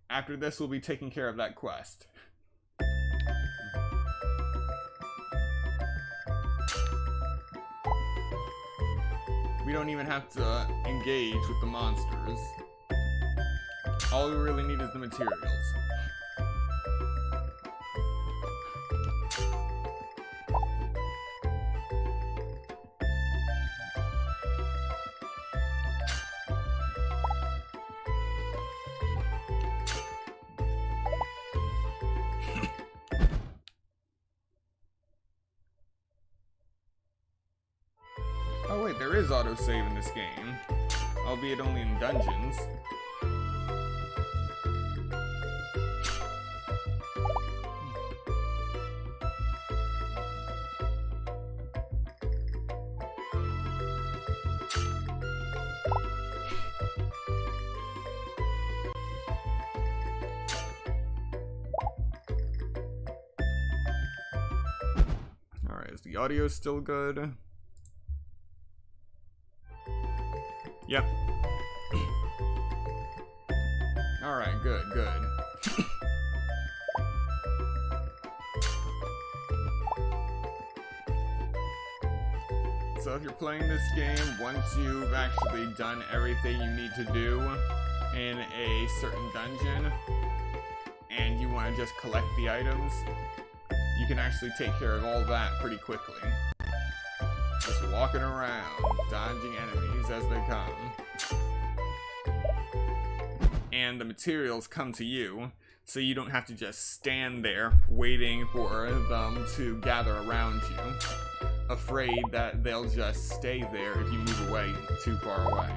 Speaker 1: After this, we'll be taking care of that quest. We don't even have to engage with the monsters. All we really need is the materials. Oh wait, there is autosave in this game, albeit only in dungeons. Alright, is the audio still good? Yep. Alright, good, good. So if you're playing this game, once you've actually done everything you need to do in a certain dungeon, and you want to just collect the items, you can actually take care of all that pretty quickly. Just walking around, dodging enemies as they come. and the materials come to you, so you don't have to just stand there waiting for them to gather around you, afraid that they'll just stay there if you move away too far away.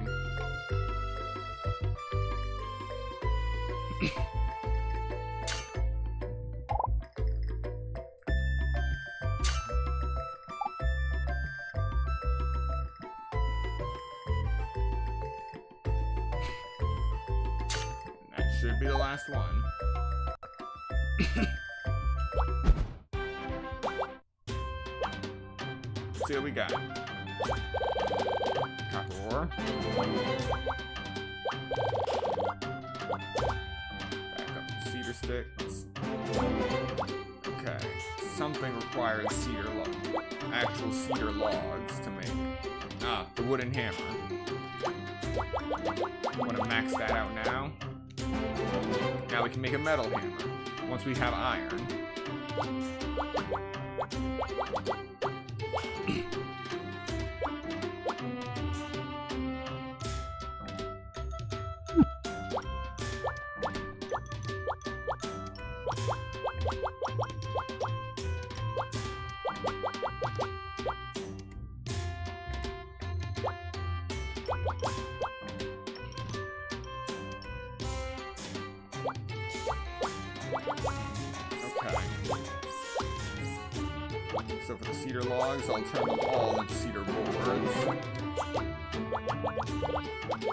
Speaker 1: Should be the last one. Let's see what we got. Copper ore. Back up to cedar sticks. Okay. Something requires cedar logs. Actual cedar logs to make. Ah, the wooden hammer. Want to max that out now? Now we can make a metal hammer, once we have iron. So for the cedar logs, I'll turn them all into cedar boards.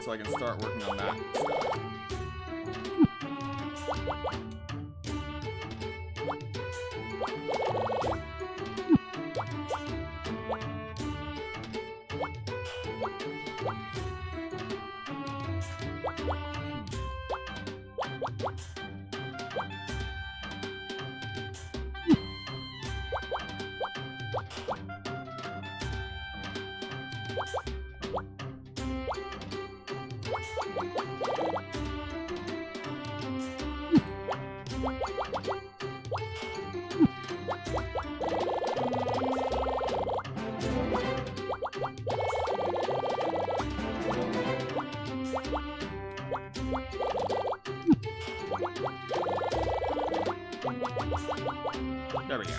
Speaker 1: So I can start working on that stuff. There we go.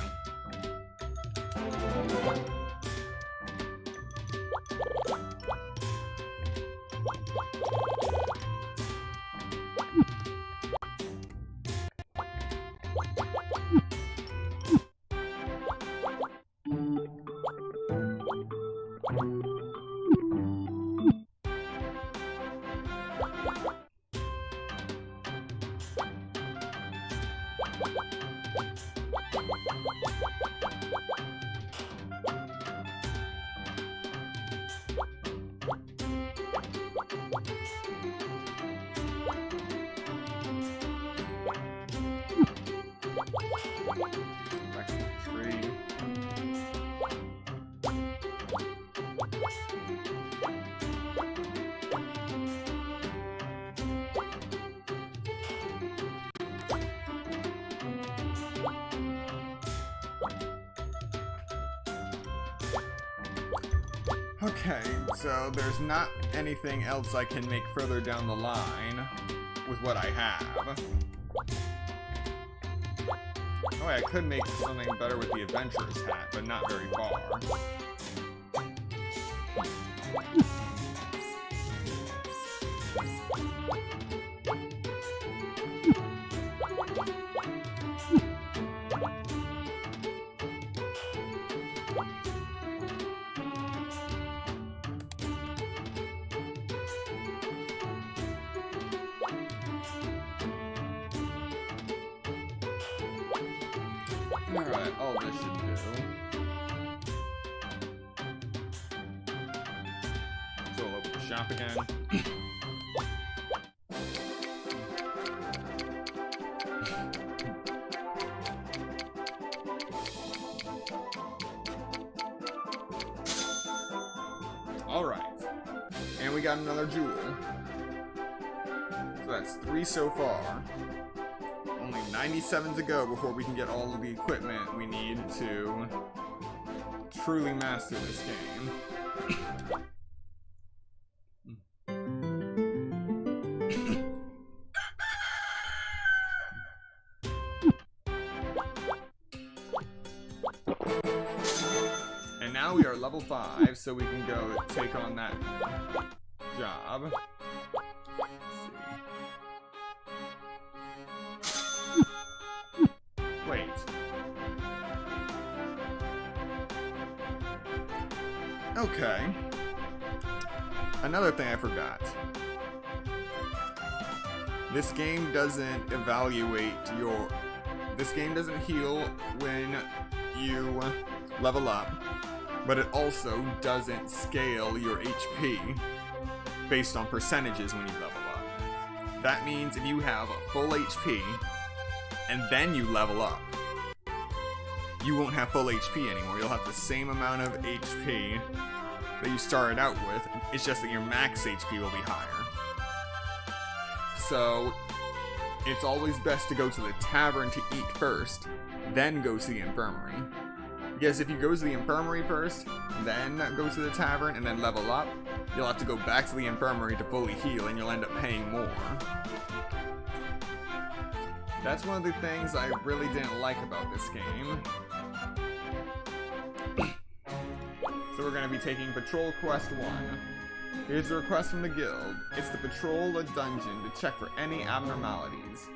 Speaker 1: Okay, so there's not anything else I can make further down the line with what I have. Oh, I could make something better with the adventurer's hat, but not very far. Alright, all this should do. So we'll open the shop again. Alright. And we got another jewel. So that's 3 so far. Only 97 to go before we can get all of the equipment we need to truly master this game. now we are level 5, so we can go take on that job. Wait. Okay. Another thing I forgot. This game doesn't evaluate your... This game doesn't heal when you level up, but it also doesn't scale your HP based on percentages when you level up. That means if you have full HP and then you level up, you won't have full HP anymore. You'll have the same amount of HP that you started out with. It's just that your max HP will be higher. So it's always best to go to the tavern to eat first, then go to the infirmary. Because if you go to the infirmary first, then go to the tavern, and then level up, you'll have to go back to the infirmary to fully heal, and you'll end up paying more. That's one of the things I really didn't like about this game. So we're going to be taking Patrol Quest 1. Here's a request from the guild. It's to patrol a dungeon to check for any abnormalities.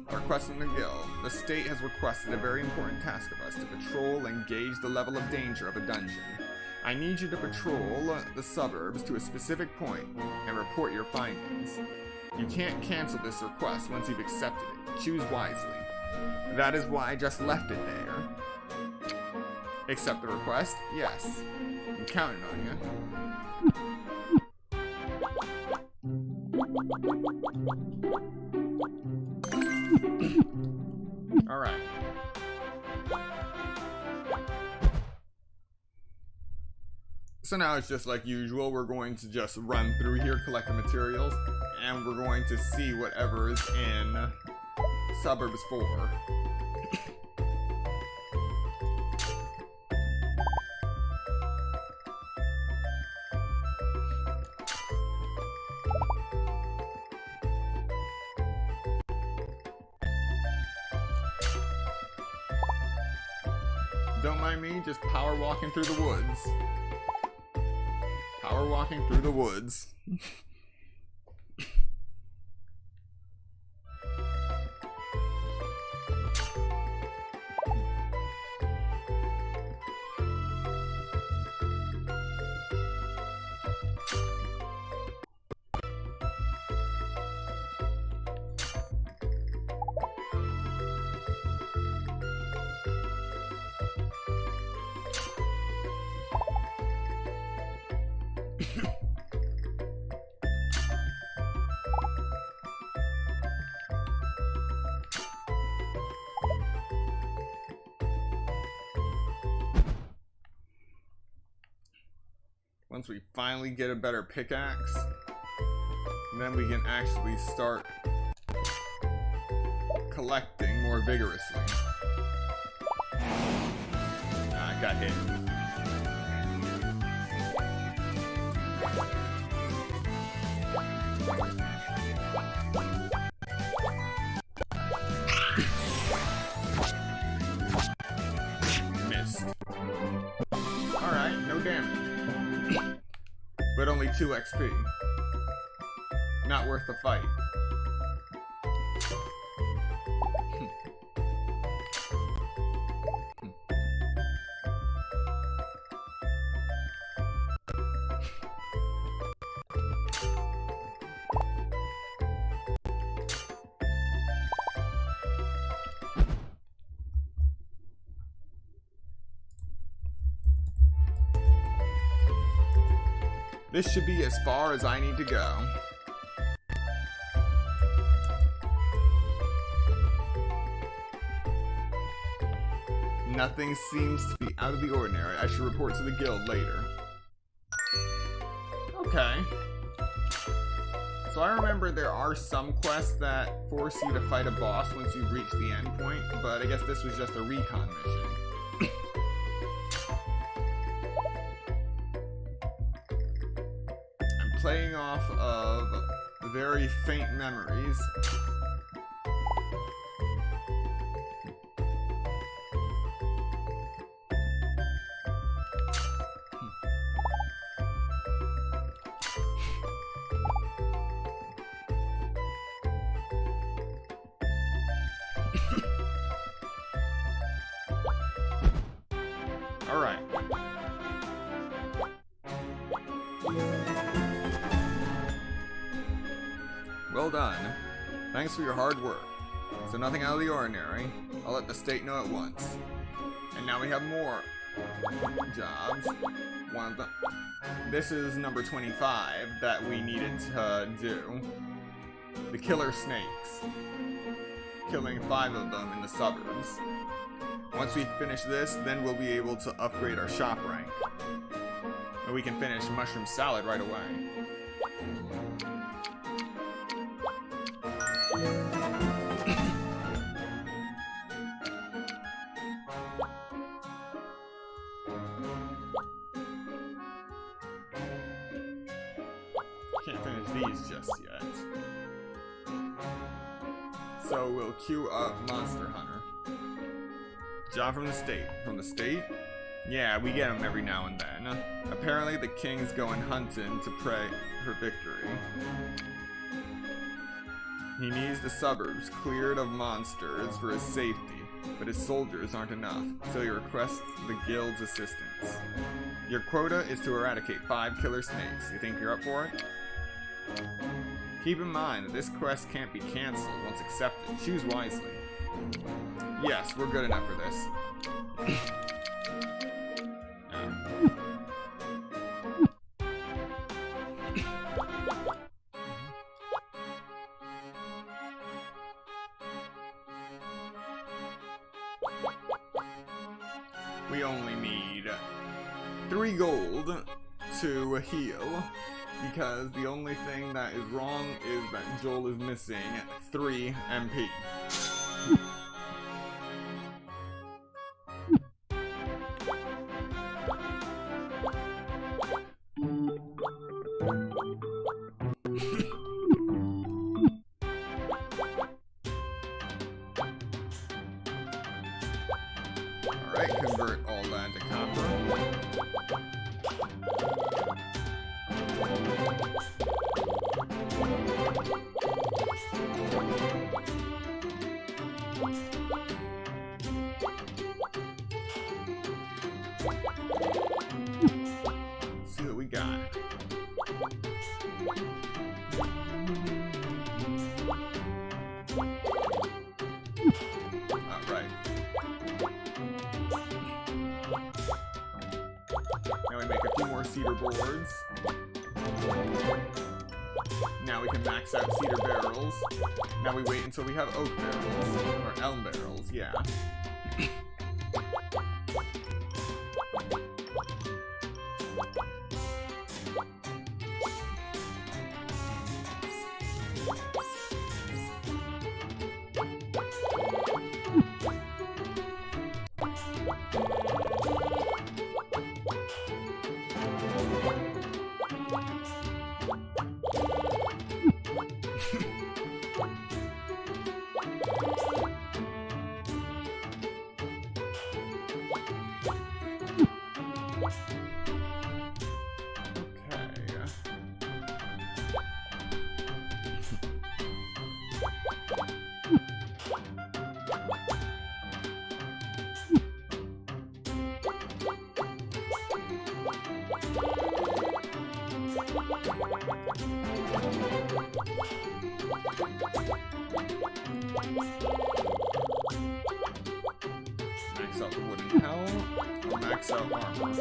Speaker 1: A request from the guild. The state has requested a very important task of us to patrol and gauge the level of danger of a dungeon. I need you to patrol the suburbs to a specific point and report your findings. You can't cancel this request once you've accepted it. Choose wisely. That is why I just left it there. Accept the request? Yes. I'm counting on you. Alright. So now it's just like usual, we're going to just run through here, collect the materials, and we're going to see whatever is in Suburbs 4. Don't mind me, just power walking through the woods. Power walking through the woods. Once we finally get a better pickaxe, then we can actually start collecting more vigorously. I got hit. Missed. Alright, no damage. But only 2 XP. Not worth the fight. This should be as far as I need to go. Nothing seems to be out of the ordinary. I should report to the guild later. Okay. So I remember there are some quests that force you to fight a boss once you reach the end point, but I guess this was just a recon mission. Playing off of very faint memories. Alright. Well done. Thanks for your hard work. So nothing out of the ordinary. I'll let the state know at once. And now we have more jobs. One of them. This is number 25 that we needed to do. The killer snakes. Killing 5 of them in the suburbs. Once we finish this, then we'll be able to upgrade our shop rank. And we can finish mushroom salad right away. Can't finish these just yet. So we'll queue up Monster Hunter. Job from the state. From the state? Yeah, we get them every now and then. Apparently the king's going hunting to pray for victory. He needs the suburbs cleared of monsters for his safety, but his soldiers aren't enough, so he requests the guild's assistance. Your quota is to eradicate 5 killer snakes. You think you're up for it? Keep in mind that this quest can't be cancelled once accepted. Choose wisely. Yes, we're good enough for this. We only need 3 gold to heal, because the only thing that is wrong is that Joel is missing 3 MP. Alright, convert all that to copper. Let's see what we got. Alright. Now we make a few more cedar boards. Now we can max out cedar barrels. Now we wait until we have oak barrels. Or elm barrels, yeah. Max out the wooden helm, or max out armor.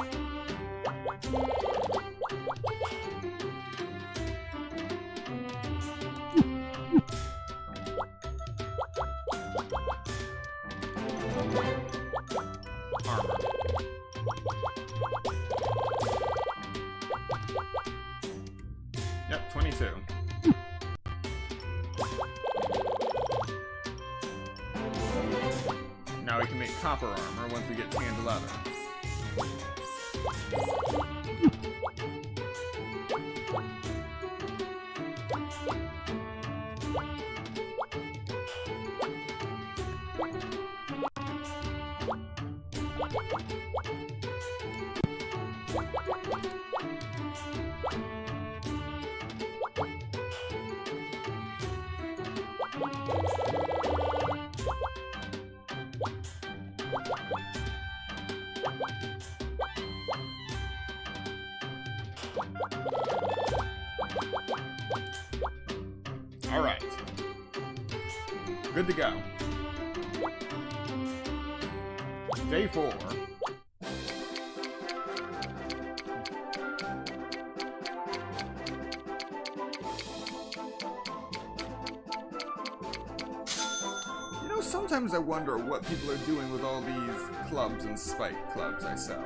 Speaker 1: Yep, 22. Now we can make copper armor once we get tanned leather. Good to go. Day 4. You know, sometimes I wonder what people are doing with all these clubs and spike clubs I sell.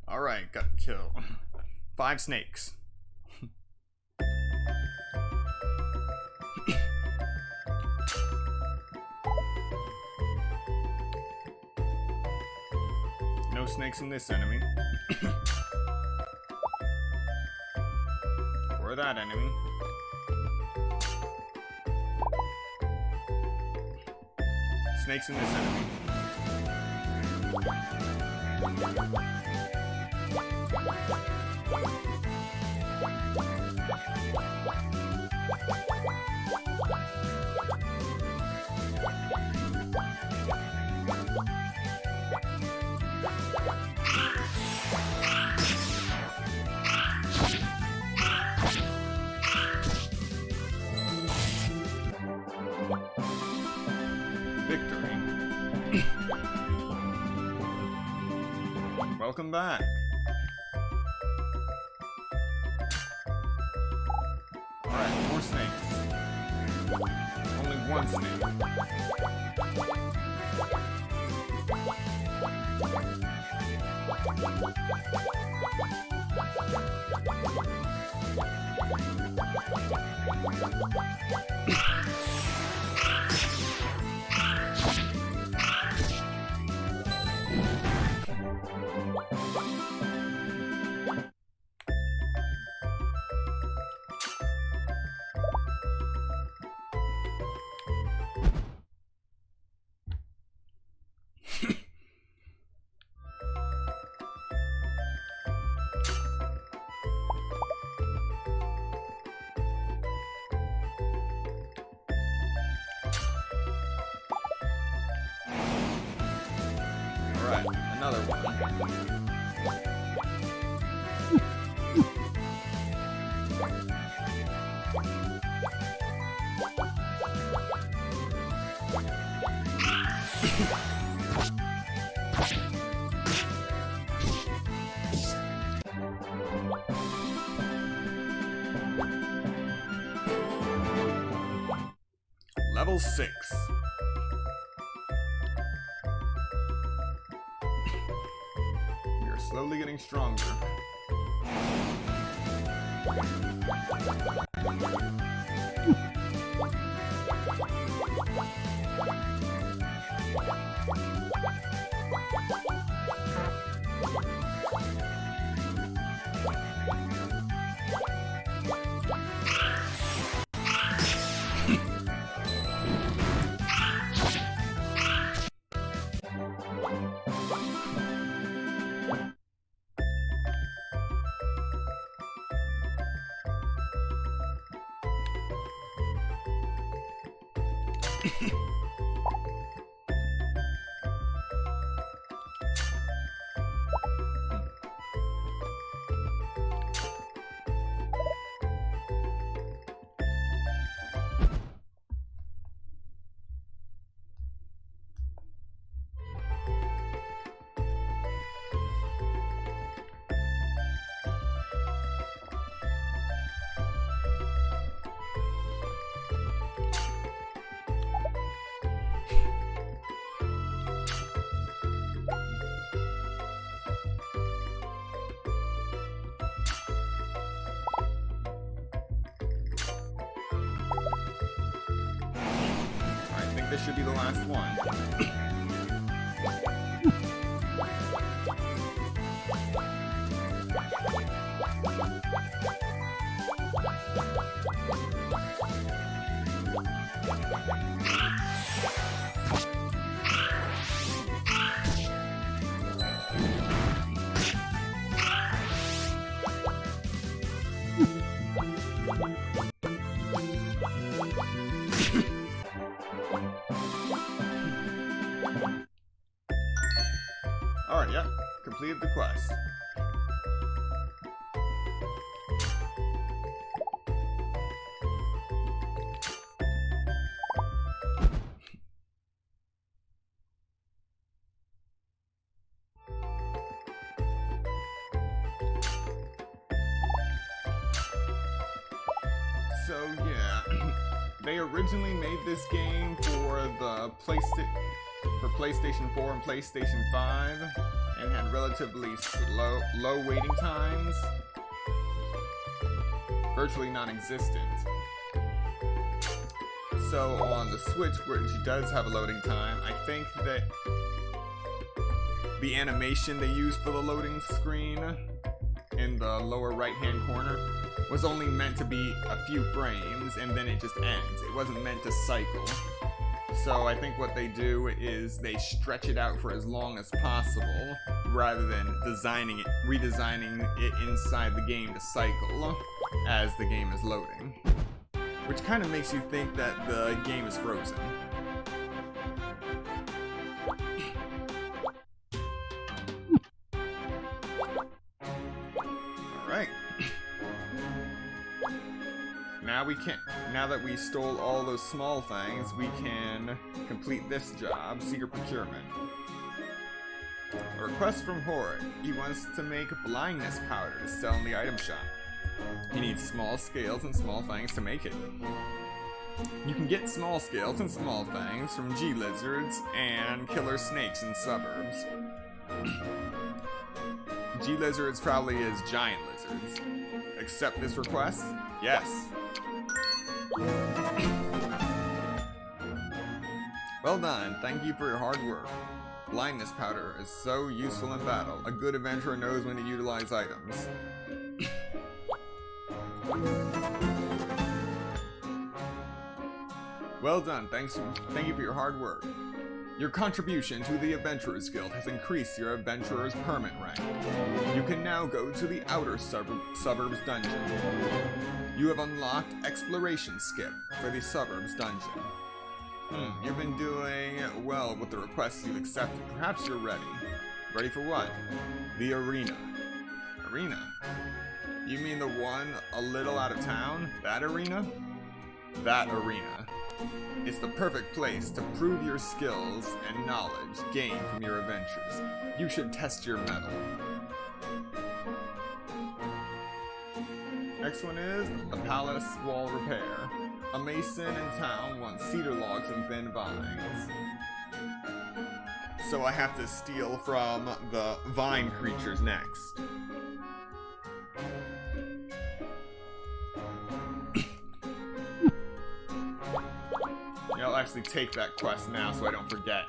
Speaker 1: Alright, gotta kill 5 snakes. No snakes in this enemy. Or that enemy. Snakes in this enemy. Victory. Welcome back. Alright, more snakes. Only one snake. Alright, another one. Level 6. We are slowly getting stronger. This should be the last one. Alright, yeah, completed the quest. So yeah, they originally made this game for the PlayStation 4 and PlayStation 5, and had relatively low waiting times, virtually non-existent. So on the Switch, which does have a loading time, I think that the animation they used for the loading screen in the lower right-hand corner was only meant to be a few frames, and then it just ends. It wasn't meant to cycle. So I think what they do is they stretch it out for as long as possible, rather than redesigning it inside the game to cycle as the game is loading. Which kind of makes you think that the game is frozen. Alright. Now that we stole all those small things, we can complete this job, Secret Procurement. A request from Horde. He wants to make blindness powder to sell in the item shop. He needs small scales and small fangs to make it. You can get small scales and small fangs from G-lizards and killer snakes in suburbs. G-lizards probably is giant lizards. Accept this request? Yes. Well done. Thank you for your hard work. Blindness powder is so useful in battle. A good adventurer knows when to utilize items. Well done. Thank you for your hard work. Your contribution to the Adventurers Guild has increased your Adventurer's permit rank. You can now go to the Outer Suburbs Dungeon. You have unlocked Exploration Skip for the Suburbs Dungeon. You've been doing well with the requests you've accepted. Perhaps you're ready. Ready for what? The arena. Arena? You mean the one a little out of town? That arena? That arena. It's the perfect place to prove your skills and knowledge gained from your adventures. You should test your mettle. Next one is the Palace Wall Repair. A mason in town wants cedar logs and thin vines. So I have to steal from the vine creatures next. Yeah, I'll actually take that quest now so I don't forget.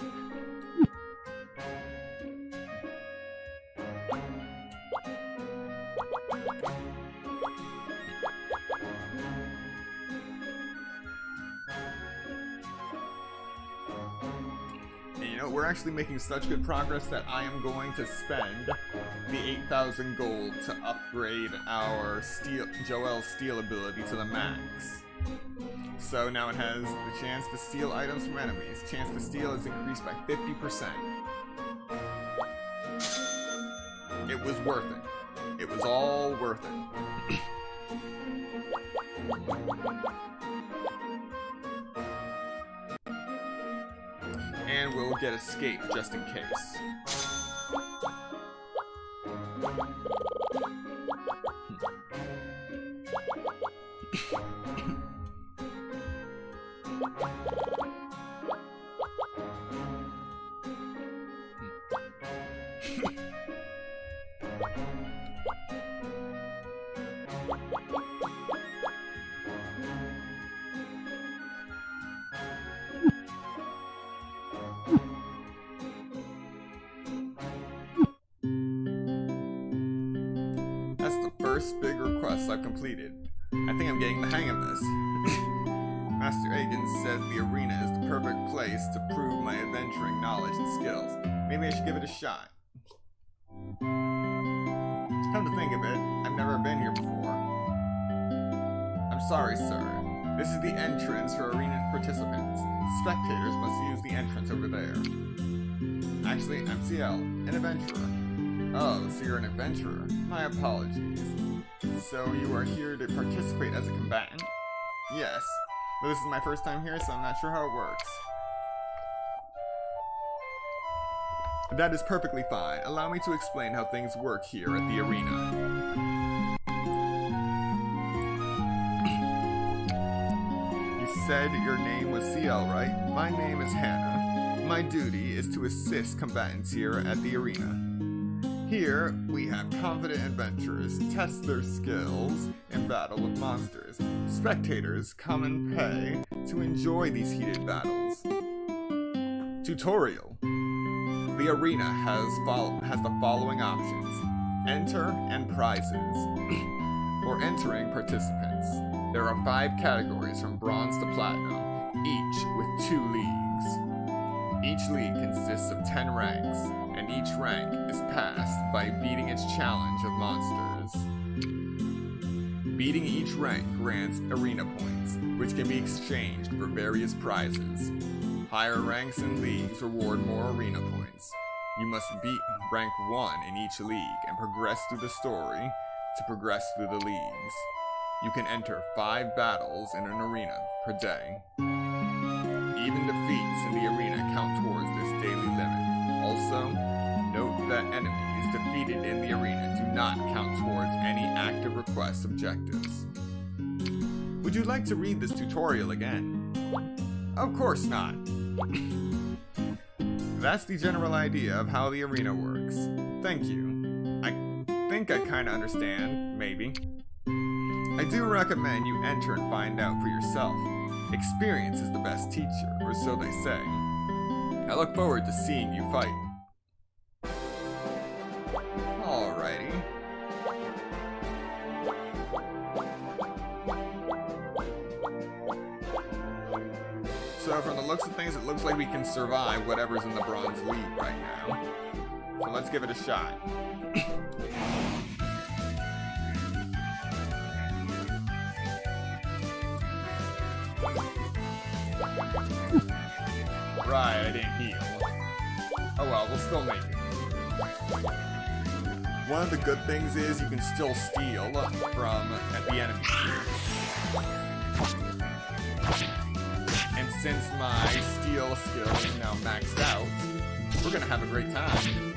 Speaker 1: We're actually making such good progress that I am going to spend the 8,000 gold to upgrade our Joel's steal ability to the max. So now it has the chance to steal items from enemies. Chance to steal is increased by 50%. It was worth it. It was all worth it. And we'll get escape just in case. Big requests I've completed. I think I'm getting the hang of this. Master Aiken said the arena is the perfect place to prove my adventuring knowledge and skills. Maybe I should give it a shot. Come to think of it, I've never been here before. I'm sorry, sir. This is the entrance for arena participants. Spectators must use the entrance over there. Actually, I'm CL, an adventurer. Oh, so you're an adventurer. My apologies. So you are here to participate as a combatant? Yes. But this is my first time here, so I'm not sure how it works. That is perfectly fine. Allow me to explain how things work here at the arena. You said your name was CL, right? My name is Hannah. My duty is to assist combatants here at the arena. Here, we have confident adventurers test their skills in battle with monsters. Spectators come and pay to enjoy these heated battles. Tutorial. The arena has the following options. Enter and prizes. For entering participants, there are 5 categories from bronze to platinum, each with 2 leagues. Each league consists of 10 ranks, and each rank is passed by beating its challenge of monsters. Beating each rank grants arena points, which can be exchanged for various prizes. Higher ranks and leagues reward more arena points. You must beat rank 1 in each league and progress through the story to progress through the leagues. You can enter 5 battles in an arena per day. Even defeats in the arena count towards this daily limit. Also, note that enemies defeated in the arena do not count towards any active request objectives. Would you like to read this tutorial again? Of course not. That's the general idea of how the arena works. Thank you. I think I kinda understand, maybe. I do recommend you enter and find out for yourself. Experience is the best teacher, or so they say. I look forward to seeing you fight. Alrighty. So from the looks of things, it looks like we can survive whatever's in the bronze league right now. So let's give it a shot. Right, I didn't heal. Oh well, we'll still make it. One of the good things is you can still steal from the enemies here. And since my steal skill is now maxed out, we're gonna have a great time.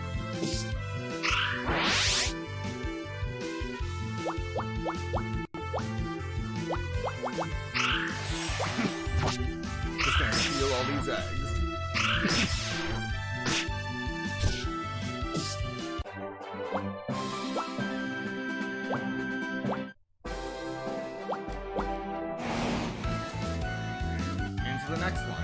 Speaker 1: Just gonna steal all these eggs. Into the next one.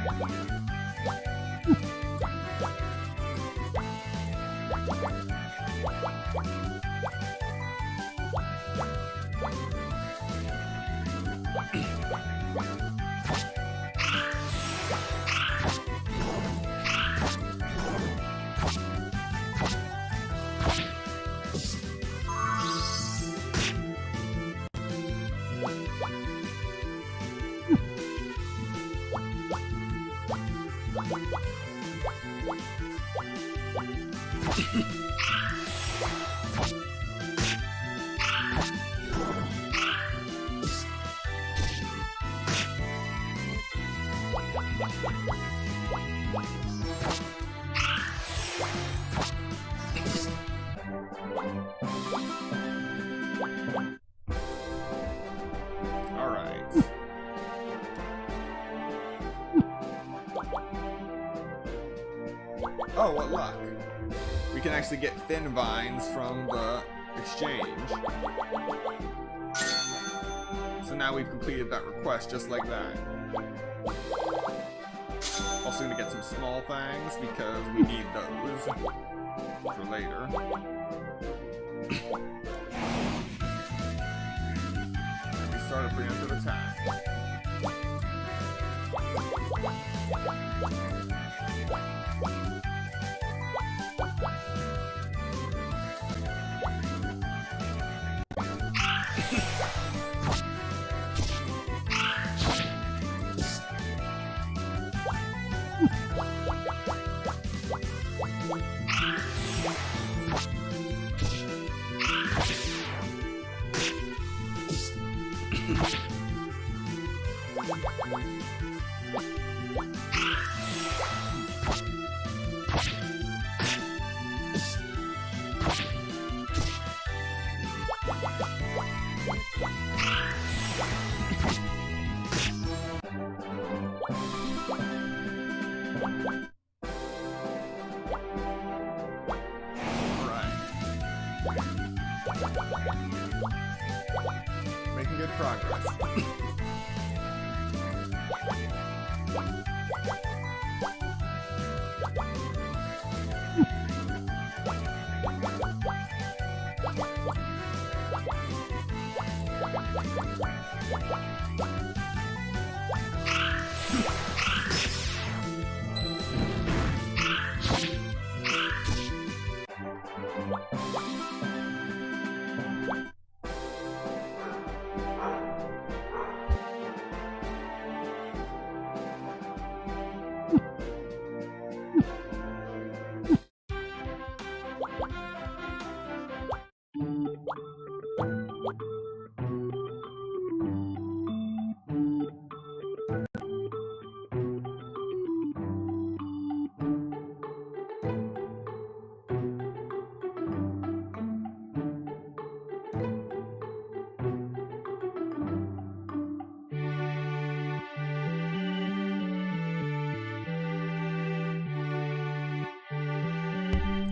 Speaker 1: Oh, what luck. We can actually get thin vines from the exchange. So now we've completed that request just like that. Also gonna get some small things because we need those for later. We start a preemptive attack. Making good progress.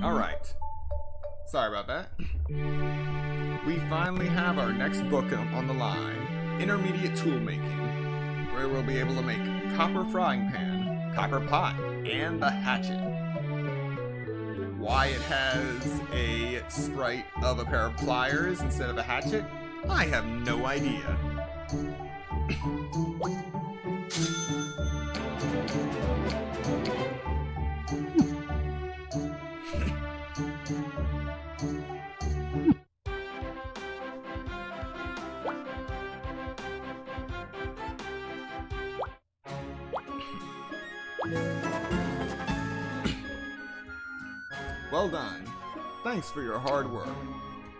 Speaker 1: Alright. Sorry about that. We finally have our next book on the line, Intermediate Tool Making, where we'll be able to make copper frying pan, copper pot, and the hatchet. Why it has a sprite of a pair of pliers instead of a hatchet, I have no idea. Well done. Thanks for your hard work.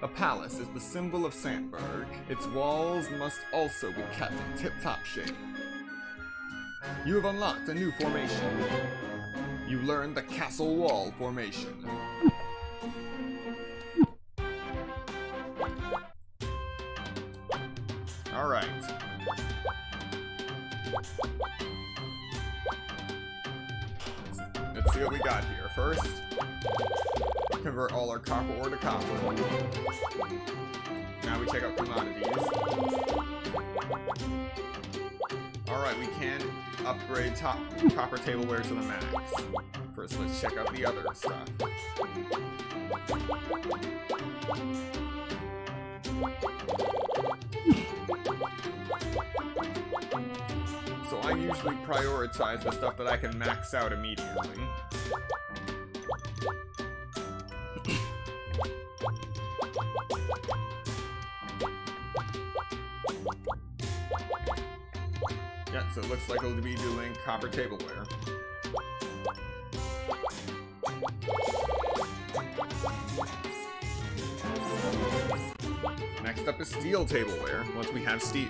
Speaker 1: A palace is the symbol of Sandburg. Its walls must also be kept in tip-top shape. You have unlocked a new formation. You learned the castle wall formation. Alright. Let's see what we got here. First, convert all our copper ore to copper. Now we check out commodities. Alright, we can upgrade copper tableware to the max. First, let's check out the other stuff. So I usually prioritize the stuff that I can max out immediately. Yeah, so it looks like it'll be doing copper tableware. Next up is steel tableware, once we have steel.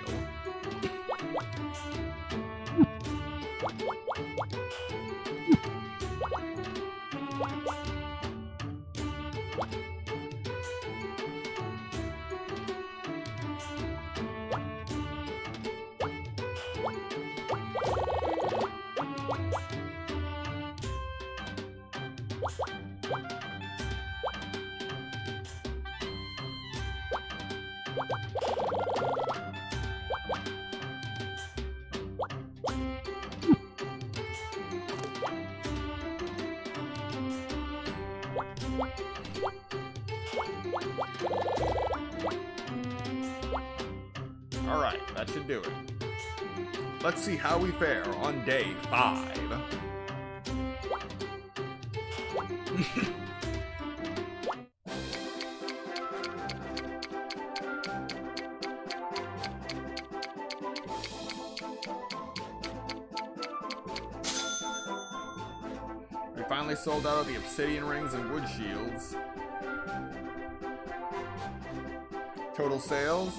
Speaker 1: Alright, that should do it. Let's see how we fare on day 5. We finally sold out of the obsidian rings and wood shields. Total sales?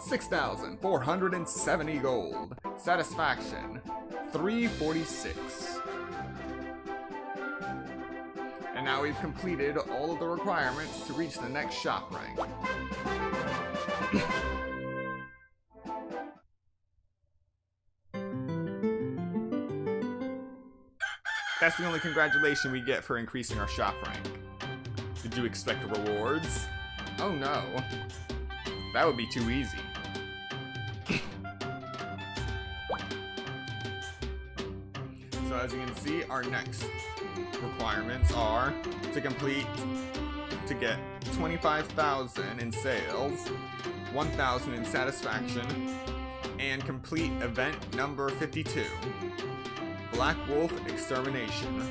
Speaker 1: 6,470 gold. Satisfaction, 346. And now we've completed all of the requirements to reach the next shop rank. That's the only congratulation we get for increasing our shop rank. Did you expect the rewards? Oh no. That would be too easy. So as you can see, our next requirements are to get 25,000 in sales, 1,000 in satisfaction, and complete event number 52. Black Wolf Extermination.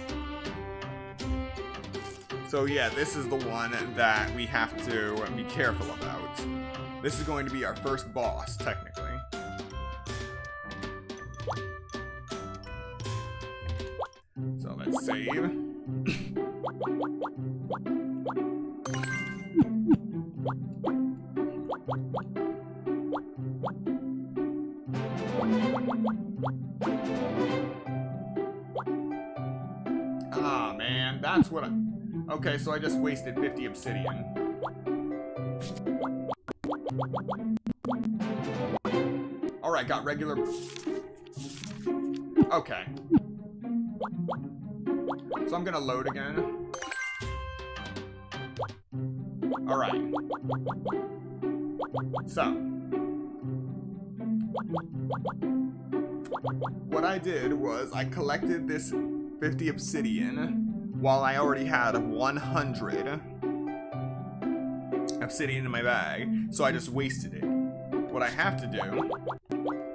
Speaker 1: So yeah, this is the one that we have to be careful about. This is going to be our first boss, technically. So let's save. Ah, man, that's what Okay, so I just wasted 50 obsidian. Alright, got regular... Okay. So I'm gonna load again. Alright. So. What I did was I collected this 50 obsidian while I already had 100 obsidian in my bag, so I just wasted it. What I have to do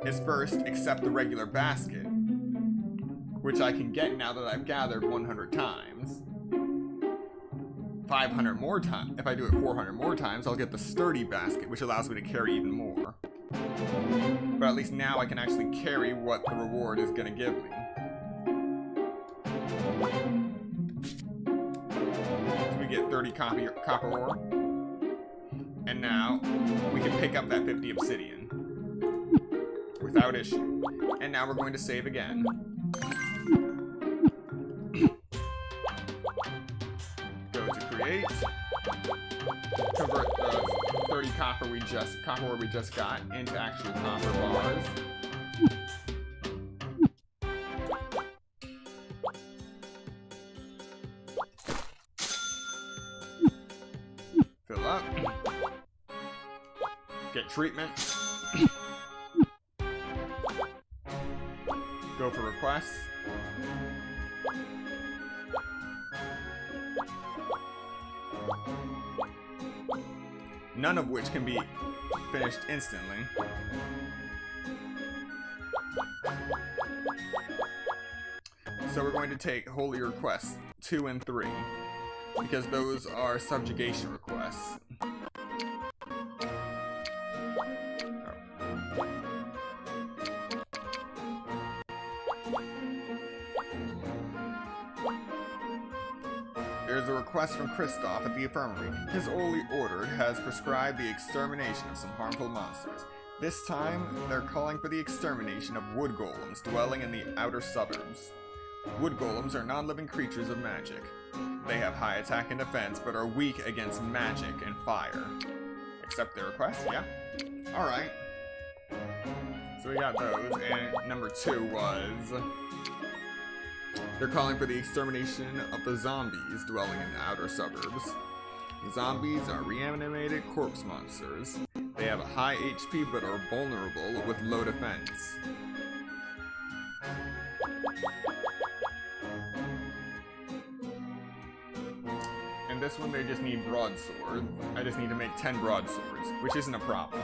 Speaker 1: is first accept the regular basket, which I can get now that I've gathered 100 times. 500 more times. If I do it 400 more times, I'll get the sturdy basket, which allows me to carry even more. But at least now I can actually carry what the reward is going to give me. So we get 30 copper ore. And now we can pick up that 50 obsidian without issue. And now we're going to save again. Go to create. Convert the 30 copper ore we just got into actual copper bars. Fill up. Get treatment. Go for requests. None of which can be finished instantly. So we're going to take holy requests 2 and 3 because those are subjugation requests. There's a request from Kristoff at the infirmary. His Holy Order has prescribed the extermination of some harmful monsters. This time, they're calling for the extermination of wood golems dwelling in the outer suburbs. Wood golems are non-living creatures of magic. They have high attack and defense, but are weak against magic and fire. Accept their request? Yeah. Alright. So we got those, and number 2 was... They're calling for the extermination of the zombies dwelling in the outer suburbs. The zombies are reanimated corpse monsters. They have a high HP but are vulnerable with low defense. And this one they just need broadswords. I just need to make 10 broadswords, which isn't a problem.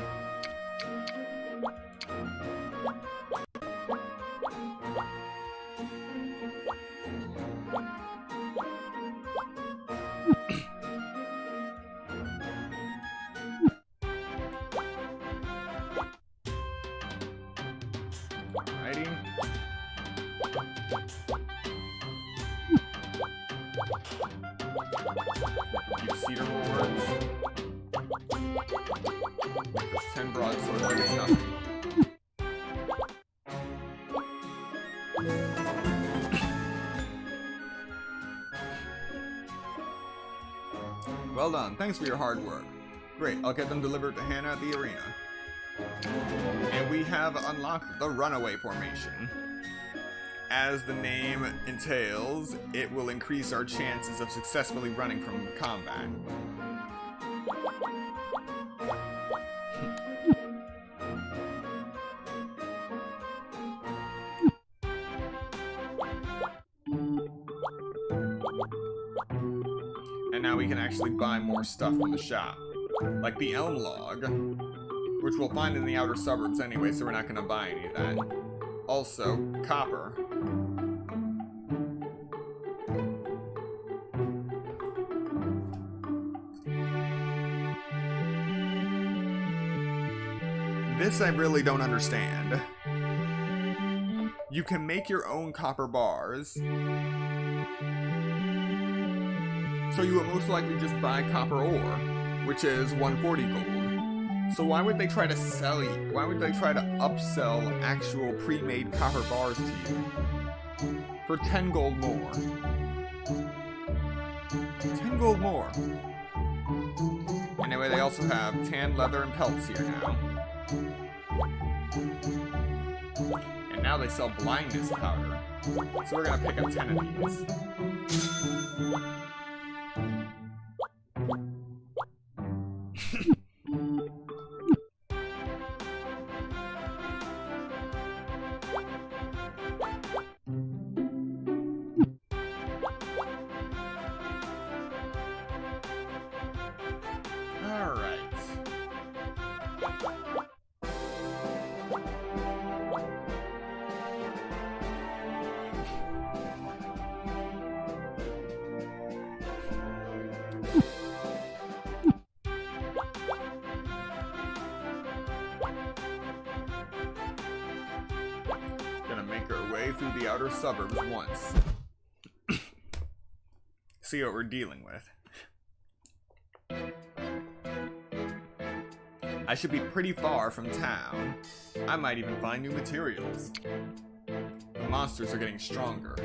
Speaker 1: Alrighty. Keep cedar boards. 10 Well done. Thanks for your hard work. Great, I'll get them delivered to Hannah at the arena. And we have unlocked the runaway formation. As the name entails, it will increase our chances of successfully running from combat. And now we can actually buy more stuff from the shop. Like the elm log, which we'll find in the outer suburbs anyway, so we're not going to buy any of that. Also, copper. This I really don't understand. You can make your own copper bars. So you would most likely just buy copper ore, which is 140 gold. So why would they try to sell you? Why would they try to upsell actual pre-made copper bars to you? For 10 gold more. 10 gold more. Anyway, they also have tan leather and pelts here now. And now they sell blindness powder. So we're gonna pick up 10 of these. Through the outer suburbs once. See what we're dealing with. I should be pretty far from town. I might even find new materials. The monsters are getting stronger,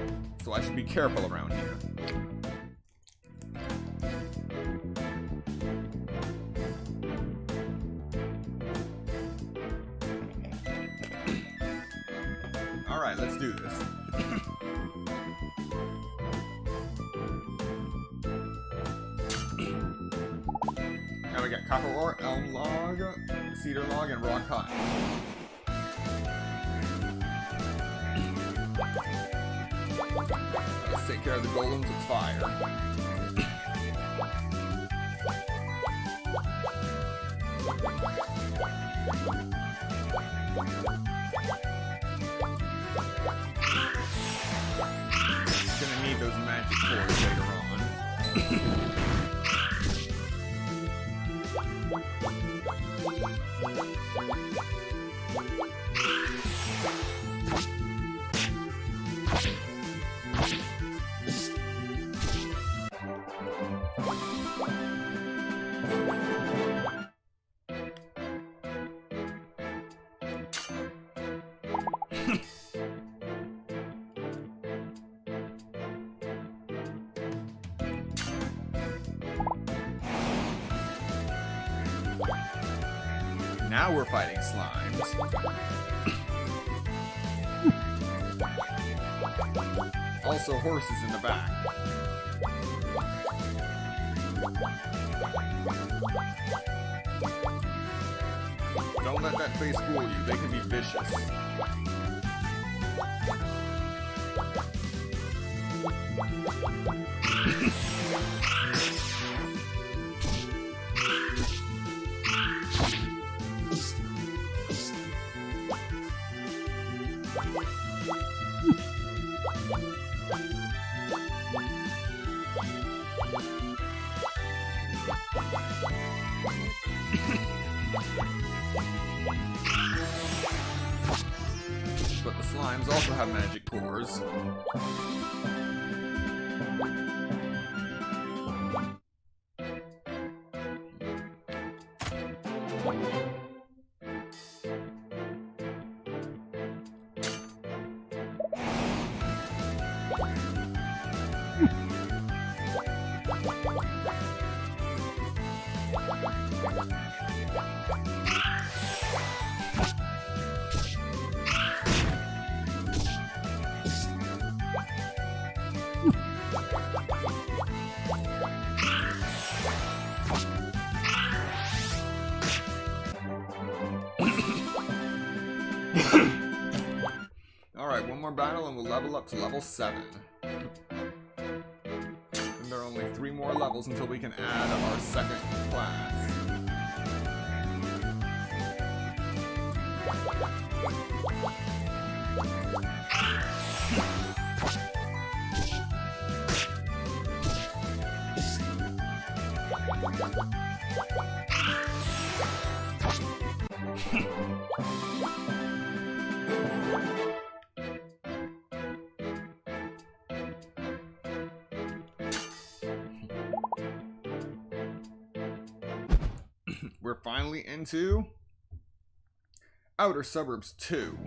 Speaker 1: so I should be careful around here. Alright, let's do this. Now we got copper ore, elm log, cedar log, and raw cotton. Let's take care of the golems with fire. Gonna need those magic cores later on. Now we're fighting slimes. Also horses in the back. Don't let that face fool you, they can be vicious. But the slimes also have magic cores. Alright, one more battle and we'll level up to level 7. And there are only 3 more levels until we can add our second class. We're finally into Outer Suburbs 2.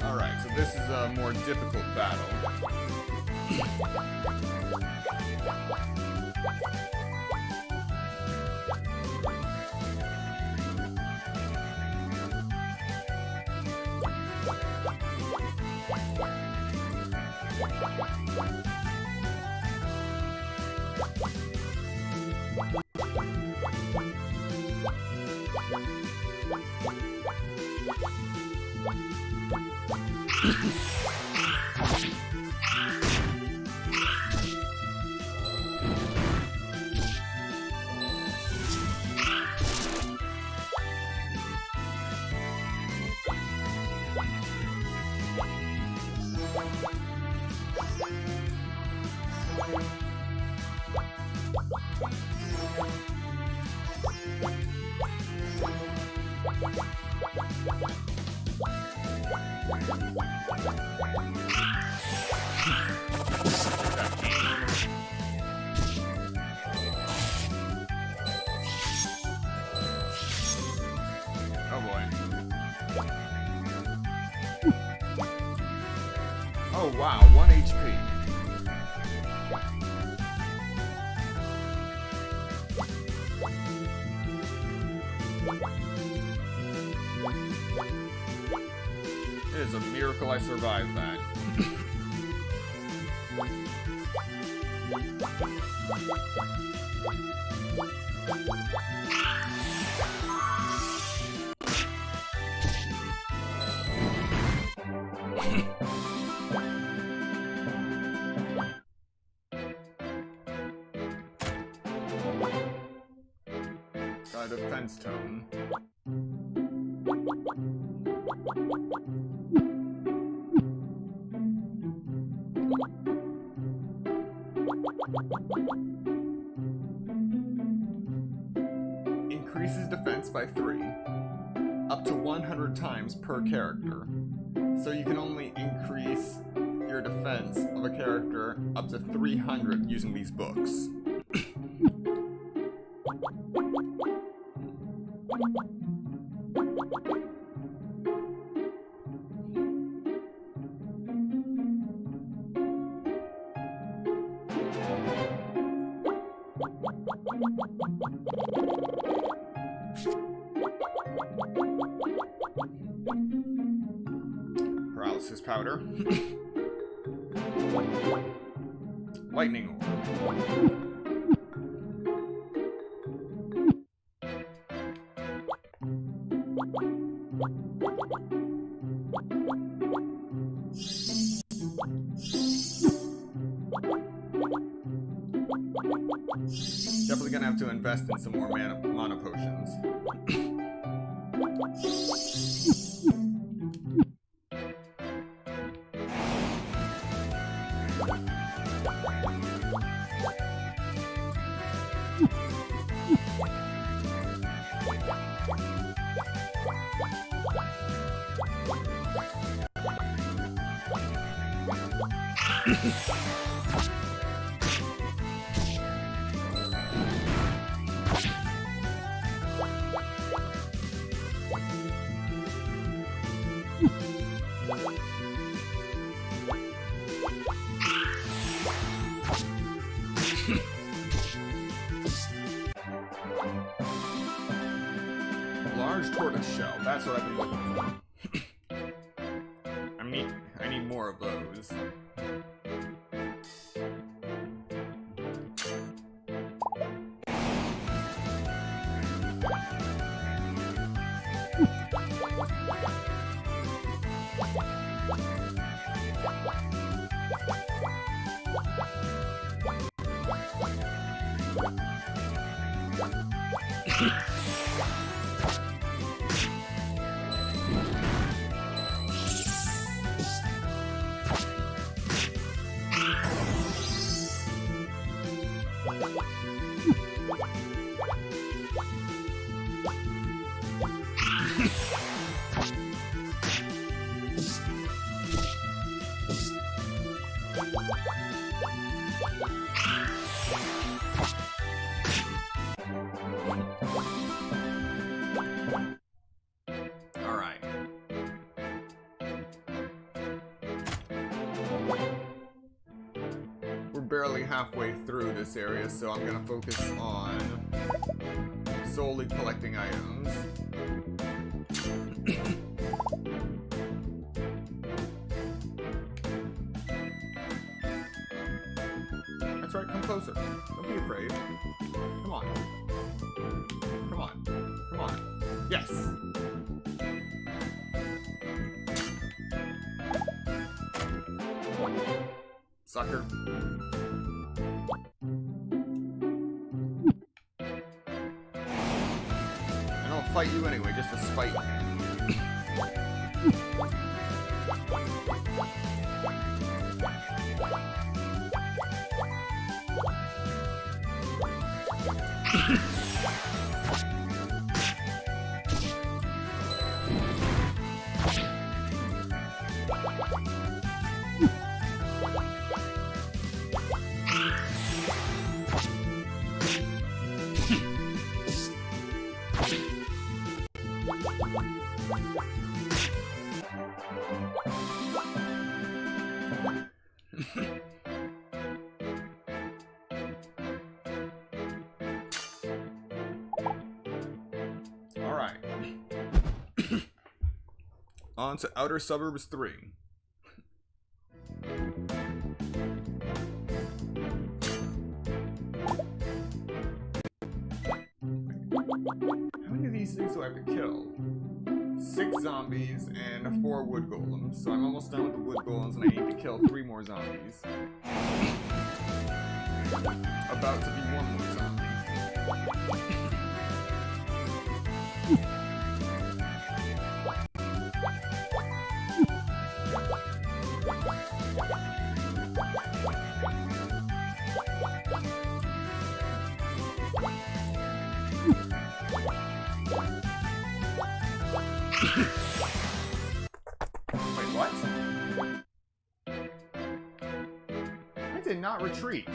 Speaker 1: Alright, so this is a more difficult battle. Oh boy. Oh wow, 1 HP. It is a miracle I survived that. Got a defense tone. attacks by 3, up to 100 times per character. So you can only increase your defense of a character up to 300 using these books. Paralysis powder. Lightning orb. Definitely gonna have to invest in some more mana potions. Large tortoise shell. That's what I've been looking for. I need more of those. Alright. We're barely halfway through this area, so I'm gonna focus on solely collecting items. That's right, come closer. Don't be afraid. Come on. Come on. Come on. Yes! Sucker. And I'll fight you anyway, just to spite you. Alright. On to Outer Suburbs 3. How many of these things do I have to kill? 6 zombies and 4 wood golems. So I'm almost done with the wood golems and I need to kill 3 more zombies. About to be 1 more zombie. did not retreat.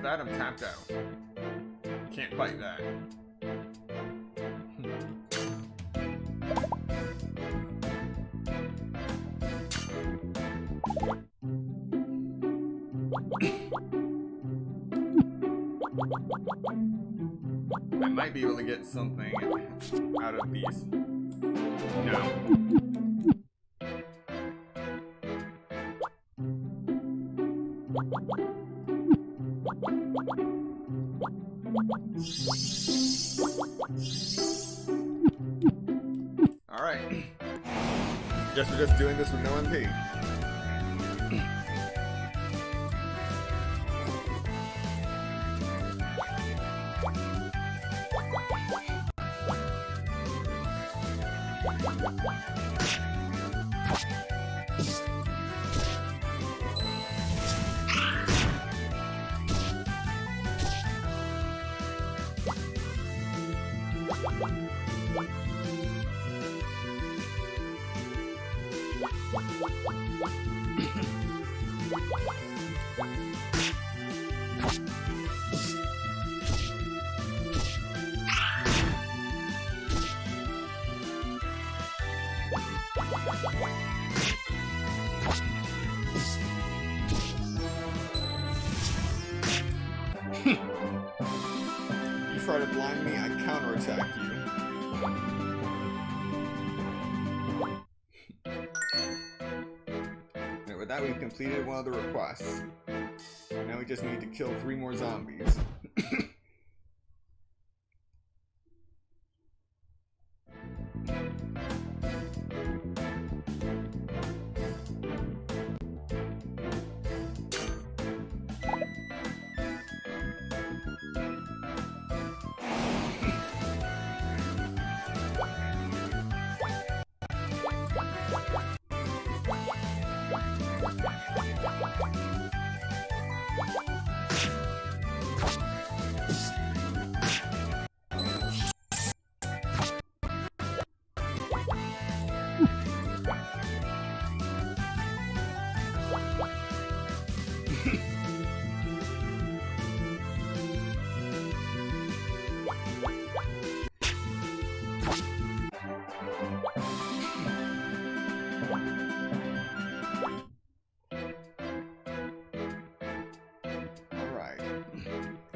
Speaker 1: That I'm tapped out. Can't fight that. I might be able to get something out of these. No. Alright. Guess we're just doing this with no MP. You try to blind me, I counterattack you. And with that, we've completed one of the requests. Now we just need to kill 3 more zombies.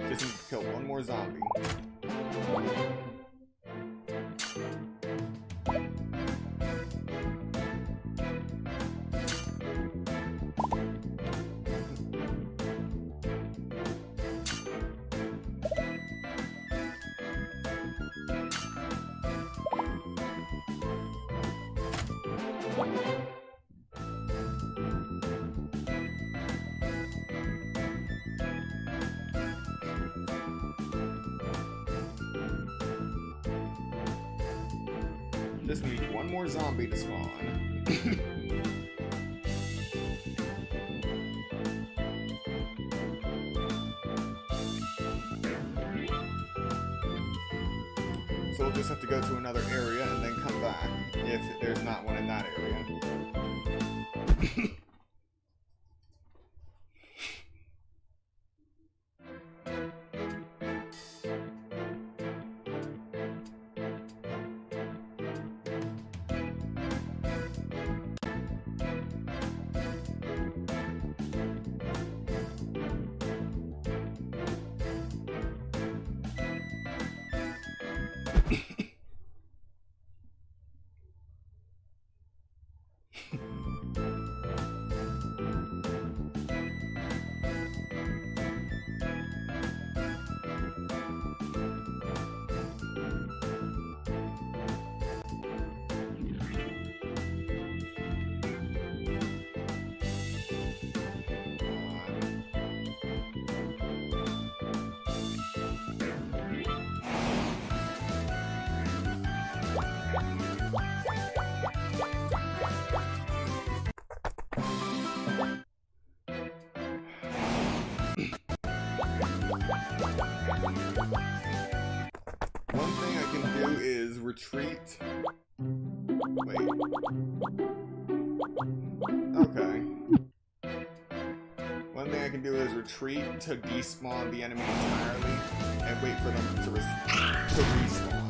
Speaker 1: Just need to kill 1 more zombie. Just need 1 more zombie to spawn. So we'll just have to go to another area and then come back, if there's not one in that area. Okay. One thing I can do is retreat to despawn the enemy entirely and wait for them to respawn.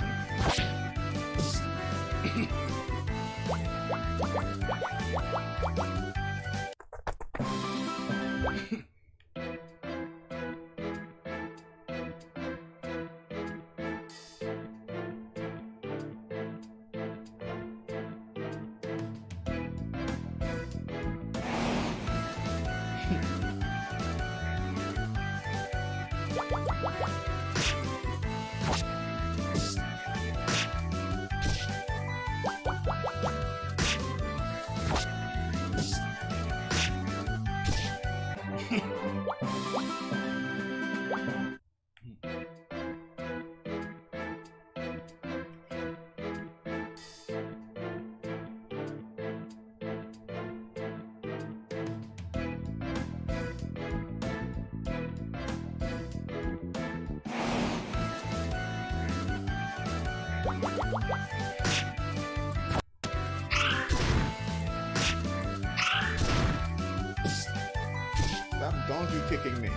Speaker 1: Stop donkey kicking me.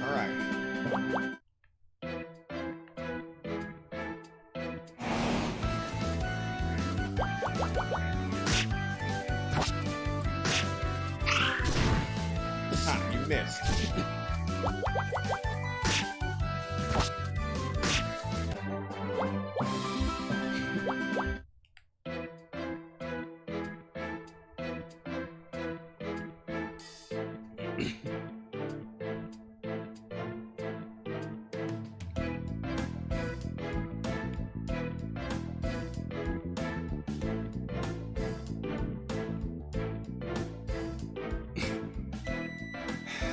Speaker 1: Alright. Ha, you missed.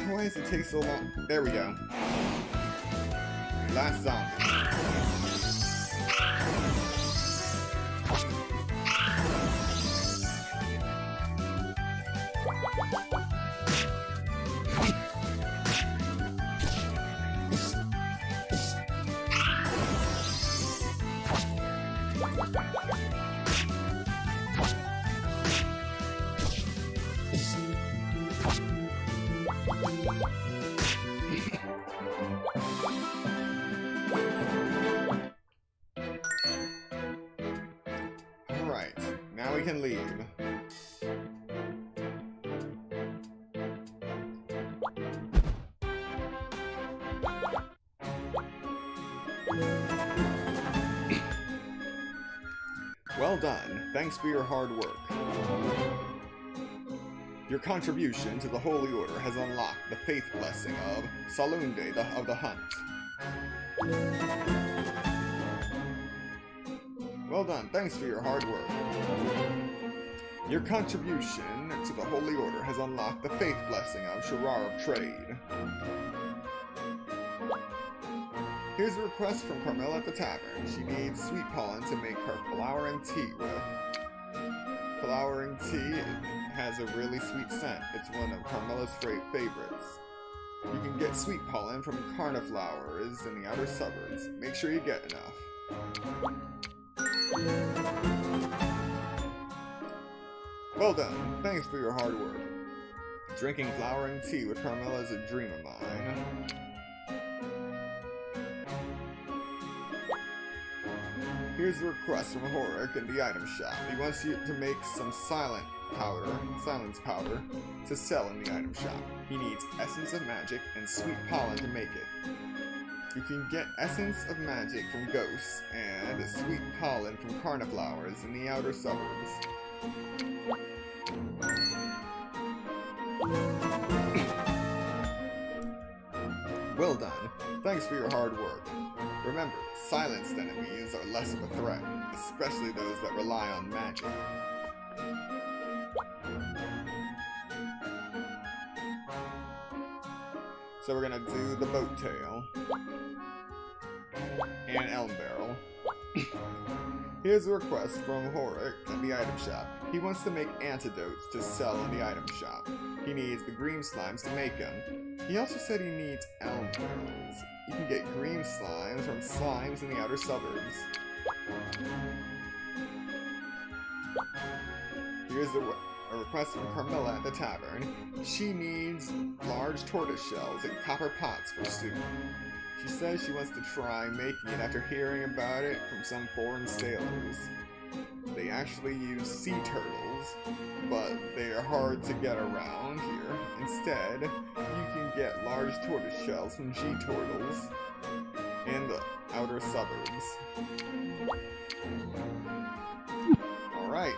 Speaker 1: Why does it take so long? There we go. Last zombie. Alright, now we can leave. Well done. Thanks for your hard work. Your contribution to the Holy Order has unlocked the faith blessing of Salunde of the Hunt. Well done. Thanks for your hard work. Your contribution to the Holy Order has unlocked the faith blessing of Shirar of Trade. Here's a request from Carmilla at the tavern. She needs sweet pollen to make her flowering tea with. Flowering tea has a really sweet scent. It's one of Carmilla's favorites. You can get sweet pollen from Carniflowers in the outer suburbs. Make sure you get enough. Well done. Thanks for your hard work. Drinking flowering tea with Carmilla is a dream of mine. Here's a request from Horik in the item shop. He wants you to make some silence powder, to sell in the item shop. He needs essence of magic and sweet pollen to make it. You can get essence of magic from ghosts and sweet pollen from carniflowers in the outer suburbs. Well done. Thanks for your hard work. Remember, silenced enemies are less of a threat, especially those that rely on magic. So we're gonna do the boat tail and elm barrel. Here's a request from Horik at the item shop. He wants to make antidotes to sell in the item shop. He needs the green slimes to make them. He also said he needs elm barrels. You can get green slimes from slimes in the outer suburbs. Here's a request from Carmilla at the tavern. She needs large tortoise shells and copper pots for soup. She says she wants to try making it after hearing about it from some foreign sailors. They actually use sea turtles, but they are hard to get around here. Instead, you can get large tortoise shells from G-turtles in the outer suburbs. Alright.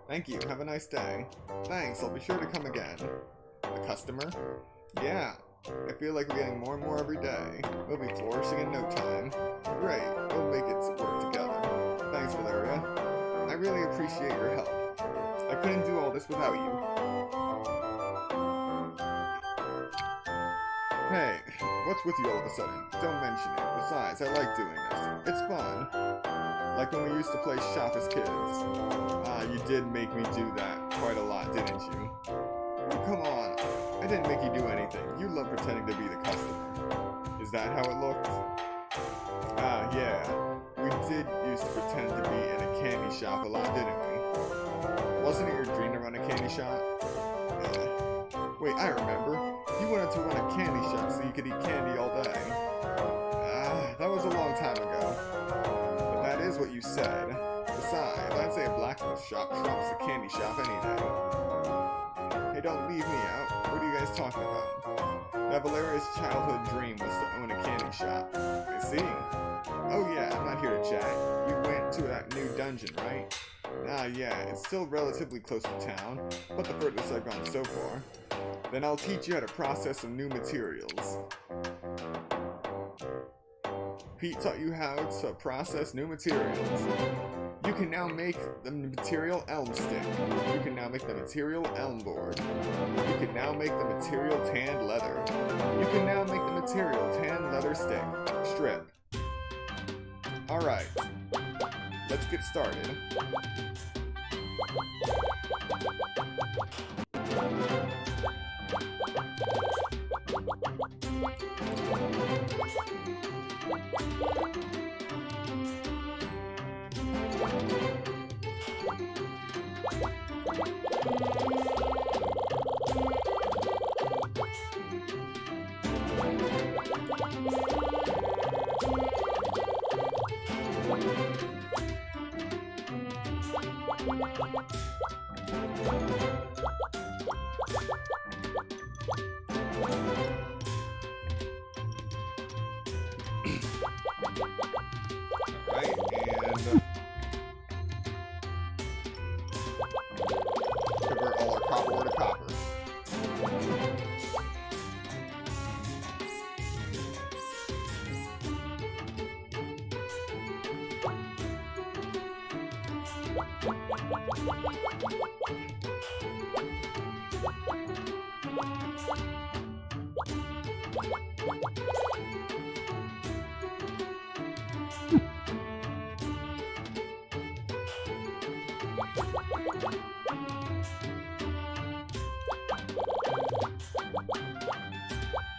Speaker 1: Thank you, have a nice day. Thanks, I'll be sure to come again. A customer? Yeah, I feel like we're getting more and more every day. We'll be flourishing in no time. Great, we'll make it work together. Thanks, Valeria. I really appreciate your help. I couldn't do all this without you. Hey, what's with you all of a sudden? Don't mention it. Besides, I like doing this. It's fun. Like when we used to play shop as kids. You did make me do that quite a lot, didn't you? Oh, come on. I didn't make you do anything. You love pretending to be the customer. Is that how it looked? Yeah. We did used to pretend to be in a candy shop a lot, didn't we? Wasn't it your dream to run a candy shop? Wait, I remember. You wanted to run a candy shop so you could eat candy all day. That was a long time ago. But that is what you said. Besides, I'd say a blacksmith shop trumps a candy shop any day. Hey, don't leave me out. What are you guys talking about? Now, Valeria's childhood dream was to own a candy shop. I see. Oh yeah, I'm not here to chat. You went to that new dungeon, right? Yeah, it's still relatively close to town, but the furthest I've gone so far. Then I'll teach you how to process some new materials. Pete taught you how to process new materials. You can now make the material elm stick. You can now make the material elm board. You can now make the material tanned leather. You can now make the material tanned leather strip. Alright, let's get started. Convert all our copper ore to copper.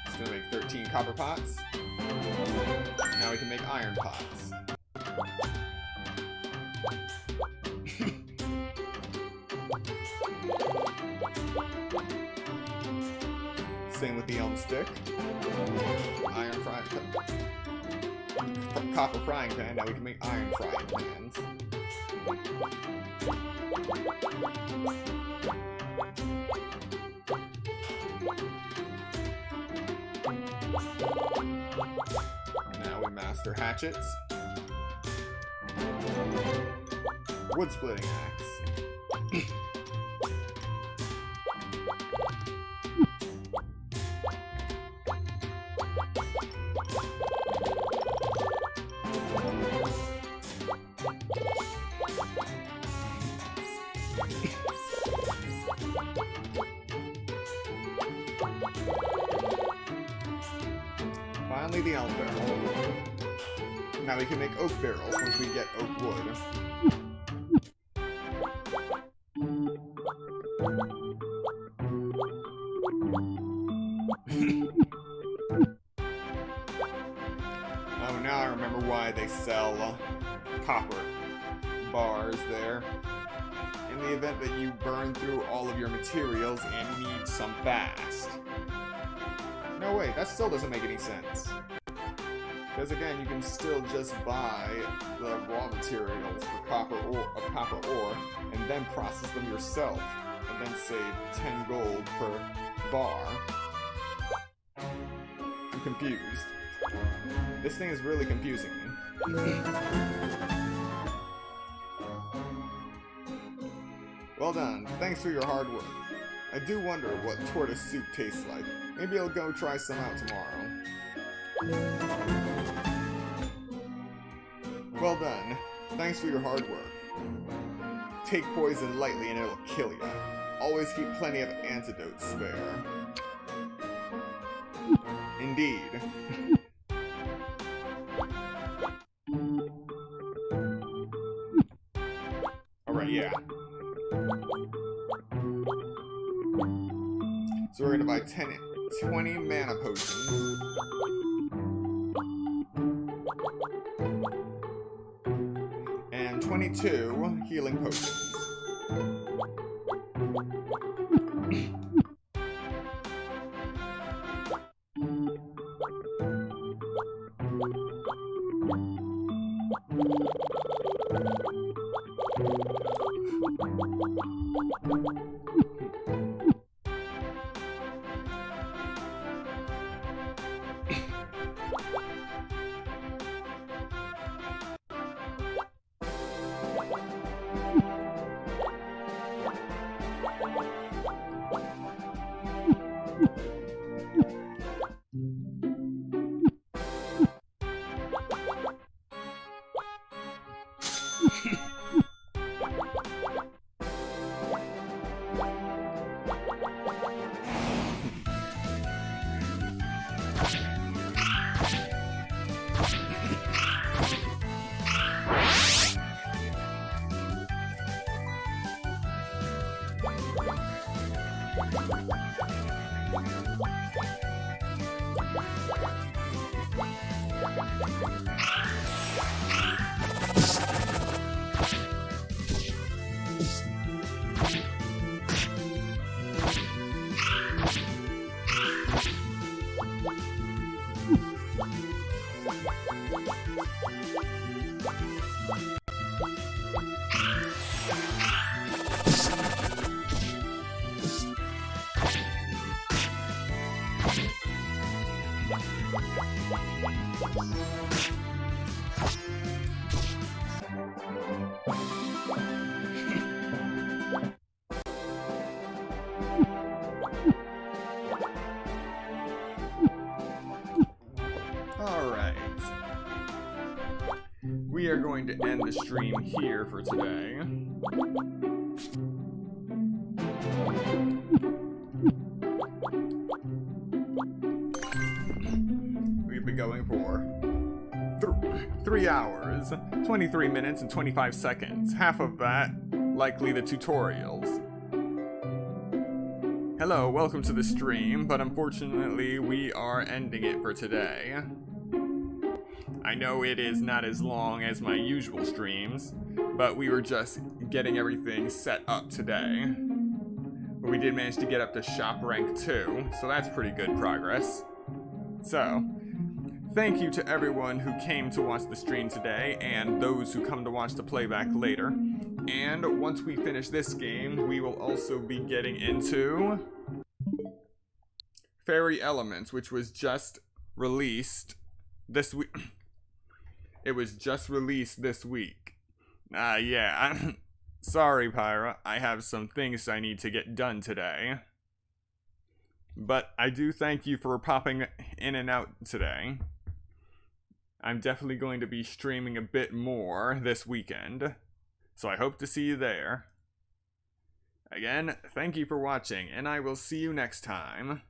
Speaker 1: It's gonna make 13 copper pots. Now we can make iron pots. Same with the elm stick. Iron frying pan. Copper frying pan. Now we can make iron frying pans. Now we master hatchets. Wood splitting axe. Finally, the elm barrel. Now we can make oak barrels once we get oak wood. Oh, now I remember why they sell copper bars there. In the event that you burn through all of your materials and need some fast. No, wait, that still doesn't make any sense. Because again, you can still just buy the raw materials for copper ore, and then process them yourself, and then save 10 gold per bar. I'm confused. This thing is really confusing me. Well done. Thanks for your hard work. I do wonder what tortoise soup tastes like. Maybe I'll go try some out tomorrow. Well done. Thanks for your hard work. Take poison lightly and it'll kill you. Always keep plenty of antidotes spare. Indeed. Alright, yeah. So we're gonna buy 20 mana potions. And 22 healing potions. We are going to end the stream here for today. We've been going for 3 hours, 23 minutes and 25 seconds. Half of that, likely the tutorials. Hello, welcome to the stream, but unfortunately we are ending it for today. I know it is not as long as my usual streams, but we were just getting everything set up today We did manage to get up to shop rank 2, so that's pretty good progress. So, thank you to everyone who came to watch the stream today, and those who come to watch the playback later. And once we finish this game, we will also be getting into Fairy Elements, which was just released this week. It was just released this week. Yeah. Sorry, Pyra. I have some things I need to get done today. But I do thank you for popping in and out today. I'm definitely going to be streaming a bit more this weekend, so I hope to see you there. Again, thank you for watching, and I will see you next time.